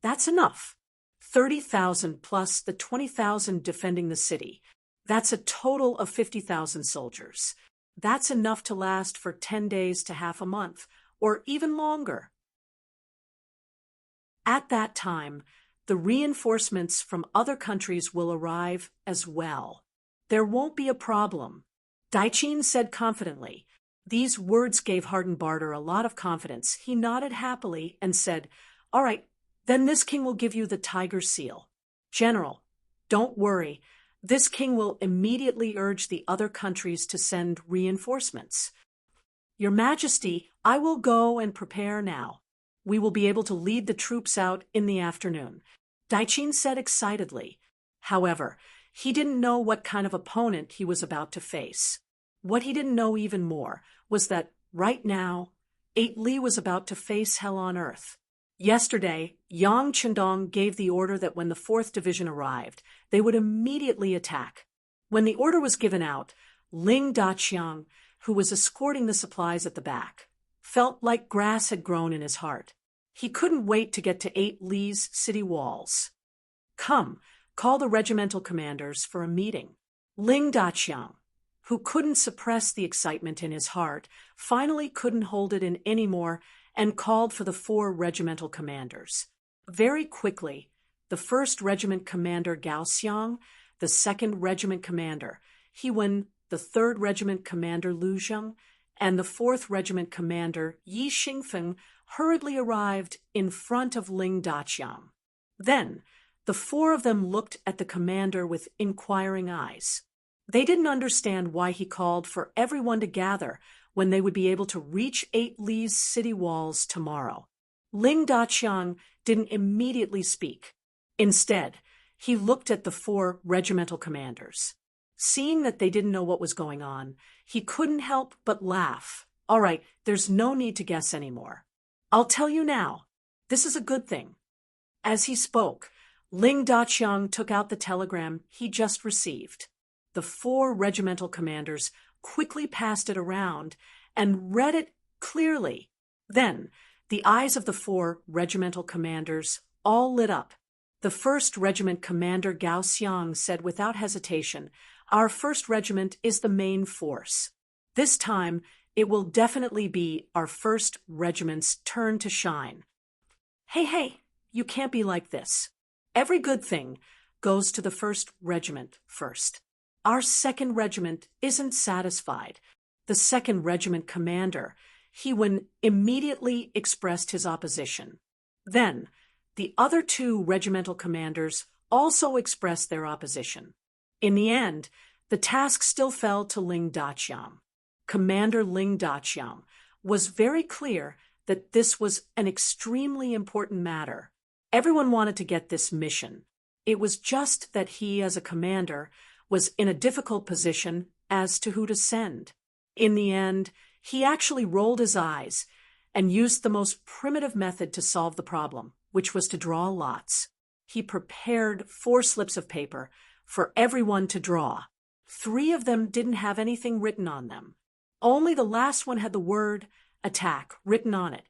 "That's enough. 30,000 plus the 20,000 defending the city. That's a total of 50,000 soldiers. That's enough to last for 10 days to half a month, or even longer." At that time, the reinforcements from other countries will arrive as well. There won't be a problem. Daiqin said confidently. These words gave Hardenbarter a lot of confidence. He nodded happily and said, "All right, then this king will give you the tiger seal. General, don't worry. This king will immediately urge the other countries to send reinforcements. Your Majesty, I will go and prepare now. We will be able to lead the troops out in the afternoon," Daiqin said excitedly. However, he didn't know what kind of opponent he was about to face. What he didn't know even more was that, right now, 8 Li was about to face hell on earth. Yesterday, Yang Chendong gave the order that when the 4th Division arrived, they would immediately attack. When the order was given out, Ling Daqiang, who was escorting the supplies at the back, felt like grass had grown in his heart. He couldn't wait to get to 8 Li's city walls. "Come, call the regimental commanders for a meeting." Ling Daqiang, who couldn't suppress the excitement in his heart, finally couldn't hold it in anymore and called for the 4 regimental commanders. Very quickly, the 1st Regiment Commander Gao Xiang, the 2nd Regiment Commander Hewen, the 3rd Regiment Commander Lu Zheng, and the 4th Regiment Commander Yi Xingfeng hurriedly arrived in front of Ling Daqiang. Then, the 4 of them looked at the commander with inquiring eyes. They didn't understand why he called for everyone to gather when they would be able to reach 8 Li's city walls tomorrow. Ling Daqiang didn't immediately speak. Instead, he looked at the 4 regimental commanders. Seeing that they didn't know what was going on, he couldn't help but laugh. "All right, there's no need to guess anymore. I'll tell you now. This is a good thing." As he spoke, Ling Daqiang took out the telegram he just received. The 4 regimental commanders quickly passed it around and read it clearly. Then, the eyes of the 4 regimental commanders all lit up. The 1st Regiment Commander Gao Xiang said without hesitation, "Our 1st Regiment is the main force. This time, it will definitely be our 1st Regiment's turn to shine." Hey, you can't be like this. Every good thing goes to the 1st Regiment first. Our 2nd Regiment isn't satisfied. The 2nd Regiment commander, Hewen, immediately expressed his opposition. Then, the other 2 regimental commanders also expressed their opposition. In the end, the task still fell to Ling Daqiang. Commander Ling Daqiang was very clear that this was an extremely important matter. Everyone wanted to get this mission. It was just that he, as a commander, was in a difficult position as to who to send. In the end, he actually rolled his eyes and used the most primitive method to solve the problem, which was to draw lots. He prepared 4 slips of paper for everyone to draw. 3 of them didn't have anything written on them. Only the last one had the word attack written on it.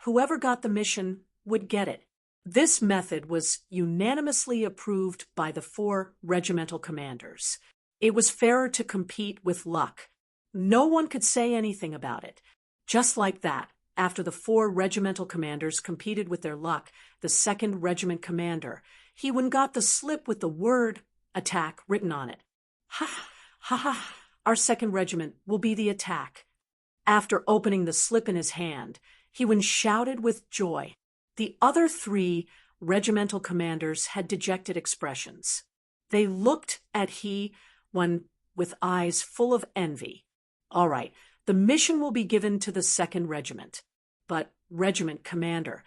Whoever got the mission would get it. This method was unanimously approved by the 4 regimental commanders. It was fairer to compete with luck. No one could say anything about it. Just like that, after the 4 regimental commanders competed with their luck, the 2nd Regiment commander, Hewen, got the slip with the word attack written on it. Ha, our 2nd Regiment will be the attack. After opening the slip in his hand, Hewen shouted with joy. The other 3 regimental commanders had dejected expressions. They looked at Hewen with eyes full of envy. All right, the mission will be given to the 2nd Regiment. But, Regiment Commander,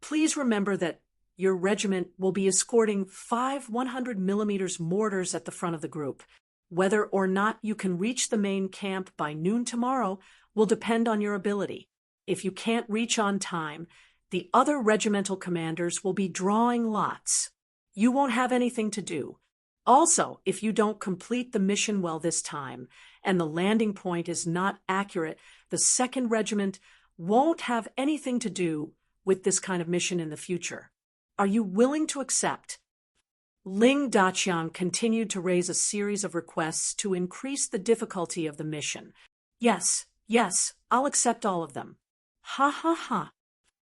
please remember that your regiment will be escorting 5 100mm mortars at the front of the group. Whether or not you can reach the main camp by noon tomorrow will depend on your ability. If you can't reach on time, the other regimental commanders will be drawing lots. You won't have anything to do. Also, if you don't complete the mission well this time, and the landing point is not accurate, the 2nd Regiment won't have anything to do with this kind of mission in the future. Are you willing to accept? Ling Daqiang continued to raise a series of requests to increase the difficulty of the mission. Yes, I'll accept all of them. Ha.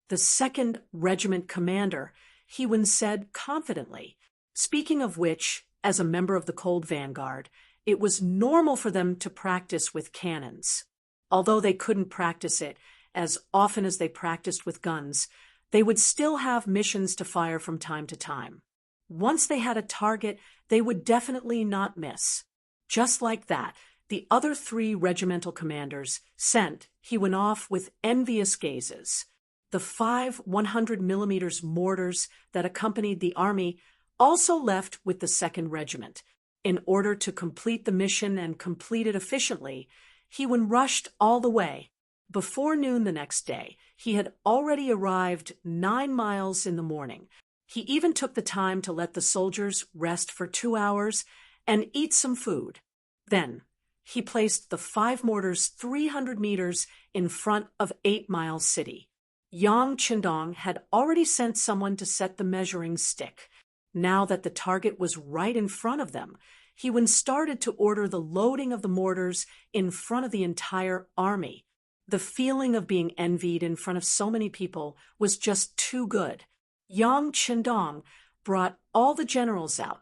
The 2nd Regiment commander, Hewen, said confidently. Speaking of which, as a member of the Cold Vanguard, it was normal for them to practice with cannons. Although they couldn't practice it as often as they practiced with guns, they would still have missions to fire from time to time. Once they had a target, they would definitely not miss. Just like that, the other 3 regimental commanders sent Hewen off with envious gazes. The 5 100mm mortars that accompanied the army also left with the 2nd Regiment. In order to complete the mission and complete it efficiently, Hewen rushed all the way. Before noon the next day, he had already arrived 9 miles in the morning. He even took the time to let the soldiers rest for 2 hours and eat some food. Then, he placed the 5 mortars 300 meters in front of 8 Mile City. Yang Qindong had already sent someone to set the measuring stick. Now that the target was right in front of them, Hewen started to order the loading of the mortars in front of the entire army. The feeling of being envied in front of so many people was just too good. Yang Qindong brought all the generals out,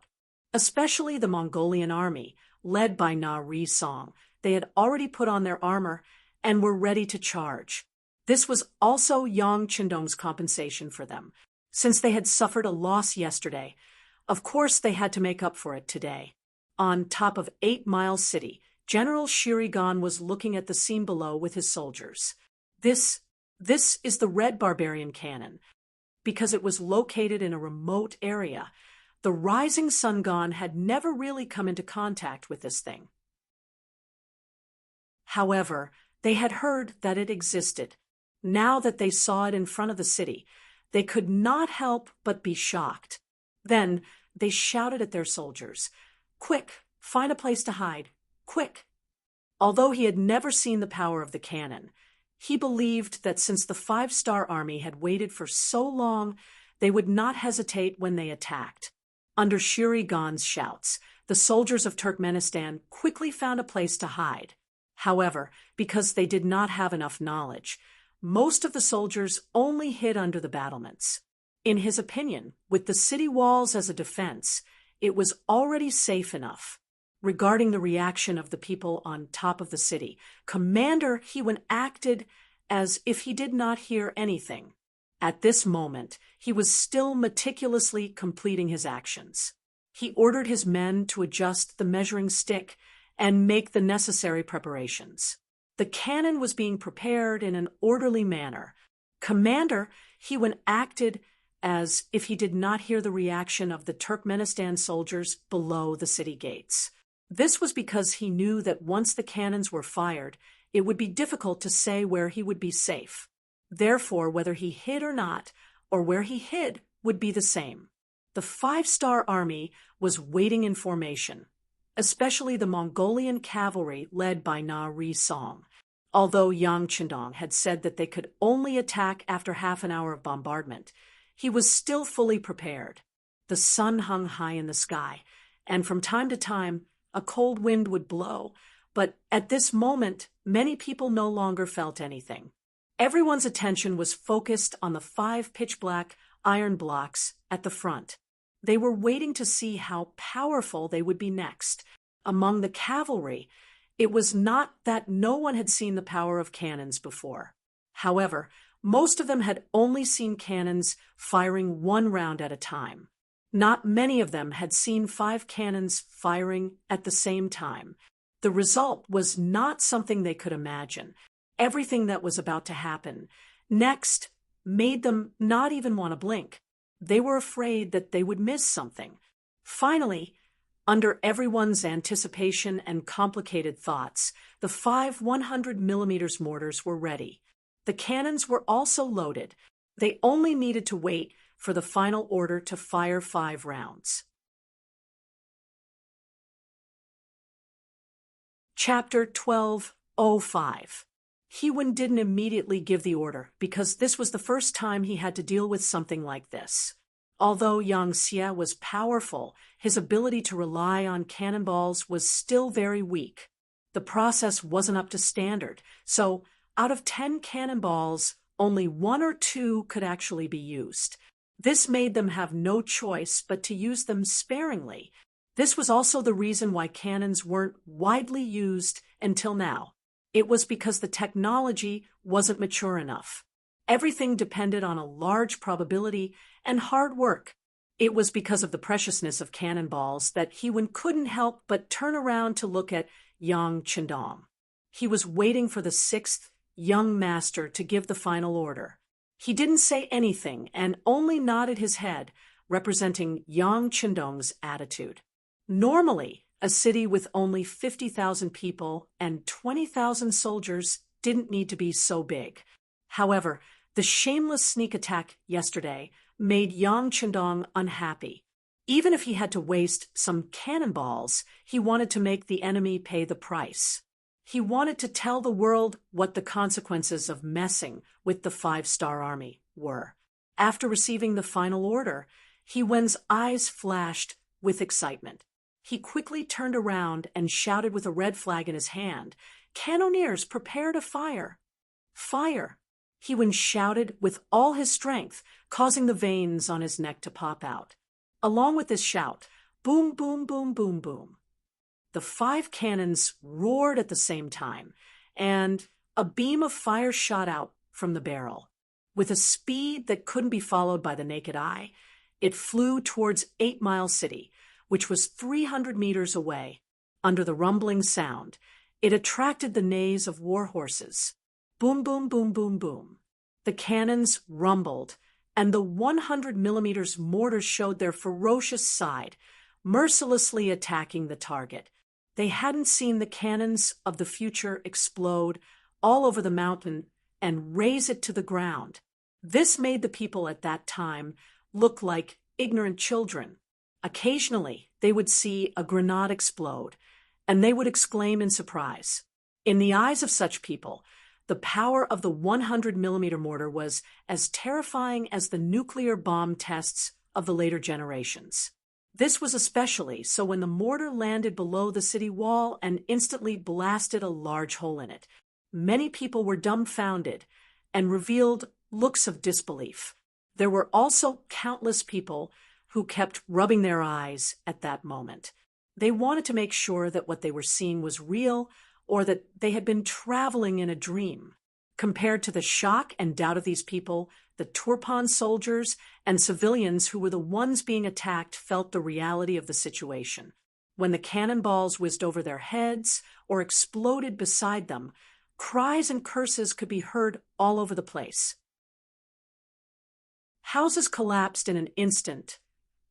especially the Mongolian army, led by Na Ri Song. They had already put on their armor and were ready to charge. This was also Yang Qindong's compensation for them. Since they had suffered a loss yesterday, of course they had to make up for it today. On top of 8 Mile City, General Shirigan was looking at the scene below with his soldiers. This is the Red Barbarian Cannon. Because it was located in a remote area, the Rising Sun Gon had never really come into contact with this thing. However, they had heard that it existed. Now that they saw it in front of the city, they could not help but be shocked. Then they shouted at their soldiers, "Quick, find a place to hide. Quick!" Although he had never seen the power of the cannon, He believed that since the five-star army had waited for so long, they would not hesitate when they attacked. Under Shiri Khan's shouts, the soldiers of Turkmenistan quickly found a place to hide. However, because they did not have enough knowledge, most of the soldiers only hid under the battlements. In his opinion, with the city walls as a defense, it was already safe enough. Regarding the reaction of the people on top of the city, Commander Hewen acted as if he did not hear anything. At this moment, he was still meticulously completing his actions. He ordered his men to adjust the measuring stick and make the necessary preparations. The cannon was being prepared in an orderly manner. Commander Hewen acted as if he did not hear the reaction of the Turkmenistan soldiers below the city gates. This was because he knew that once the cannons were fired, it would be difficult to say where he would be safe. Therefore, whether he hid or not, or where he hid, would be the same. The five-star army was waiting in formation, especially the Mongolian cavalry led by Na Ri-song. Although Yang Chendong had said that they could only attack after half an hour of bombardment, he was still fully prepared. The sun hung high in the sky, and from time to time, a cold wind would blow, but at this moment, many people no longer felt anything. Everyone's attention was focused on the 5 pitch-black iron blocks at the front. They were waiting to see how powerful they would be next. Among the cavalry, it was not that no one had seen the power of cannons before. However, most of them had only seen cannons firing 1 round at a time. Not many of them had seen 5 cannons firing at the same time. The result was not something they could imagine. Everything that was about to happen next made them not even want to blink. They were afraid that they would miss something. Finally, under everyone's anticipation and complicated thoughts, the 5 100mm mortars were ready. The cannons were also loaded. They only needed to wait for the final order to fire 5 rounds. Chapter 12:05. Hewen didn't immediately give the order because this was the first time he had to deal with something like this. Although Yang Xie was powerful, his ability to rely on cannonballs was still very weak. The process wasn't up to standard, so out of 10 cannonballs, only 1 or 2 could actually be used. This made them have no choice but to use them sparingly. This was also the reason why cannons weren't widely used until now. It was because the technology wasn't mature enough. Everything depended on a large probability and hard work. It was because of the preciousness of cannonballs that Hewen couldn't help but turn around to look at Yang Chendong. He was waiting for the 6th young master to give the final order. He didn't say anything and only nodded his head, representing Yang Chendong's attitude. Normally, a city with only 50,000 people and 20,000 soldiers didn't need to be so big. However, the shameless sneak attack yesterday made Yang Chendong unhappy. Even if he had to waste some cannonballs, he wanted to make the enemy pay the price. He wanted to tell the world what the consequences of messing with the 5-star army were. After receiving the final order, Hewen's eyes flashed with excitement. He quickly turned around and shouted with a red flag in his hand, "Cannoneers, prepare to fire!" "Fire!" Hewen shouted with all his strength, causing the veins on his neck to pop out. Along with this shout, boom, boom, boom, boom, boom. The 5 cannons roared at the same time, and a beam of fire shot out from the barrel. With a speed that couldn't be followed by the naked eye, it flew towards 8 Mile City, which was 300 meters away. Under the rumbling sound, it attracted the neighs of war horses. Boom, boom, boom, boom, boom. The cannons rumbled, and the 100mm mortars showed their ferocious side, mercilessly attacking the target. They hadn't seen the cannons of the future explode all over the mountain and raze it to the ground. This made the people at that time look like ignorant children. Occasionally, they would see a grenade explode, and they would exclaim in surprise. In the eyes of such people, The power of the 100mm mortar was as terrifying as the nuclear bomb tests of the later generations. This was especially so when the mortar landed below the city wall and instantly blasted a large hole in it. Many people were dumbfounded and revealed looks of disbelief. There were also countless people who kept rubbing their eyes at that moment. They wanted to make sure that what they were seeing was real or that they had been traveling in a dream. Compared to the shock and doubt of these people, the Turpan soldiers and civilians who were the ones being attacked felt the reality of the situation. When the cannonballs whizzed over their heads or exploded beside them, cries and curses could be heard all over the place. Houses collapsed in an instant.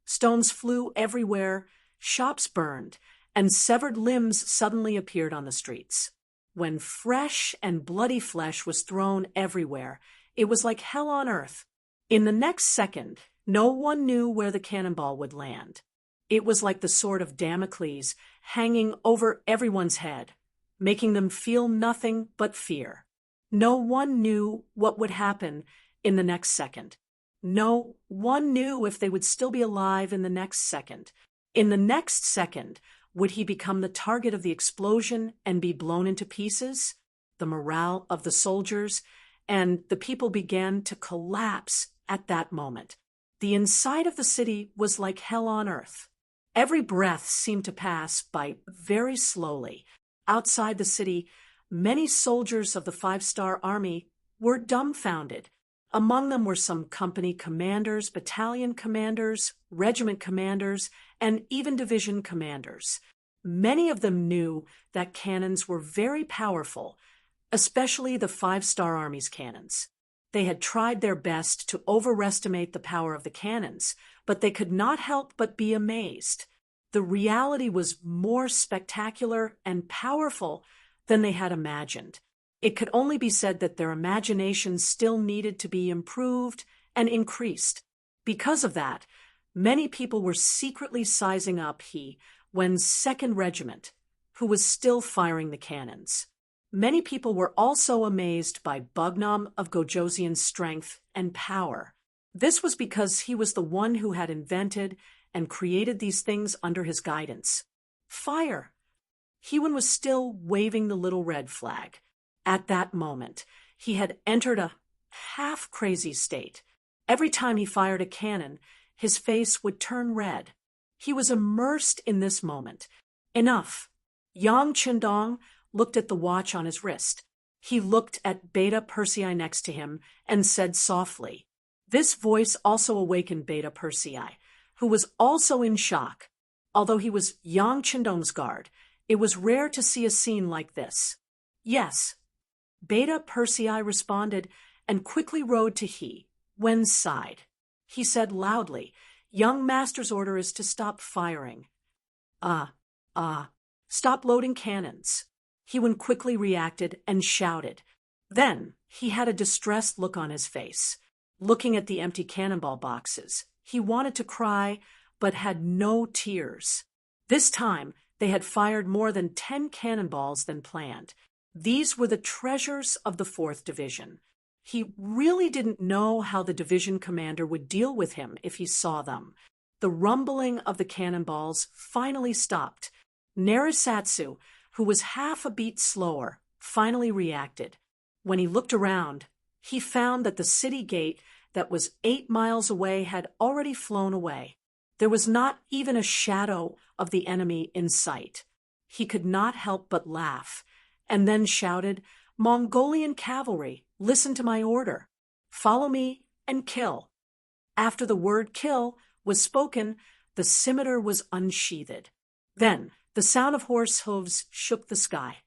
Stones flew everywhere, shops burned, and severed limbs suddenly appeared on the streets. When fresh and bloody flesh was thrown everywhere, it was like hell on earth. In the next second, no one knew where the cannonball would land. It was like the sword of Damocles hanging over everyone's head, making them feel nothing but fear. No one knew what would happen in the next second. No one knew if they would still be alive in the next second. In the next second, would he become the target of the explosion and be blown into pieces? The morale of the soldiers and the people began to collapse at that moment. The inside of the city was like hell on earth. Every breath seemed to pass by very slowly. Outside the city, many soldiers of the 5-Star Army were dumbfounded. Among them were some company commanders, battalion commanders, regiment commanders, and even division commanders. Many of them knew that cannons were very powerful, especially the 5-Star Army's cannons. They had tried their best to overestimate the power of the cannons, but they could not help but be amazed. The reality was more spectacular and powerful than they had imagined. It could only be said that their imaginations still needed to be improved and increased. Because of that, many people were secretly sizing up Wen's 2nd Regiment, who was still firing the cannons. Many people were also amazed by Bugnam of Gojosian's strength and power. This was because he was the one who had invented and created these things under his guidance. Fire! Hewen was still waving the little red flag. At that moment, he had entered a half-crazy state. Every time he fired a cannon, his face would turn red. He was immersed in this moment. Enough. Yang Qindong looked at the watch on his wrist. He looked at Beta Persei next to him and said softly. This voice also awakened Beta Persei, who was also in shock. Although he was Yang Qindong's guard, it was rare to see a scene like this. Yes. Beta Persei responded and quickly rode to Wen's side. He said loudly, Young Master's order is to stop firing. Stop loading cannons. Hewen quickly reacted and shouted. Then he had a distressed look on his face. Looking at the empty cannonball boxes, he wanted to cry, but had no tears. This time, they had fired more than 10 cannonballs than planned. These were the treasures of the 4th Division. He really didn't know how the division commander would deal with him if he saw them. The rumbling of the cannonballs finally stopped. Narisatsu, who was half a beat slower, finally reacted. When he looked around, he found that the city gate that was 8 miles away had already flown away. There was not even a shadow of the enemy in sight. He could not help but laugh, and then shouted, Mongolian cavalry, listen to my order. Follow me and kill. After the word kill was spoken, the scimitar was unsheathed. Then the sound of horse hooves shook the sky.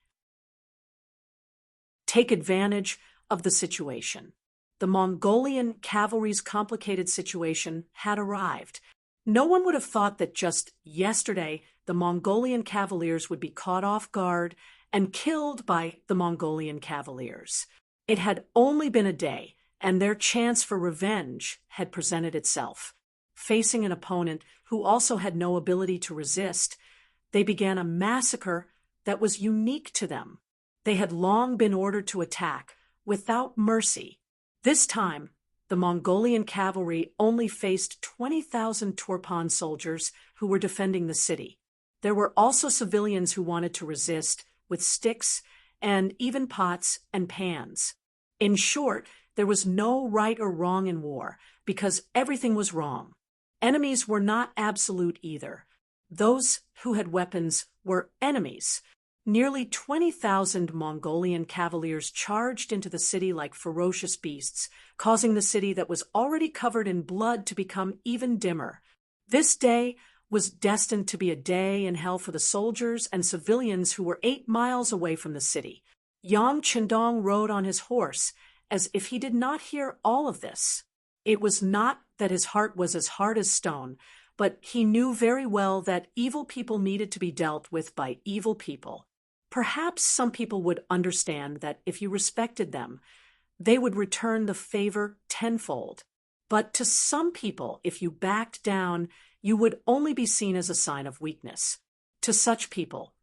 Take advantage of the situation. The Mongolian cavalry's complicated situation had arrived. No one would have thought that just yesterday the Mongolian cavaliers would be caught off guard and killed by the Mongolian cavaliers. It had only been a day, and their chance for revenge had presented itself. Facing an opponent who also had no ability to resist, they began a massacre that was unique to them. They had long been ordered to attack, without mercy. This time, the Mongolian cavalry only faced 20,000 Turpan soldiers who were defending the city. There were also civilians who wanted to resist, with sticks and even pots and pans. In short, there was no right or wrong in war, because everything was wrong. Enemies were not absolute either. Those who had weapons were enemies. Nearly 20,000 Mongolian cavaliers charged into the city like ferocious beasts, causing the city that was already covered in blood to become even dimmer. This day was destined to be a day in hell for the soldiers and civilians who were 8 miles away from the city. Yang Qindong rode on his horse, as if he did not hear all of this. It was not that his heart was as hard as stone, but he knew very well that evil people needed to be dealt with by evil people. Perhaps some people would understand that if you respected them, they would return the favor tenfold. But to some people, if you backed down, you would only be seen as a sign of weakness. To such people,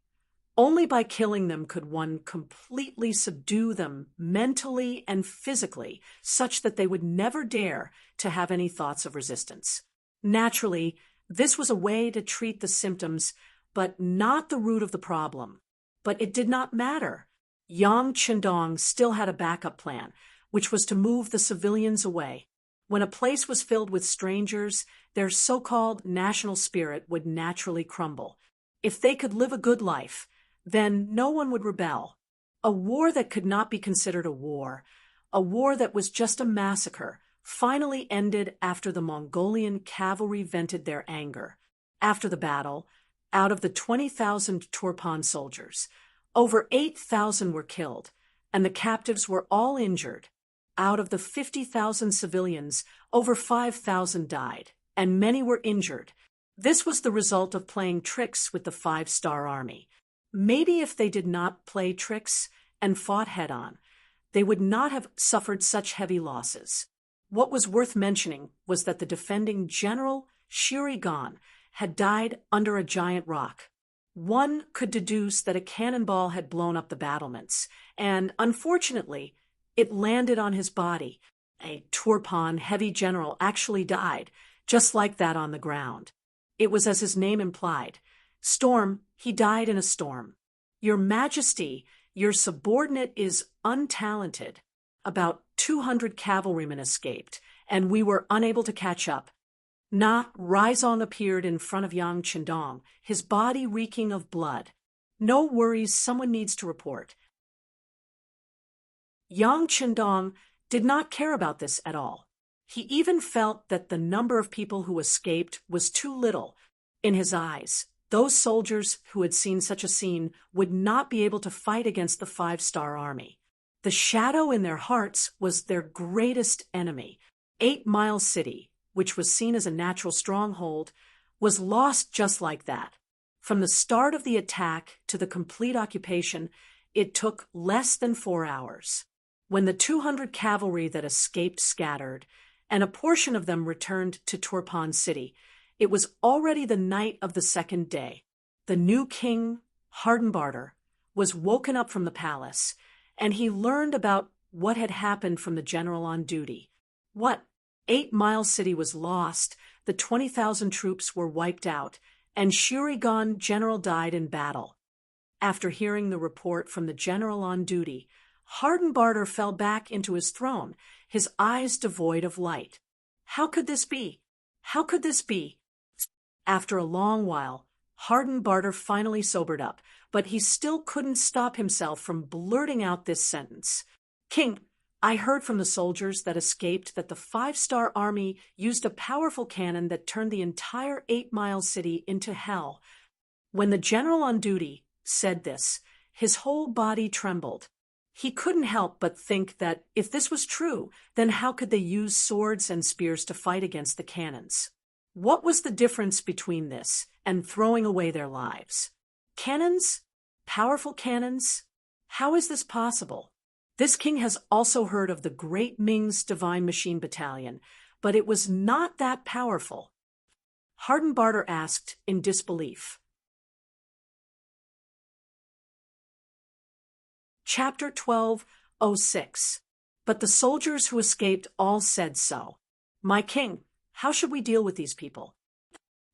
only by killing them could one completely subdue them mentally and physically, such that they would never dare to have any thoughts of resistance. Naturally, this was a way to treat the symptoms, but not the root of the problem. But it did not matter. Yang Qindong still had a backup plan, which was to move the civilians away. When a place was filled with strangers, their so-called national spirit would naturally crumble. If they could live a good life, then no one would rebel. A war that could not be considered a war that was just a massacre, finally ended after the Mongolian cavalry vented their anger. After the battle, out of the 20,000 Turpan soldiers, over 8,000 were killed, and the captives were all injured. Out of the 50,000 civilians, over 5,000 died, and many were injured. This was the result of playing tricks with the 5-star army. Maybe if they did not play tricks and fought head-on, they would not have suffered such heavy losses. What was worth mentioning was that the defending general, Shirigan, had died under a giant rock. One could deduce that a cannonball had blown up the battlements, and unfortunately, it landed on his body. A Turpan heavy general actually died, just like that on the ground. It was as his name implied. Storm, he died in a storm. Your Majesty, your subordinate is untalented. About 200 cavalrymen escaped, and we were unable to catch up. Na Raizong appeared in front of Yang Qindong, his body reeking of blood. No worries, someone needs to report. Yang Qindong did not care about this at all. He even felt that the number of people who escaped was too little. In his eyes, those soldiers who had seen such a scene would not be able to fight against the 5-star army. The shadow in their hearts was their greatest enemy. 8 Mile City, which was seen as a natural stronghold, was lost just like that. From the start of the attack to the complete occupation, it took less than 4 hours. When the 200 cavalry that escaped scattered, and a portion of them returned to Turpan City, it was already the night of the second day. The new king, Hardenbarter, was woken up from the palace, and he learned about what had happened from the general on duty. What? 8 Mile City was lost, the 20,000 troops were wiped out, and Shirigan general died in battle. After hearing the report from the general on duty, Hardenbarter fell back into his throne, his eyes devoid of light. How could this be? How could this be? After a long while, Hardenbarter finally sobered up, but he still couldn't stop himself from blurting out this sentence. King, I heard from the soldiers that escaped that the 5-star army used a powerful cannon that turned the entire 8 Mile City into hell. When the general on duty said this, his whole body trembled. He couldn't help but think that if this was true, then how could they use swords and spears to fight against the cannons? What was the difference between this and throwing away their lives? Cannons? Powerful cannons? How is this possible? This king has also heard of the great Ming's Divine Machine Battalion, but it was not that powerful. Hardenbarter asked in disbelief. Chapter 12:06. But the soldiers who escaped all said so. My king, how should we deal with these people?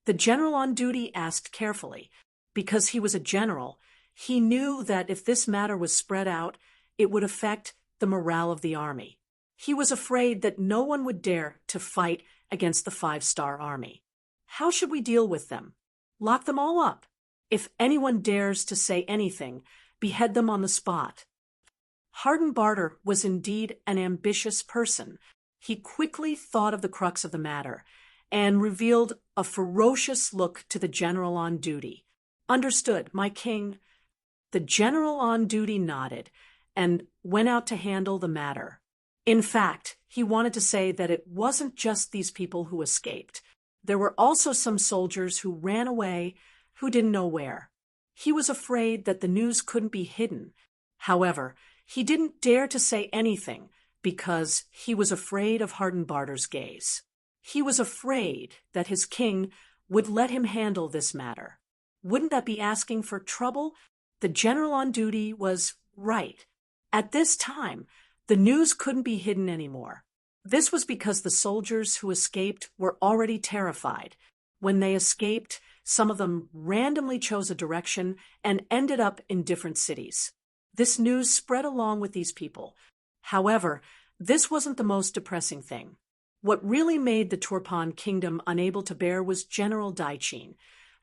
The general on duty asked carefully. Because he was a general, he knew that if this matter was spread out, it would affect the morale of the army. He was afraid that no one would dare to fight against the 5-star army. How should we deal with them? Lock them all up. If anyone dares to say anything, behead them on the spot. Hardenbarter was indeed an ambitious person. He quickly thought of the crux of the matter and revealed a ferocious look to the general on duty. Understood, my king. The general on duty nodded and went out to handle the matter. In fact, he wanted to say that it wasn't just these people who escaped. There were also some soldiers who ran away, who didn't know where. He was afraid that the news couldn't be hidden. However, he didn't dare to say anything because he was afraid of Hardenbarter's gaze. He was afraid that his king would let him handle this matter. Wouldn't that be asking for trouble? The general on duty was right. At this time, the news couldn't be hidden anymore. This was because the soldiers who escaped were already terrified. When they escaped, some of them randomly chose a direction and ended up in different cities. This news spread along with these people. However, this wasn't the most depressing thing. What really made the Turpan kingdom unable to bear was General Daichin,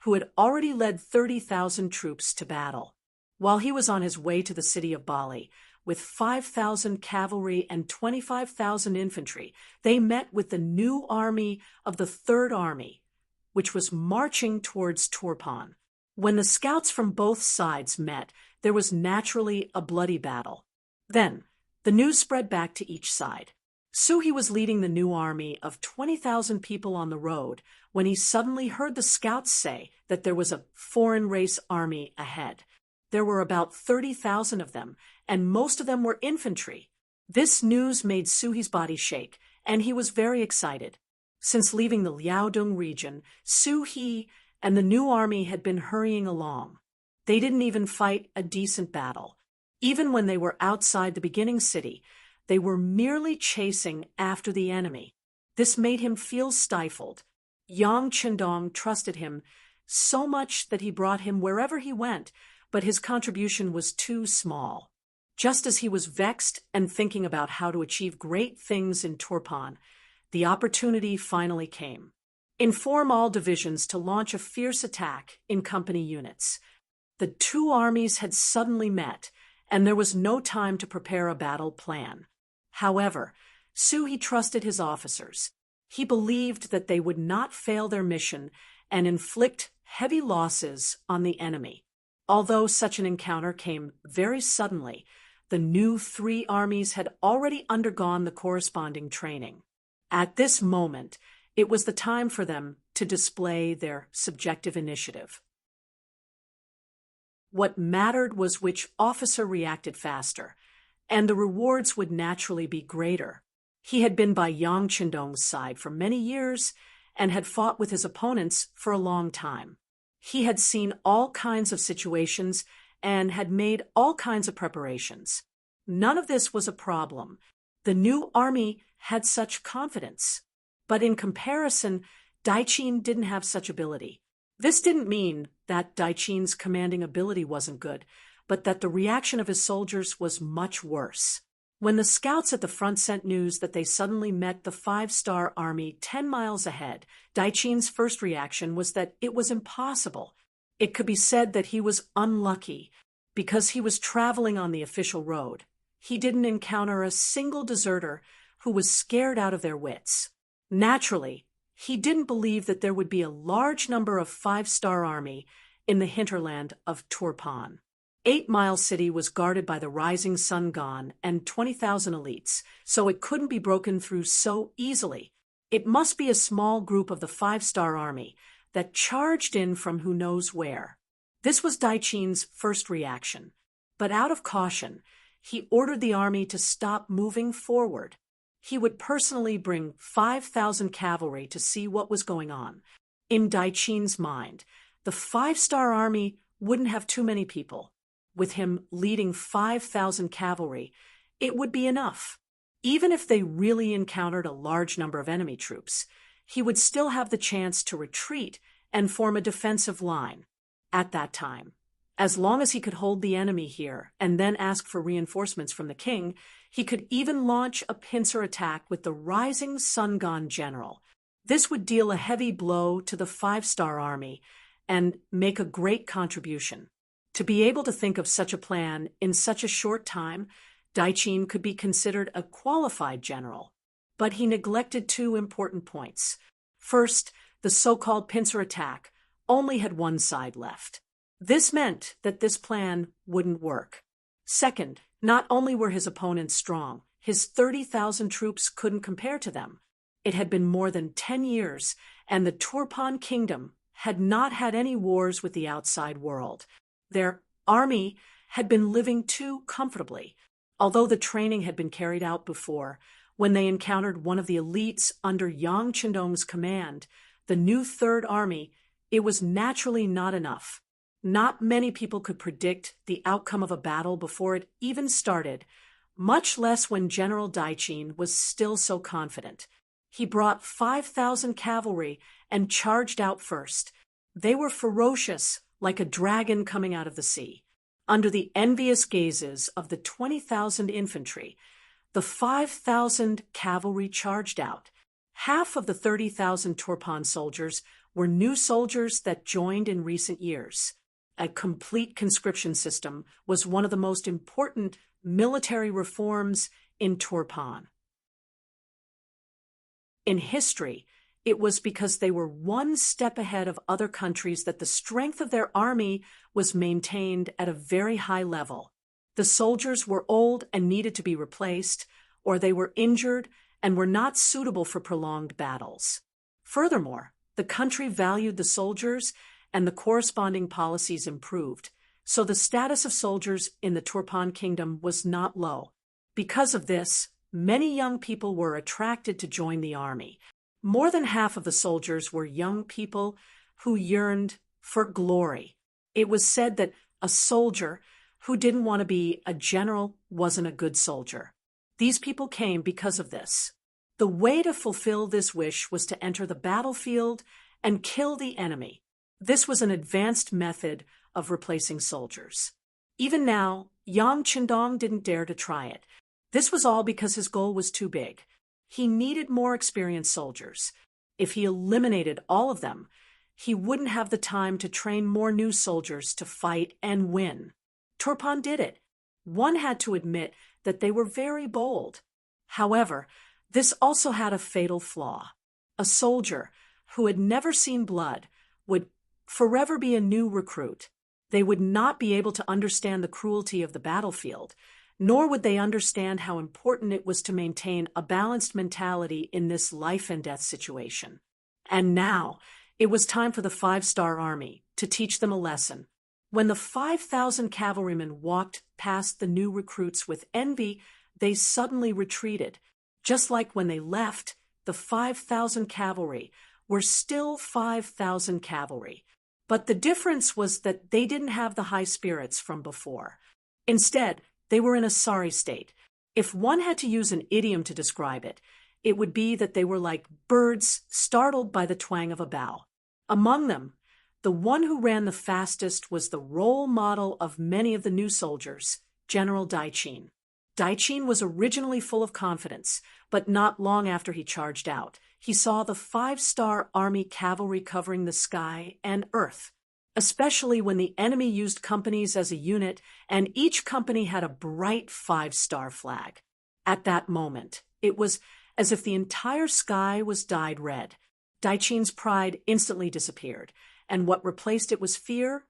who had already led 30,000 troops to battle. While he was on his way to the city of Bali, with 5,000 cavalry and 25,000 infantry, they met with the new army of the Third Army, which was marching towards Turpan. When the scouts from both sides met, there was naturally a bloody battle. Then, the news spread back to each side. Suhi was leading the new army of 20,000 people on the road when he suddenly heard the scouts say that there was a foreign race army ahead. There were about 30,000 of them, and most of them were infantry. This news made Suhi's body shake, and he was very excited. Since leaving the Liaodong region, Suhi and the new army had been hurrying along. They didn't even fight a decent battle. Even when they were outside the beginning city, they were merely chasing after the enemy. This made him feel stifled. Yang Chendong trusted him so much that he brought him wherever he went, but his contribution was too small. Just as he was vexed and thinking about how to achieve great things in Turpan, the opportunity finally came. Inform all divisions to launch a fierce attack in company units. The two armies had suddenly met, and there was no time to prepare a battle plan. However, Suhi trusted his officers. He believed that they would not fail their mission and inflict heavy losses on the enemy. Although such an encounter came very suddenly, the new three armies had already undergone the corresponding training. At this moment, it was the time for them to display their subjective initiative. What mattered was which officer reacted faster, and the rewards would naturally be greater. He had been by Yang Chendong's side for many years and had fought with his opponents for a long time. He had seen all kinds of situations and had made all kinds of preparations. None of this was a problem. The new army had such confidence. But in comparison, Daichin didn't have such ability. This didn't mean that Daichin's commanding ability wasn't good, but that the reaction of his soldiers was much worse. When the scouts at the front sent news that they suddenly met the 5-star army 10 miles ahead, Daichin's first reaction was that it was impossible. It could be said that he was unlucky because he was traveling on the official road. He didn't encounter a single deserter who was scared out of their wits. Naturally, he didn't believe that there would be a large number of 5-star army in the hinterland of Turpan. 8 Mile City was guarded by the Rising Sun Gon and 20,000 elites, so it couldn't be broken through so easily. It must be a small group of the 5-star army that charged in from who knows where. This was Daichin's first reaction, but out of caution, he ordered the army to stop moving forward. He would personally bring 5,000 cavalry to see what was going on. In Daichin's mind, the 5-star army wouldn't have too many people. with him leading 5,000 cavalry, it would be enough. Even if they really encountered a large number of enemy troops, he would still have the chance to retreat and form a defensive line at that time. As long as he could hold the enemy here and then ask for reinforcements from the king, he could even launch a pincer attack with the rising Sungan general. This would deal a heavy blow to the 5-star army and make a great contribution. To be able to think of such a plan in such a short time, Daichin could be considered a qualified general. But he neglected two important points. First, the so-called pincer attack only had one side left. This meant that this plan wouldn't work. Second, not only were his opponents strong, his 30,000 troops couldn't compare to them. It had been more than 10 years, and the Turpan kingdom had not had any wars with the outside world. Their army had been living too comfortably. Although the training had been carried out before, when they encountered one of the elites under Yang Chendong's command, the new Third Army, it was naturally not enough. Not many people could predict the outcome of a battle before it even started, much less when General Daichin was still so confident. He brought 5,000 cavalry and charged out first. They were ferocious, like a dragon coming out of the sea. Under the envious gazes of the 20,000 infantry, the 5,000 cavalry charged out. Half of the 30,000 Turpan soldiers were new soldiers that joined in recent years. A complete conscription system was one of the most important military reforms in Turpan. In history, it was because they were one step ahead of other countries that the strength of their army was maintained at a very high level. The soldiers were old and needed to be replaced, or they were injured and were not suitable for prolonged battles. Furthermore, the country valued the soldiers and the corresponding policies improved, so the status of soldiers in the Turpan kingdom was not low. Because of this, many young people were attracted to join the army. More than half of the soldiers were young people who yearned for glory. It was said that a soldier who didn't want to be a general wasn't a good soldier. These people came because of this. The way to fulfill this wish was to enter the battlefield and kill the enemy. This was an advanced method of replacing soldiers. Even now, Yang Chendong didn't dare to try it. This was all because his goal was too big. He needed more experienced soldiers. If he eliminated all of them, he wouldn't have the time to train more new soldiers to fight and win. Turpan did it. One had to admit that they were very bold. However, this also had a fatal flaw. A soldier who had never seen blood would forever be a new recruit. They would not be able to understand the cruelty of the battlefield, nor would they understand how important it was to maintain a balanced mentality in this life-and-death situation. And now, it was time for the 5-star army to teach them a lesson. When the 5,000 cavalrymen walked past the new recruits with envy, they suddenly retreated. Just like when they left, the 5,000 cavalry were still 5,000 cavalry. But the difference was that they didn't have the high spirits from before. Instead, they were in a sorry state. If one had to use an idiom to describe it, it would be that they were like birds startled by the twang of a bow. Among them, the one who ran the fastest was the role model of many of the new soldiers, General Daichin. Daichin was originally full of confidence, but not long after he charged out, he saw the 5-star army cavalry covering the sky and earth, especially when the enemy used companies as a unit and each company had a bright 5-star flag. At that moment, it was as if the entire sky was dyed red. Daichin's pride instantly disappeared, and what replaced it was fear,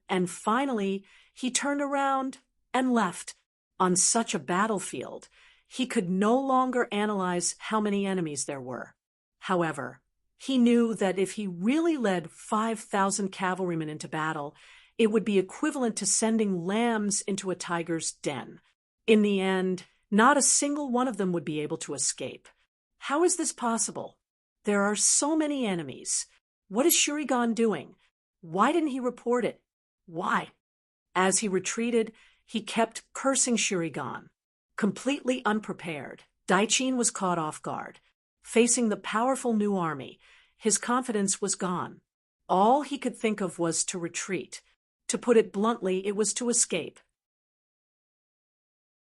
and finally, he turned around and left. On such a battlefield, he could no longer analyze how many enemies there were. However, he knew that if he really led 5,000 cavalrymen into battle, it would be equivalent to sending lambs into a tiger's den. In the end, not a single one of them would be able to escape. How is this possible? There are so many enemies. What is Shurigan doing? Why didn't he report it? Why? As he retreated, he kept cursing Shurigan. Completely unprepared, Daichin was caught off guard. Facing the powerful new army, his confidence was gone. All he could think of was to retreat. To put it bluntly, it was to escape.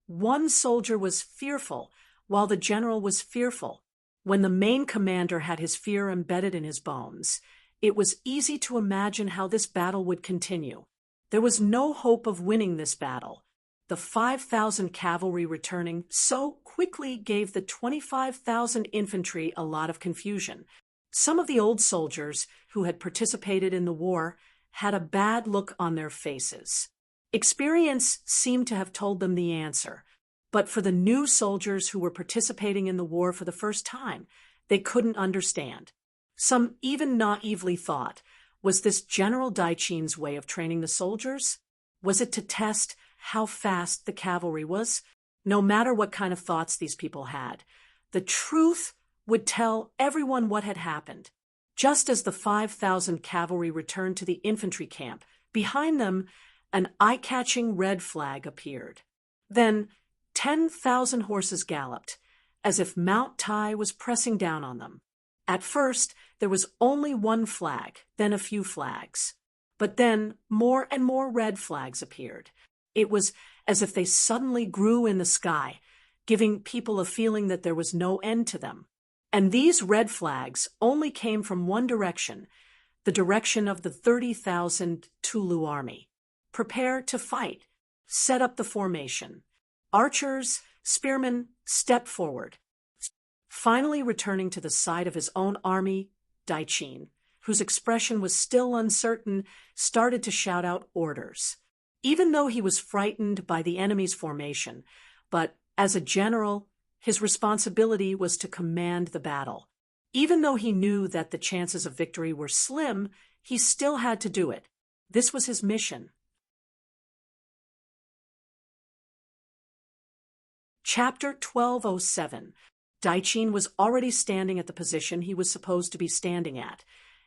One soldier was fearful, while the general was fearful. When the main commander had his fear embedded in his bones, it was easy to imagine how this battle would continue. There was no hope of winning this battle. The 5,000 cavalry returning so quickly gave the 25,000 infantry a lot of confusion. Some of the old soldiers who had participated in the war had a bad look on their faces. Experience seemed to have told them the answer, but for the new soldiers who were participating in the war for the first time, they couldn't understand. Some even naively thought, was this General Daichin's way of training the soldiers? Was it to test how fast the cavalry was? No matter what kind of thoughts these people had, the truth would tell everyone what had happened. Just as the 5,000 cavalry returned to the infantry camp, behind them, an eye-catching red flag appeared. Then 10,000 horses galloped, as if Mount Tai was pressing down on them. At first, there was only one flag, then a few flags. But then more and more red flags appeared. It was as if they suddenly grew in the sky, giving people a feeling that there was no end to them. And these red flags only came from one direction, the direction of the 30,000 Tulu army. Prepare to fight. Set up the formation. Archers, spearmen, step forward. Finally returning to the side of his own army, Daichin, whose expression was still uncertain, started to shout out orders. Even though he was frightened by the enemy's formation, but as a general, his responsibility was to command the battle. Even though he knew that the chances of victory were slim, he still had to do it. This was his mission. Chapter 1207. Daichin was already standing at the position he was supposed to be standing at,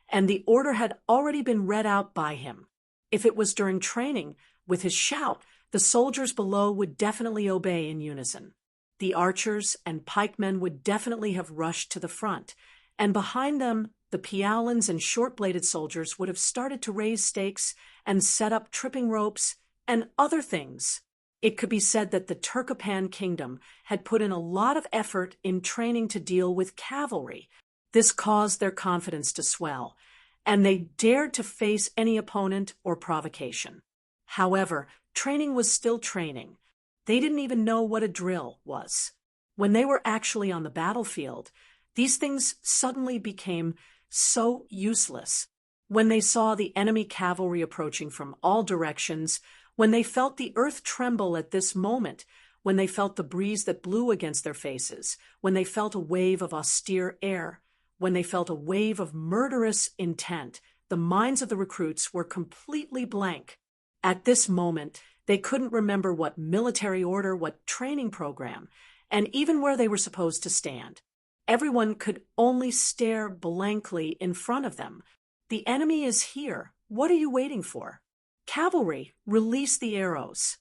and the order had already been read out by him. If it was during training, with his shout, the soldiers below would definitely obey in unison. The archers and pikemen would definitely have rushed to the front, and behind them, the piaulins and short-bladed soldiers would have started to raise stakes and set up tripping ropes and other things. It could be said that the Turkopan kingdom had put in a lot of effort in training to deal with cavalry. This caused their confidence to swell, and they dared to face any opponent or provocation. However, training was still training. They didn't even know what a drill was. When they were actually on the battlefield, these things suddenly became so useless. When they saw the enemy cavalry approaching from all directions, when they felt the earth tremble at this moment, when they felt the breeze that blew against their faces, when they felt a wave of austere air, when they felt a wave of murderous intent, the minds of the recruits were completely blank. At this moment, they couldn't remember what military order, what training program, and even where they were supposed to stand. Everyone could only stare blankly in front of them. The enemy is here. What are you waiting for? Cavalry, release the arrows.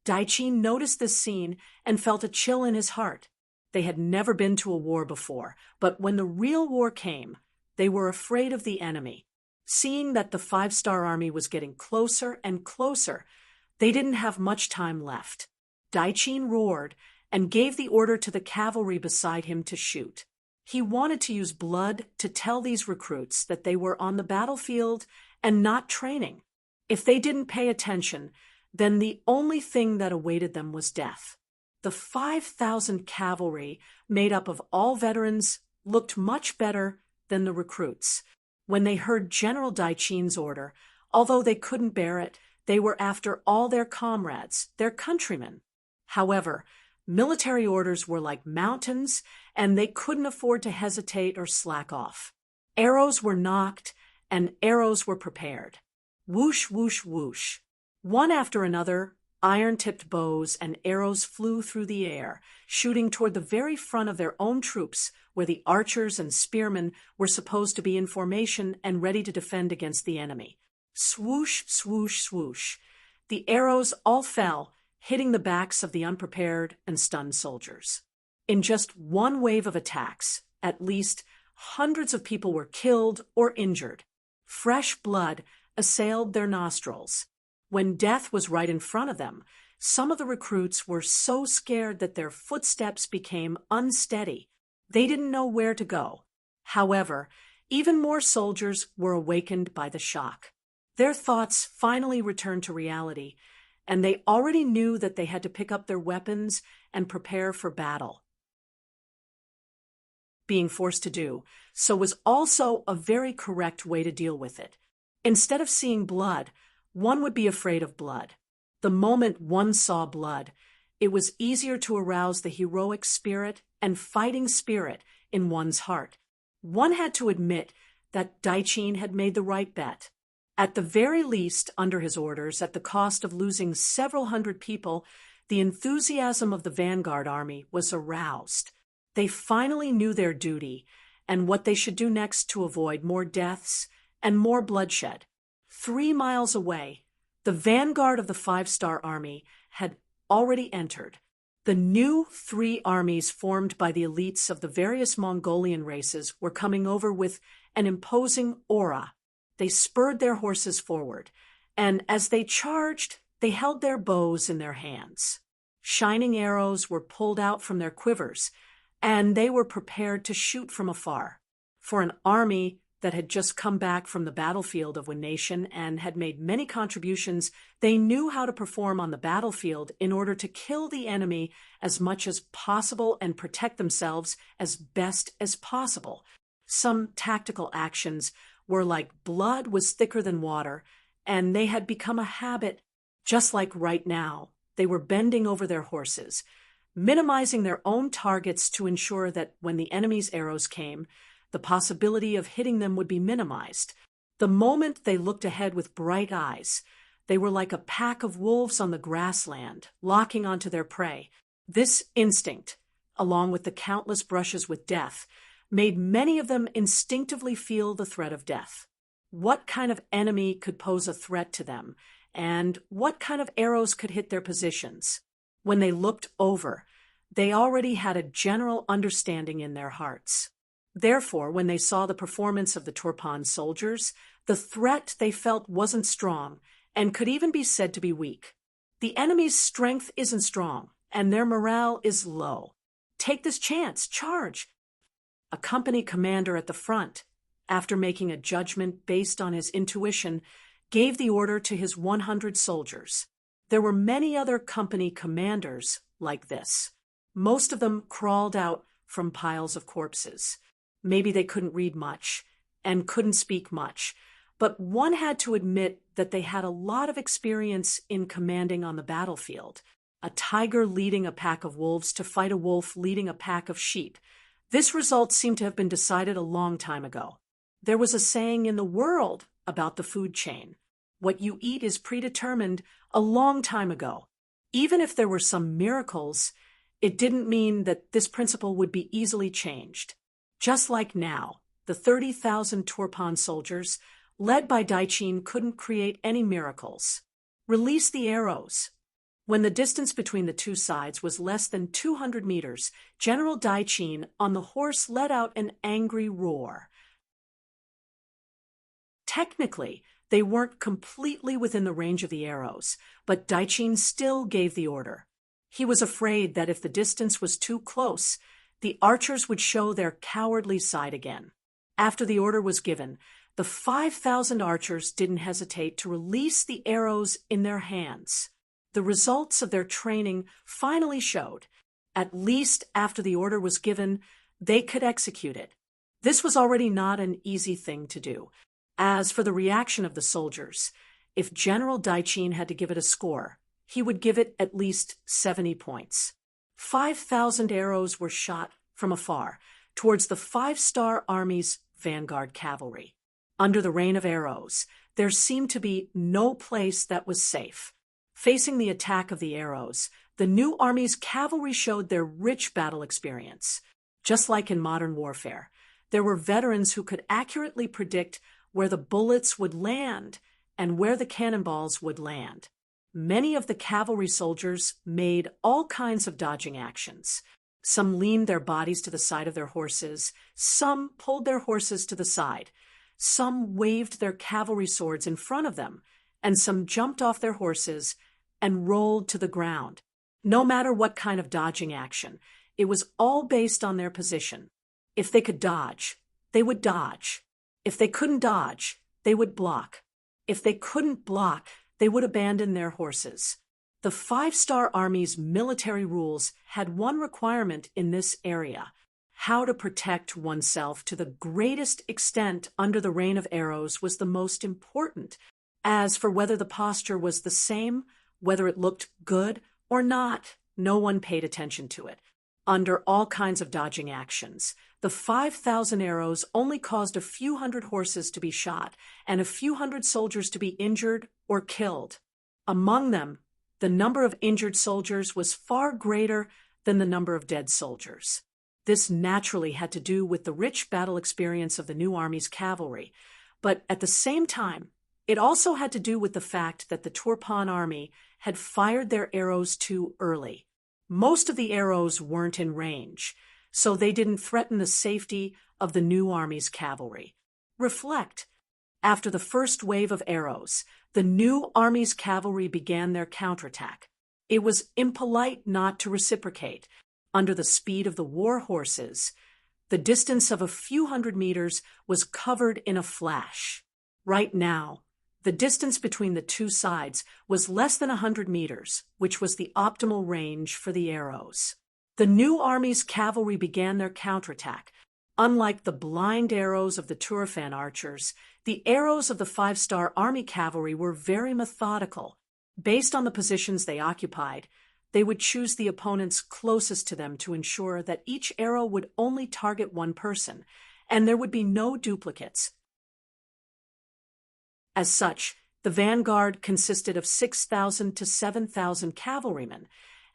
Daichin noticed this scene and felt a chill in his heart. They had never been to a war before, but when the real war came, they were afraid of the enemy. Seeing that the 5-star army was getting closer and closer, they didn't have much time left. Daichin roared and gave the order to the cavalry beside him to shoot. He wanted to use blood to tell these recruits that they were on the battlefield and not training. If they didn't pay attention, then the only thing that awaited them was death. The 5,000 cavalry, made up of all veterans, looked much better than the recruits. When they heard General Daichin's order, although they couldn't bear it, they were after all their comrades, their countrymen. However, military orders were like mountains, and they couldn't afford to hesitate or slack off. Arrows were nocked, and arrows were prepared. Whoosh, whoosh, whoosh. One after another, iron-tipped bows and arrows flew through the air, shooting toward the very front of their own troops, where the archers and spearmen were supposed to be in formation and ready to defend against the enemy. Swoosh, swoosh, swoosh. The arrows all fell, hitting the backs of the unprepared and stunned soldiers. In just one wave of attacks, at least hundreds of people were killed or injured. Fresh blood assailed their nostrils. When death was right in front of them, some of the recruits were so scared that their footsteps became unsteady. They didn't know where to go. However, even more soldiers were awakened by the shock. Their thoughts finally returned to reality, and they already knew that they had to pick up their weapons and prepare for battle. Being forced to do so was also a very correct way to deal with it. Instead of seeing blood, one would be afraid of blood. The moment one saw blood, it was easier to arouse the heroic spirit and fighting spirit in one's heart. One had to admit that Daichin had made the right bet. At the very least, under his orders, at the cost of losing several hundred people, the enthusiasm of the vanguard army was aroused. They finally knew their duty and what they should do next to avoid more deaths and more bloodshed. 3 miles away, the vanguard of the 5-star army had already entered. The new 3 armies formed by the elites of the various Mongolian races were coming over with an imposing aura. They spurred their horses forward, and as they charged, they held their bows in their hands. Shining arrows were pulled out from their quivers, and they were prepared to shoot from afar. For an army that had just come back from the battlefield of one nation and had made many contributions, they knew how to perform on the battlefield in order to kill the enemy as much as possible and protect themselves as best as possible. Some tactical actions were like blood was thicker than water, and they had become a habit. Just like right now, they were bending over their horses, minimizing their own targets to ensure that when the enemy's arrows came, the possibility of hitting them would be minimized. The moment they looked ahead with bright eyes, they were like a pack of wolves on the grassland, locking onto their prey. This instinct, along with the countless brushes with death, made many of them instinctively feel the threat of death. What kind of enemy could pose a threat to them, and what kind of arrows could hit their positions? When they looked over, they already had a general understanding in their hearts. Therefore, when they saw the performance of the Turpan soldiers, the threat they felt wasn't strong and could even be said to be weak. The enemy's strength isn't strong, and their morale is low. Take this chance, charge. A company commander at the front, after making a judgment based on his intuition, gave the order to his 100 soldiers. There were many other company commanders like this. Most of them crawled out from piles of corpses. Maybe they couldn't read much and couldn't speak much, but one had to admit that they had a lot of experience in commanding on the battlefield. A tiger leading a pack of wolves to fight a wolf leading a pack of sheep. This result seemed to have been decided a long time ago. There was a saying in the world about the food chain. What you eat is predetermined a long time ago. Even if there were some miracles, it didn't mean that this principle would be easily changed. Just like now, the 30,000 Turpan soldiers, led by Daichin, couldn't create any miracles. Release the arrows. When the distance between the two sides was less than 200 meters, General Daichin on the horse let out an angry roar. Technically, they weren't completely within the range of the arrows, but Daichin still gave the order. He was afraid that if the distance was too close, the archers would show their cowardly side again. After the order was given, the 5,000 archers didn't hesitate to release the arrows in their hands. The results of their training finally showed. At least after the order was given, they could execute it. This was already not an easy thing to do. As for the reaction of the soldiers, if General Daichin had to give it a score, he would give it at least 70 points. 5,000 arrows were shot from afar towards the 5-star army's vanguard cavalry. Under the rain of arrows, there seemed to be no place that was safe. Facing the attack of the arrows, the new army's cavalry showed their rich battle experience. Just like in modern warfare, there were veterans who could accurately predict where the bullets would land and where the cannonballs would land. many of the cavalry soldiers made all kinds of dodging actions. Some leaned their bodies to the side of their horses, some pulled their horses to the side, some waved their cavalry swords in front of them, and some jumped off their horses and rolled to the ground. No matter what kind of dodging action, it was all based on their position. If they could dodge, they would dodge. If they couldn't dodge, they would block. If they couldn't block, they would abandon their horses. The Five-Star Army's military rules had one requirement in this area: how to protect oneself to the greatest extent under the rain of arrows was the most important. As for whether the posture was the same, whether it looked good or not, no one paid attention to it. Under all kinds of dodging actions, the 5,000 arrows only caused a few hundred horses to be shot and a few hundred soldiers to be injured or killed. Among them, the number of injured soldiers was far greater than the number of dead soldiers. This naturally had to do with the rich battle experience of the new army's cavalry, but at the same time, it also had to do with the fact that the Turpan army had fired their arrows too early. Most of the arrows weren't in range, so they didn't threaten the safety of the new army's cavalry. Reflect. After the first wave of arrows, the new army's cavalry began their counterattack. It was impolite not to reciprocate. Under the speed of the war horses, the distance of a few hundred meters was covered in a flash. Right now, the distance between the two sides was less than 100 meters, which was the optimal range for the arrows. The new army's cavalry began their counterattack. Unlike the blind arrows of the Turfan archers, the arrows of the Five-Star Army cavalry were very methodical. Based on the positions they occupied, they would choose the opponents closest to them to ensure that each arrow would only target one person, and there would be no duplicates. As such, the vanguard consisted of 6,000 to 7,000 cavalrymen,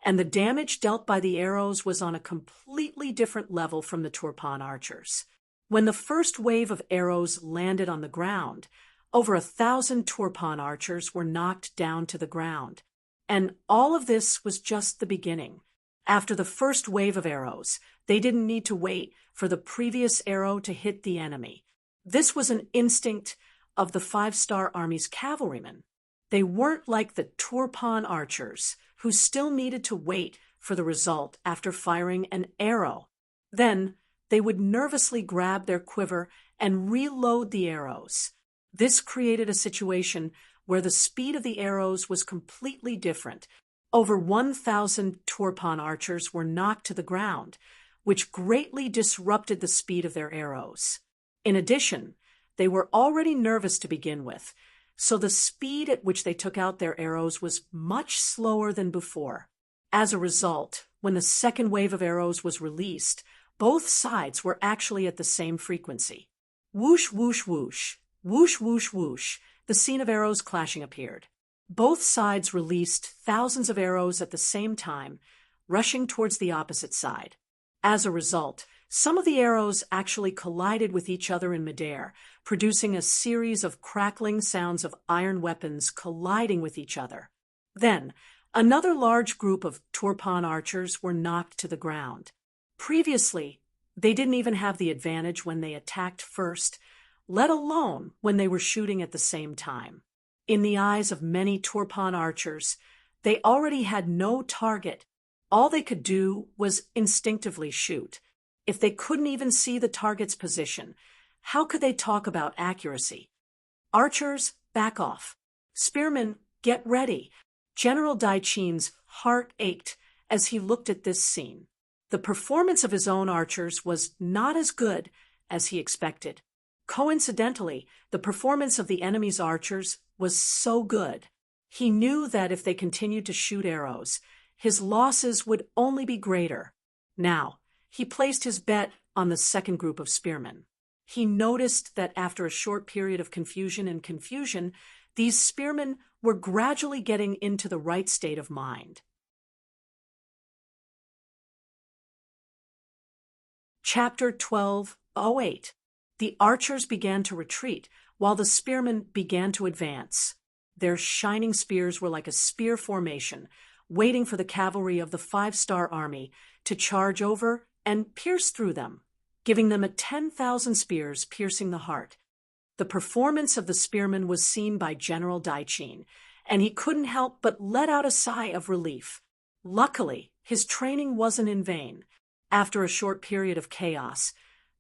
and the damage dealt by the arrows was on a completely different level from the Turpan archers. When the first wave of arrows landed on the ground, over 1,000 Turpan archers were knocked down to the ground. And all of this was just the beginning. After the first wave of arrows, they didn't need to wait for the previous arrow to hit the enemy. This was an instinct of the Five-Star Army's cavalrymen. They weren't like the Turpan archers, who still needed to wait for the result after firing an arrow. Then they would nervously grab their quiver and reload the arrows. This created a situation where the speed of the arrows was completely different. Over 1,000 Turpan archers were knocked to the ground, which greatly disrupted the speed of their arrows. In addition, they were already nervous to begin with, so the speed at which they took out their arrows was much slower than before. As a result, when the second wave of arrows was released, both sides were actually at the same frequency. Whoosh, whoosh, whoosh, whoosh, whoosh, whoosh, the scene of arrows clashing appeared. Both sides released thousands of arrows at the same time, rushing towards the opposite side. As a result, some of the arrows actually collided with each other in midair, producing a series of crackling sounds of iron weapons colliding with each other. Then, another large group of Turpan archers were knocked to the ground. Previously, they didn't even have the advantage when they attacked first, let alone when they were shooting at the same time. In the eyes of many Turpan archers, they already had no target. All they could do was instinctively shoot. If they couldn't even see the target's position, how could they talk about accuracy? Archers, back off. Spearmen, get ready. General Daichin's heart ached as he looked at this scene. The performance of his own archers was not as good as he expected. Coincidentally, the performance of the enemy's archers was so good. He knew that if they continued to shoot arrows, his losses would only be greater. Now, he placed his bet on the second group of spearmen. He noticed that after a short period of confusion, these spearmen were gradually getting into the right state of mind. Chapter 12:08. The archers began to retreat, while the spearmen began to advance. Their shining spears were like a spear formation, waiting for the cavalry of the five-star army to charge over and pierce through them, giving them a 10,000 spears piercing the heart. The performance of the spearmen was seen by General Daiqin, and he couldn't help but let out a sigh of relief. Luckily, his training wasn't in vain. After a short period of chaos,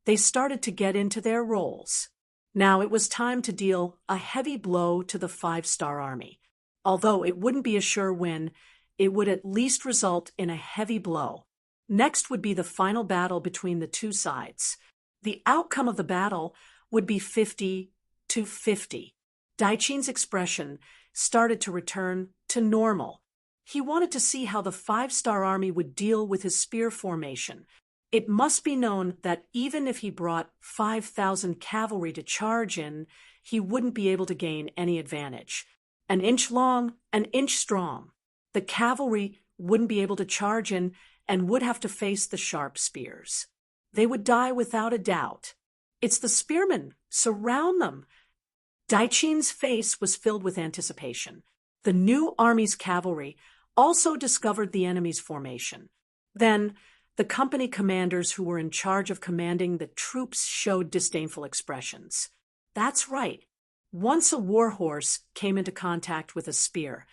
they started to get into their roles. Now it was time to deal a heavy blow to the five-star army. Although it wouldn't be a sure win, it would at least result in a heavy blow. Next would be the final battle between the two sides. The outcome of the battle would be 50-50. Daiqin's expression started to return to normal. He wanted to see how the five-star army would deal with his spear formation. It must be known that even if he brought 5,000 cavalry to charge in, he wouldn't be able to gain any advantage. An inch long, an inch strong. The cavalry wouldn't be able to charge in and would have to face the sharp spears. They would die without a doubt. It's the spearmen! Surround them! Daiqin's face was filled with anticipation. The new army's cavalry also discovered the enemy's formation. Then, the company commanders who were in charge of commanding the troops showed disdainful expressions. That's right. Once a war horse came into contact with a spear,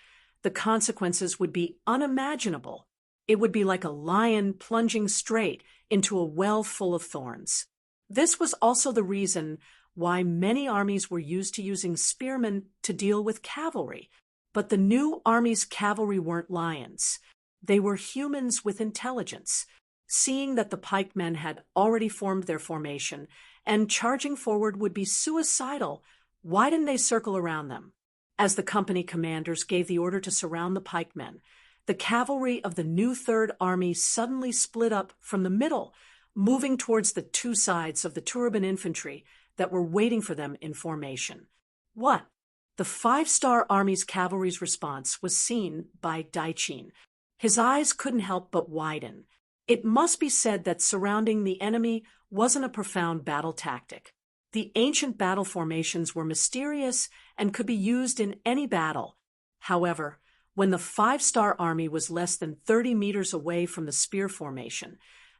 the consequences would be unimaginable. It would be like a lion plunging straight into a well full of thorns. This was also the reason why many armies were used to using spearmen to deal with cavalry. But the new army's cavalry weren't lions. They were humans with intelligence. Seeing that the pikemen had already formed their formation and charging forward would be suicidal, why didn't they circle around them? As the company commanders gave the order to surround the pikemen, the cavalry of the new Third Army suddenly split up from the middle, moving towards the two sides of the Turban infantry that were waiting for them in formation. What? The five-star army's cavalry's response was seen by Daiqin. His eyes couldn't help but widen. It must be said that surrounding the enemy wasn't a profound battle tactic. The ancient battle formations were mysterious and could be used in any battle. However, when the five-star army was less than 30 meters away from the spear formation,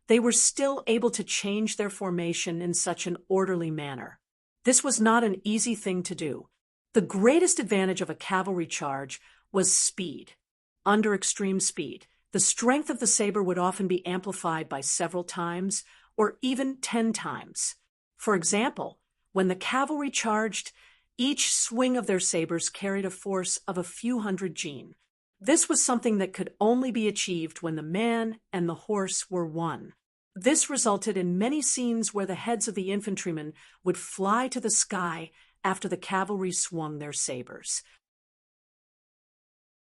they were still able to change their formation in such an orderly manner. This was not an easy thing to do. The greatest advantage of a cavalry charge was speed. Under extreme speed, the strength of the saber would often be amplified by several times, or even 10 times. For example, when the cavalry charged, each swing of their sabers carried a force of a few hundred jin. This was something that could only be achieved when the man and the horse were one. This resulted in many scenes where the heads of the infantrymen would fly to the sky after the cavalry swung their sabers.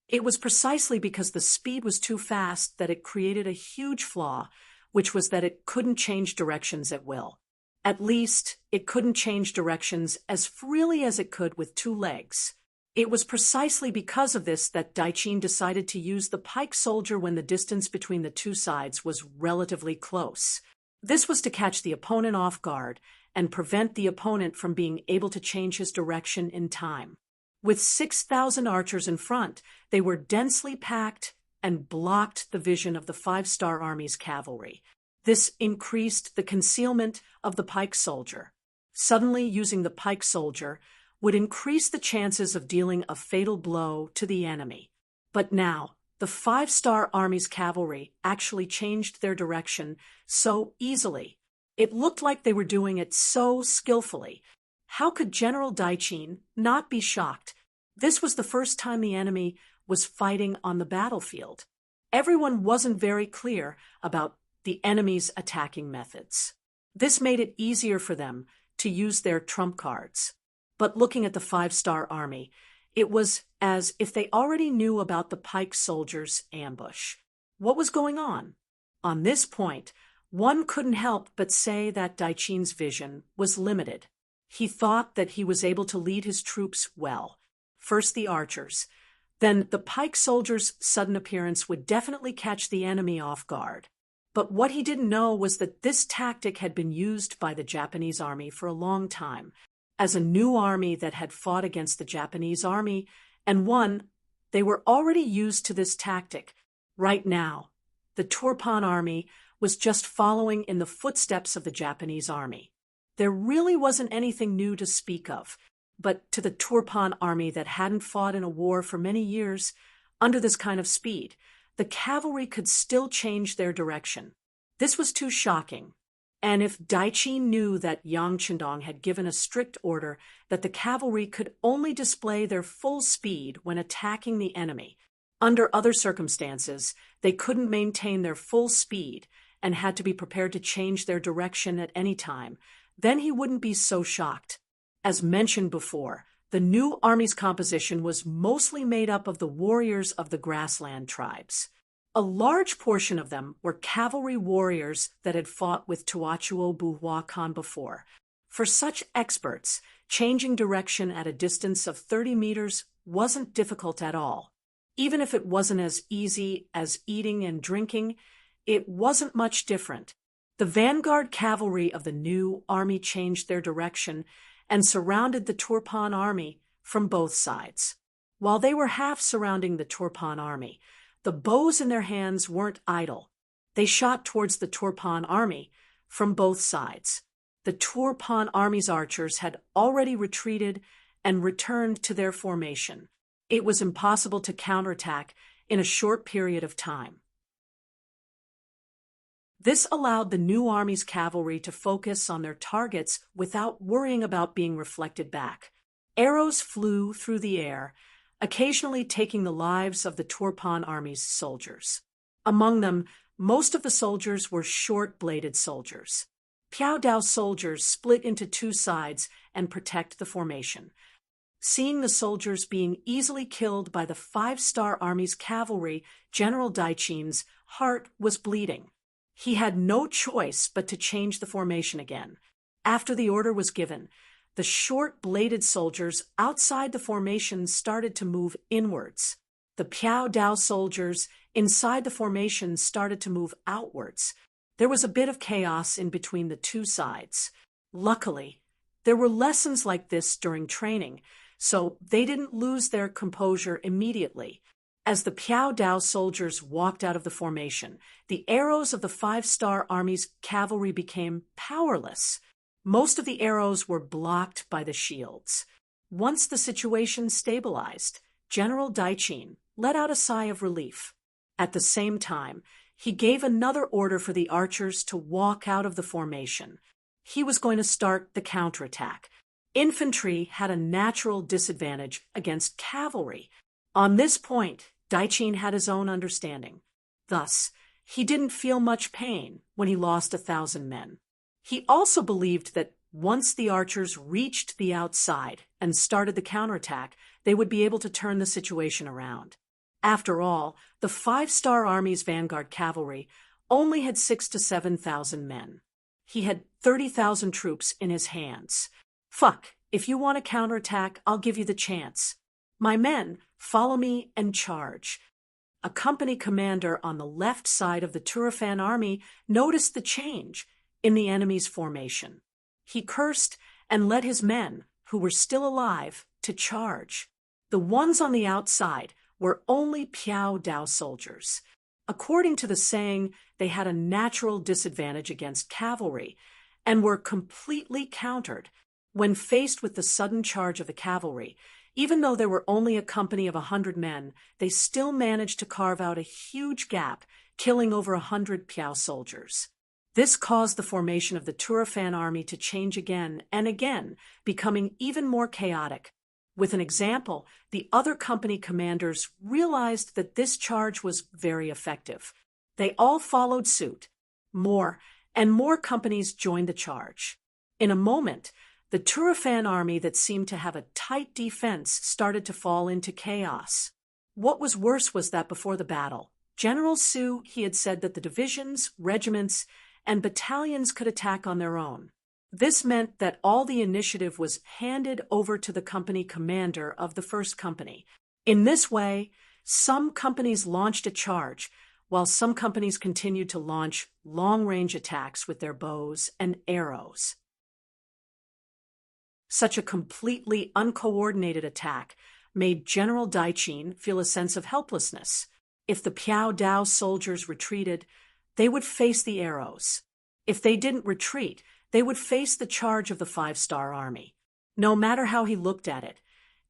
It was precisely because the speed was too fast that it created a huge flaw, which was that it couldn't change directions at will. At least, it couldn't change directions as freely as it could with two legs. It was precisely because of this that Daiqin decided to use the pike soldier when the distance between the two sides was relatively close. This was to catch the opponent off guard and prevent the opponent from being able to change his direction in time. With 6,000 archers in front, they were densely packed and blocked the vision of the five-star army's cavalry. This increased the concealment of the pike soldier. Suddenly using the pike soldier would increase the chances of dealing a fatal blow to the enemy. But now, the five-star army's cavalry actually changed their direction so easily. It looked like they were doing it so skillfully. How could General Daiqin not be shocked? This was the first time the enemy was fighting on the battlefield. Everyone wasn't very clear about the enemy's attacking methods. This made it easier for them to use their trump cards. But looking at the five-star army, it was as if they already knew about the pike soldiers' ambush. What was going on? On this point, one couldn't help but say that Daiqin's vision was limited. He thought that he was able to lead his troops well. First the archers. Then the pike soldiers' sudden appearance would definitely catch the enemy off guard. But what he didn't know was that this tactic had been used by the Japanese army for a long time. As a new army that had fought against the Japanese army And one, they were already used to this tactic. Right now, the Turpan army was just following in the footsteps of the Japanese army. There really wasn't anything new to speak of, but to the Turpan army that hadn't fought in a war for many years, under this kind of speed, the cavalry could still change their direction. This was too shocking. And if Daiqi knew that Yang Chendong had given a strict order that the cavalry could only display their full speed when attacking the enemy, under other circumstances, they couldn't maintain their full speed and had to be prepared to change their direction at any time, then he wouldn't be so shocked. As mentioned before, the new army's composition was mostly made up of the warriors of the grassland tribes. A large portion of them were cavalry warriors that had fought with Tuachuo Buhua Khan before. For such experts, changing direction at a distance of 30 meters wasn't difficult at all. Even if it wasn't as easy as eating and drinking, it wasn't much different. The vanguard cavalry of the new army changed their direction and surrounded the Turpan army from both sides. While they were half surrounding the Turpan army, the bows in their hands weren't idle. They shot towards the Turpan army from both sides. The Turpan army's archers had already retreated and returned to their formation. It was impossible to counterattack in a short period of time. This allowed the new army's cavalry to focus on their targets without worrying about being reflected back. Arrows flew through the air, occasionally taking the lives of the Turpan army's soldiers. Among them, most of the soldiers were short-bladed soldiers. Piao Dao soldiers split into two sides and protect the formation. Seeing the soldiers being easily killed by the 5-star army's cavalry, General Daiqin's heart was bleeding. He had no choice but to change the formation again. After the order was given, the short-bladed soldiers outside the formation started to move inwards. The Piao Dao soldiers inside the formation started to move outwards. There was a bit of chaos in between the two sides. Luckily, there were lessons like this during training, so they didn't lose their composure immediately. As the Piao Dao soldiers walked out of the formation, the arrows of the 5-star army's cavalry became powerless. Most of the arrows were blocked by the shields. Once the situation stabilized, General Daiqin let out a sigh of relief. At the same time, he gave another order for the archers to walk out of the formation. He was going to start the counterattack. Infantry had a natural disadvantage against cavalry. On this point, Daiqin had his own understanding. Thus, he didn't feel much pain when he lost 1,000 men. He also believed that once the archers reached the outside and started the counterattack, they would be able to turn the situation around. After all, the 5-star army's vanguard cavalry only had 6,000 to 7,000 men. He had 30,000 troops in his hands. Fuck, if you want to counterattack, I'll give you the chance. My men, follow me and charge. A company commander on the left side of the Turfan army noticed the change in the enemy's formation. He cursed and led his men, who were still alive, to charge. The ones on the outside were only Piao Dao soldiers. According to the saying, they had a natural disadvantage against cavalry and were completely countered. When faced with the sudden charge of the cavalry, even though there were only a company of 100 men, they still managed to carve out a huge gap, killing over 100 Piao soldiers. This caused the formation of the Turfan army to change again and again, becoming even more chaotic. With an example, the other company commanders realized that this charge was very effective. They all followed suit. More and more companies joined the charge. In a moment, the Turfan army that seemed to have a tight defense started to fall into chaos. What was worse was that before the battle, General Su, he had said that the divisions, regiments, and battalions could attack on their own. This meant that all the initiative was handed over to the company commander of the first company. In this way, some companies launched a charge, while some companies continued to launch long-range attacks with their bows and arrows. Such a completely uncoordinated attack made General Daiqin feel a sense of helplessness. If the Piao Dao soldiers retreated, they would face the arrows. If they didn't retreat, they would face the charge of the five-star army. No matter how he looked at it,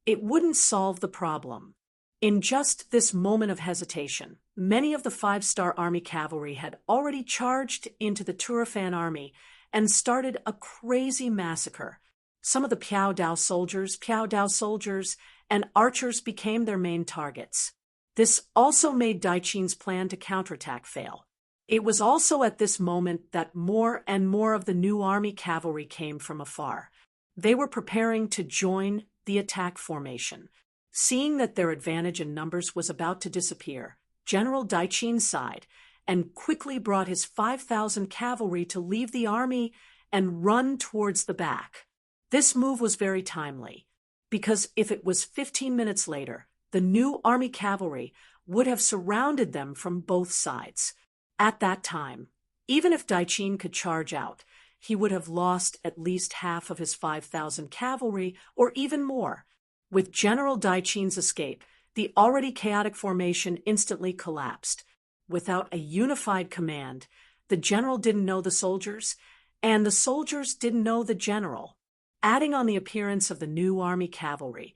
it wouldn't solve the problem. In just this moment of hesitation, many of the five-star army cavalry had already charged into the Turfan army and started a crazy massacre. Some of the Piao Dao soldiers, and archers became their main targets. This also made Daiqin's plan to counterattack fail. It was also at this moment that more and more of the new army cavalry came from afar. They were preparing to join the attack formation. Seeing that their advantage in numbers was about to disappear, General Daiqin sighed and quickly brought his 5,000 cavalry to leave the army and run towards the back. This move was very timely, because if it was 15 minutes later, the new army cavalry would have surrounded them from both sides. At that time, even if Daiqin could charge out, he would have lost at least half of his 5,000 cavalry or even more. With General Daiqin's escape, the already chaotic formation instantly collapsed. Without a unified command, the general didn't know the soldiers, and the soldiers didn't know the general. Adding on the appearance of the new army cavalry,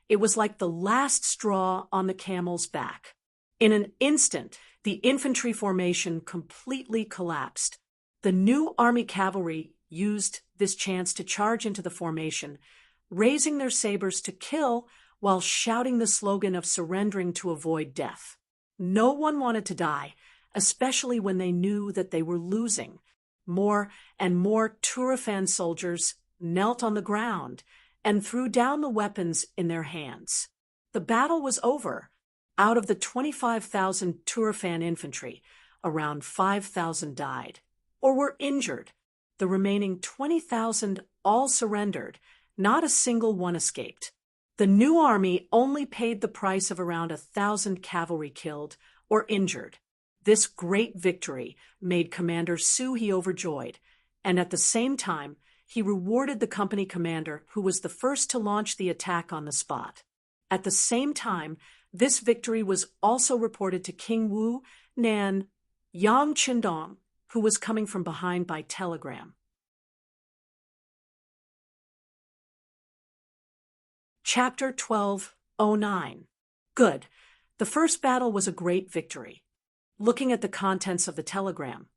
it was like the last straw on the camel's back. In an instant, the infantry formation completely collapsed. The new army cavalry used this chance to charge into the formation, raising their sabers to kill while shouting the slogan of surrendering to avoid death. No one wanted to die, especially when they knew that they were losing. More and more Turfan soldiers knelt on the ground and threw down the weapons in their hands. The battle was over. Out of the 25,000 Turfan infantry, around 5,000 died or were injured. The remaining 20,000 all surrendered. Not a single one escaped. The new army only paid the price of around 1,000 cavalry killed or injured. This great victory made Commander Su He overjoyed, and at the same time, he rewarded the company commander who was the first to launch the attack on the spot. At the same time, this victory was also reported to King Wu Nan Yang Qindong, who was coming from behind by telegram. Chapter 12:09. Good. The first battle was a great victory. Looking at the contents of the telegram,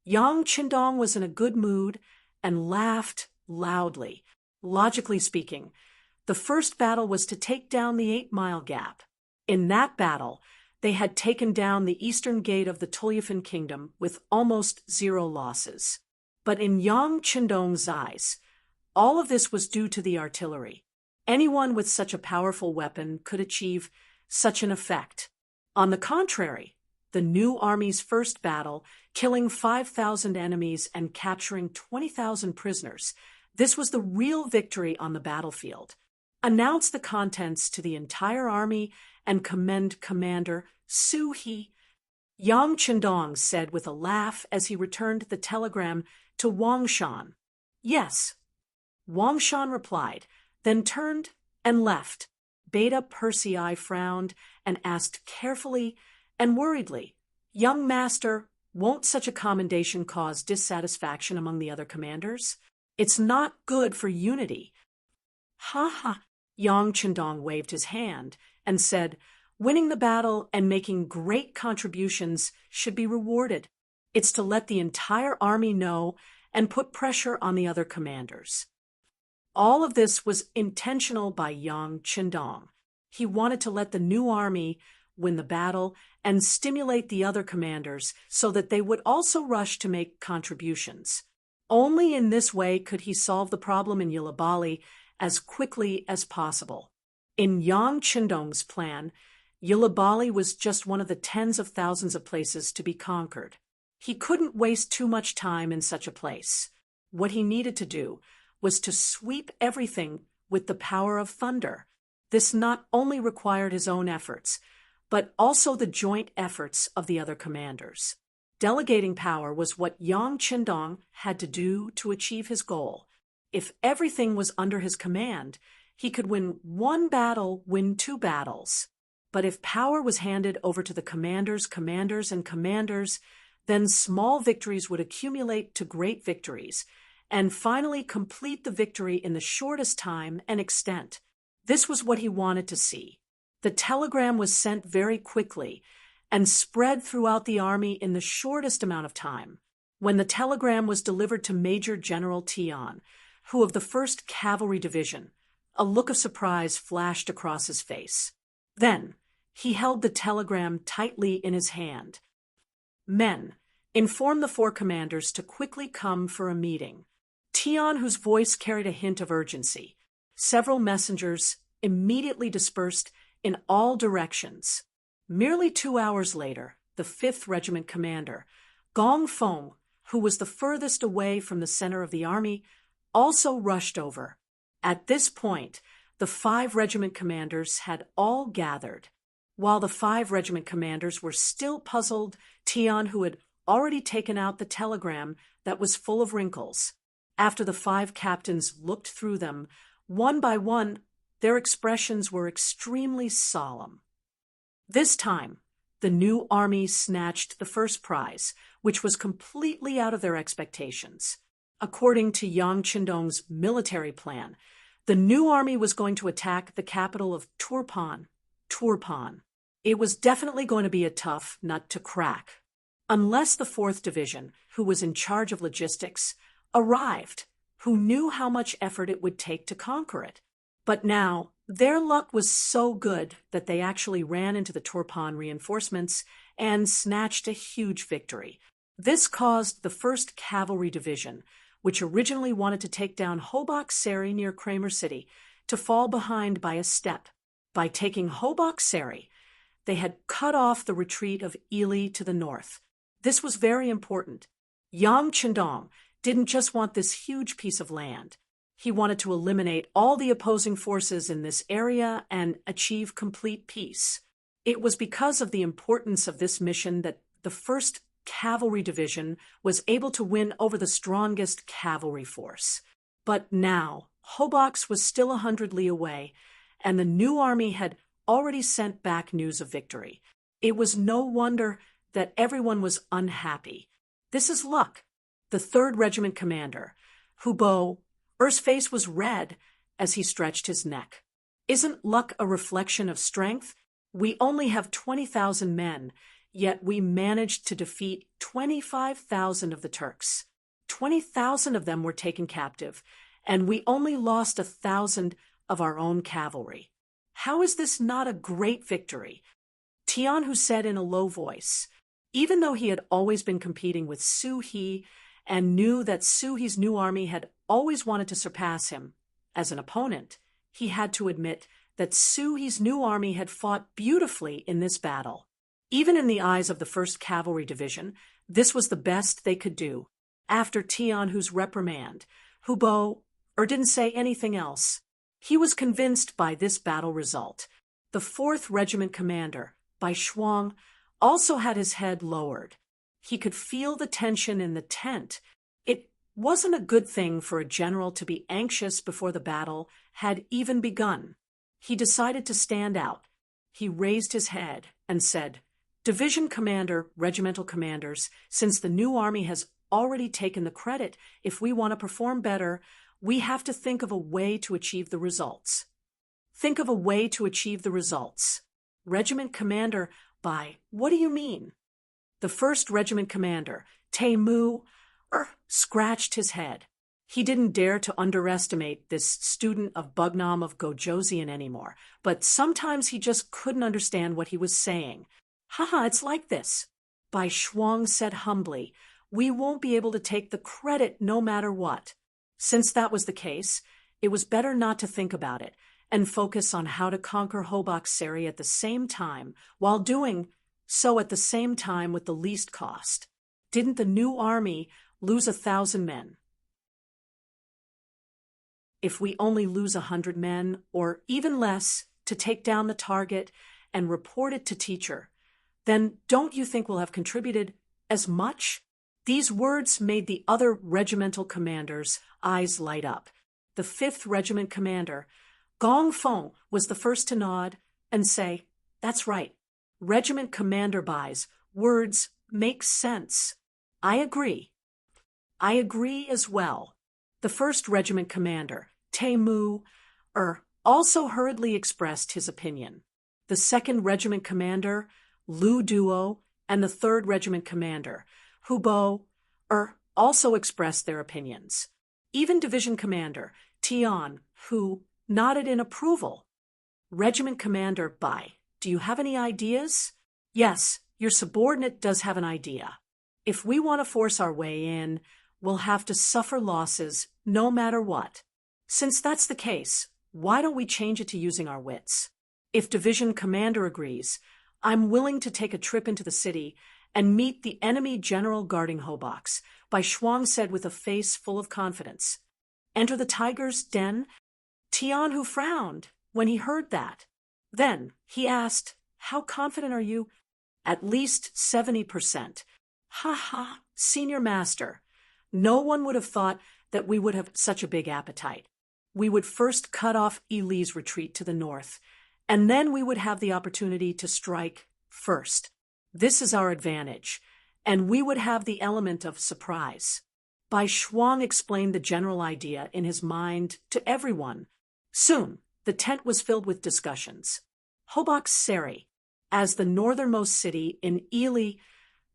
Yang Qindong was in a good mood and laughed loudly. Logically speaking, the first battle was to take down the 8-mile gap. In that battle, they had taken down the eastern gate of the Tulyafan kingdom with almost 0 losses. But in Yang Qindong's eyes, all of this was due to the artillery. Anyone with such a powerful weapon could achieve such an effect. On the contrary, the new army's first battle, killing 5,000 enemies and capturing 20,000 prisoners, this was the real victory on the battlefield. Announce the contents to the entire army and commend Commander Su He. Yang Qindong said with a laugh as he returned the telegram to Wang Shan. Yes. Wang Shan replied, then turned and left. Beta Persei frowned and asked carefully and worriedly, Young master, won't such a commendation cause dissatisfaction among the other commanders? It's not good for unity. Ha ha! Yang Qindong waved his hand and said, winning the battle and making great contributions should be rewarded. It's to let the entire army know and put pressure on the other commanders. All of this was intentional by Yang Qindong. He wanted to let the new army win the battle and stimulate the other commanders so that they would also rush to make contributions. Only in this way could he solve the problem in Yilabali as quickly as possible. In Yang Qindong's plan, Yilabali was just one of the tens of thousands of places to be conquered. He couldn't waste too much time in such a place. What he needed to do was to sweep everything with the power of thunder. This not only required his own efforts, but also the joint efforts of the other commanders. Delegating power was what Yang Qindong had to do to achieve his goal. If everything was under his command, He could win one battle, win two battles. But if power was handed over to the commanders, then small victories would accumulate to great victories, and finally complete the victory in the shortest time and extent. This was what he wanted to see. The telegram was sent very quickly and spread throughout the army in the shortest amount of time. When the telegram was delivered to Major General Tian, who of the 1st Cavalry Division, a look of surprise flashed across his face. Then, he held the telegram tightly in his hand. Men, inform the 4 commanders to quickly come for a meeting. Tian, whose voice carried a hint of urgency. Several messengers immediately dispersed in all directions. Merely 2 hours later, the 5th Regiment commander, Gong Feng, who was the furthest away from the center of the army, also rushed over. At this point, the 5 regiment commanders had all gathered. While the 5 regiment commanders were still puzzled, Tian, who had already taken out the telegram that was full of wrinkles. After the 5 captains looked through them, one by one, their expressions were extremely solemn. This time, the new army snatched the first prize, which was completely out of their expectations. According to Yang Qindong's military plan, the new army was going to attack the capital of Turpan. It was definitely going to be a tough nut to crack. Unless the 4th Division, who was in charge of logistics, arrived, who knew how much effort it would take to conquer it. But now, their luck was so good that they actually ran into the Turpan reinforcements and snatched a huge victory. This caused the 1st Cavalry Division, which originally wanted to take down Hobak Seri near Kramer City, to fall behind by a step. By taking Hobak Seri, they had cut off the retreat of Ili to the north. This was very important. Yang Qindong didn't just want this huge piece of land. He wanted to eliminate all the opposing forces in this area and achieve complete peace. It was because of the importance of this mission that the 1st Cavalry Division was able to win over the strongest cavalry force. But now, Hobaks was still 100 li away, and the new army had already sent back news of victory. It was no wonder that everyone was unhappy. This is luck. The 3rd Regiment commander, Hubo, Er's face was red as he stretched his neck. Isn't luck a reflection of strength? We only have 20,000 men, yet we managed to defeat 25,000 of the Turks. 20,000 of them were taken captive, and we only lost 1,000 of our own cavalry. How is this not a great victory? Tian, who said in a low voice, even though he had always been competing with Su He and knew that Su He's new army had always wanted to surpass him as an opponent, he had to admit that Su He's new army had fought beautifully in this battle. Even in the eyes of the 1st Cavalry Division, this was the best they could do. After Tian Hu's reprimand, Hubo didn't say anything else. He was convinced by this battle result. The 4th Regiment commander, Bai Shuang, also had his head lowered. He could feel the tension in the tent. It wasn't a good thing for a general to be anxious before the battle had even begun. He decided to stand out. He raised his head and said, "Division commander, regimental commanders, since the new army has already taken the credit, if we want to perform better, we have to think of a way to achieve the results." Think of a way to achieve the results. Regiment commander, Bai, what do you mean? The 1st Regiment commander, Tai Mu, scratched his head. He didn't dare to underestimate this student of Bugnam of Gojoseon anymore, but sometimes he just couldn't understand what he was saying. Haha, it's like this. Bai Shuang said humbly, "We won't be able to take the credit no matter what." Since that was the case, it was better not to think about it and focus on how to conquer Hobak Seri at the same time, while doing so at the same time with the least cost. Didn't the new army lose 1,000 men? If we only lose 100 men, or even less, to take down the target and report it to teacher, then don't you think we'll have contributed as much? These words made the other regimental commanders' eyes light up. The 5th Regiment commander, Gong Feng was the first to nod and say, "That's right. Regiment commander buys. Words make sense. I agree. I agree as well." The first regiment commander, Mu also hurriedly expressed his opinion. The second regiment commander, Lu Duo, and the third regiment commander, Hubo, also expressed their opinions. Even division commander, Tian, who nodded in approval. Regiment commander Bai, do you have any ideas? Yes, your subordinate does have an idea. If we want to force our way in, we'll have to suffer losses no matter what. Since that's the case, why don't we change it to using our wits? If division commander agrees, I'm willing to take a trip into the city and meet the enemy general guarding Hobox, Bai Shuang said with a face full of confidence. Enter the tiger's den? Tian Hu frowned when he heard that. Then he asked, "How confident are you?" "At least 70%. Ha ha, senior master. No one would have thought that we would have such a big appetite. We would first cut off Yili's retreat to the north, and then we would have the opportunity to strike first. This is our advantage, and we would have the element of surprise." Bai Shuang explained the general idea in his mind to everyone. Soon, the tent was filled with discussions. Hobox Seri, as the northernmost city in Yili,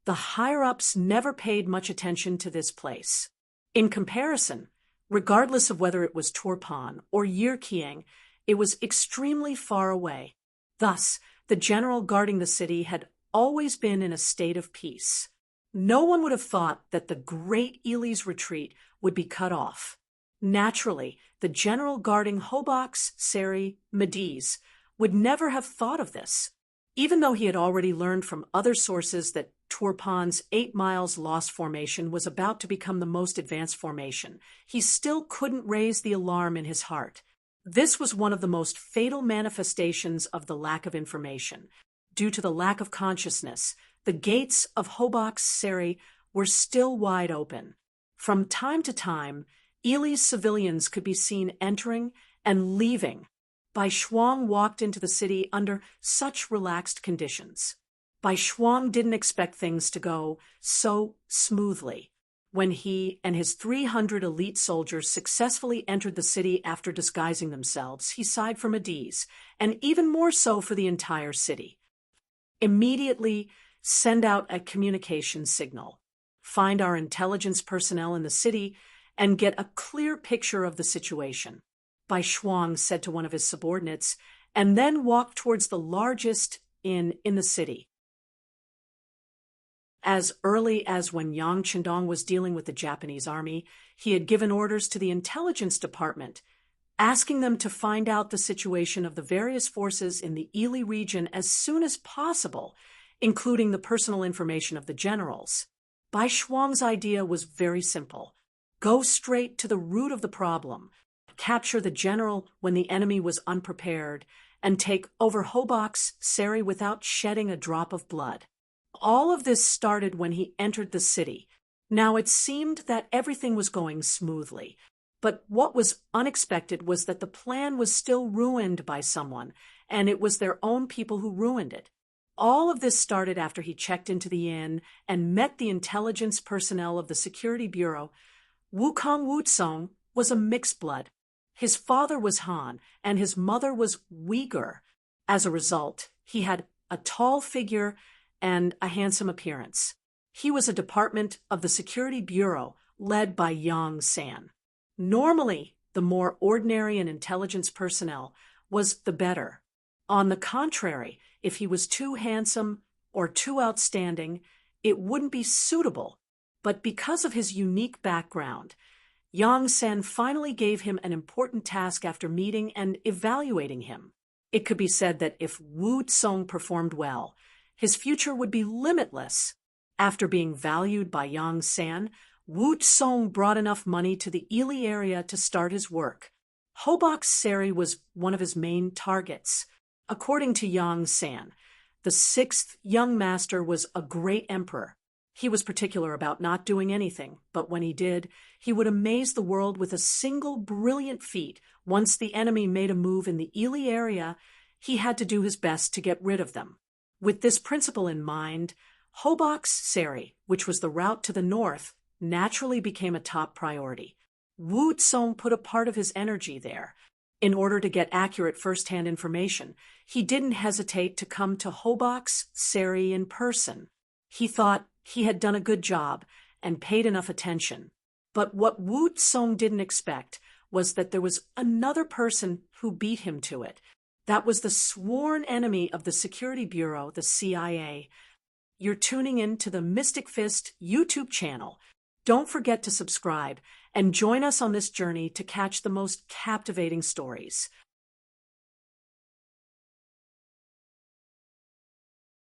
the higher-ups never paid much attention to this place. In comparison, regardless of whether it was Turpan or Yirkiang, it was extremely far away. Thus, the general guarding the city had always been in a state of peace. No one would have thought that the great Yili's retreat would be cut off. Naturally, the general guarding Hobox, Seri, Mediz would never have thought of this. Even though he had already learned from other sources that Turpan's 8 miles lost formation was about to become the most advanced formation, he still couldn't raise the alarm in his heart. This was one of the most fatal manifestations of the lack of information. Due to the lack of consciousness, the gates of Hobox Seri were still wide open. From time to time, Yili's civilians could be seen entering and leaving. Bai Shuang walked into the city under such relaxed conditions. Bai Shuang didn't expect things to go so smoothly. When he and his 300 elite soldiers successfully entered the city after disguising themselves, he sighed for Mediz, and even more so for the entire city. Immediately send out a communication signal. Find our intelligence personnel in the city and get a clear picture of the situation, Bai Shuang said to one of his subordinates, and then walked towards the largest inn in the city. As early as when Yang Qindong was dealing with the Japanese army, he had given orders to the intelligence department, asking them to find out the situation of the various forces in the Yili region as soon as possible, including the personal information of the generals. Bai Shuang's idea was very simple. Go straight to the root of the problem, capture the general when the enemy was unprepared, and take over Hobox Seri without shedding a drop of blood. All of this started when he entered the city. Now it seemed that everything was going smoothly, but what was unexpected was that the plan was still ruined by someone, and it was their own people who ruined it. All of this started after he checked into the inn and met the intelligence personnel of the Security Bureau. Wukong Wutsong was a mixed blood. His father was Han, and his mother was Uyghur. As a result, he had a tall figure and a handsome appearance. He was a department of the Security Bureau led by Yang San. Normally, the more ordinary and intelligence personnel was the better. On the contrary, if he was too handsome or too outstanding, it wouldn't be suitable. But because of his unique background, Yang San finally gave him an important task after meeting and evaluating him. It could be said that if Wu Tsong performed well, his future would be limitless. After being valued by Yang San, Wu Tsong brought enough money to the Yili area to start his work. Hobox Seri was one of his main targets. According to Yang San, the 6th young master was a great emperor. He was particular about not doing anything, but when he did, he would amaze the world with a single brilliant feat. Once the enemy made a move in the Ely area, he had to do his best to get rid of them. With this principle in mind, Hobok's Seri, which was the route to the north, naturally became a top priority. Wu Tsong put a part of his energy there. In order to get accurate first-hand information, he didn't hesitate to come to Hobok's Seri in person. He thought he had done a good job and paid enough attention. But what Wu Tsong didn't expect was that there was another person who beat him to it. That was the sworn enemy of the Security Bureau, the CIA. You're tuning in to the Mystic Fist YouTube channel. Don't forget to subscribe and join us on this journey to catch the most captivating stories.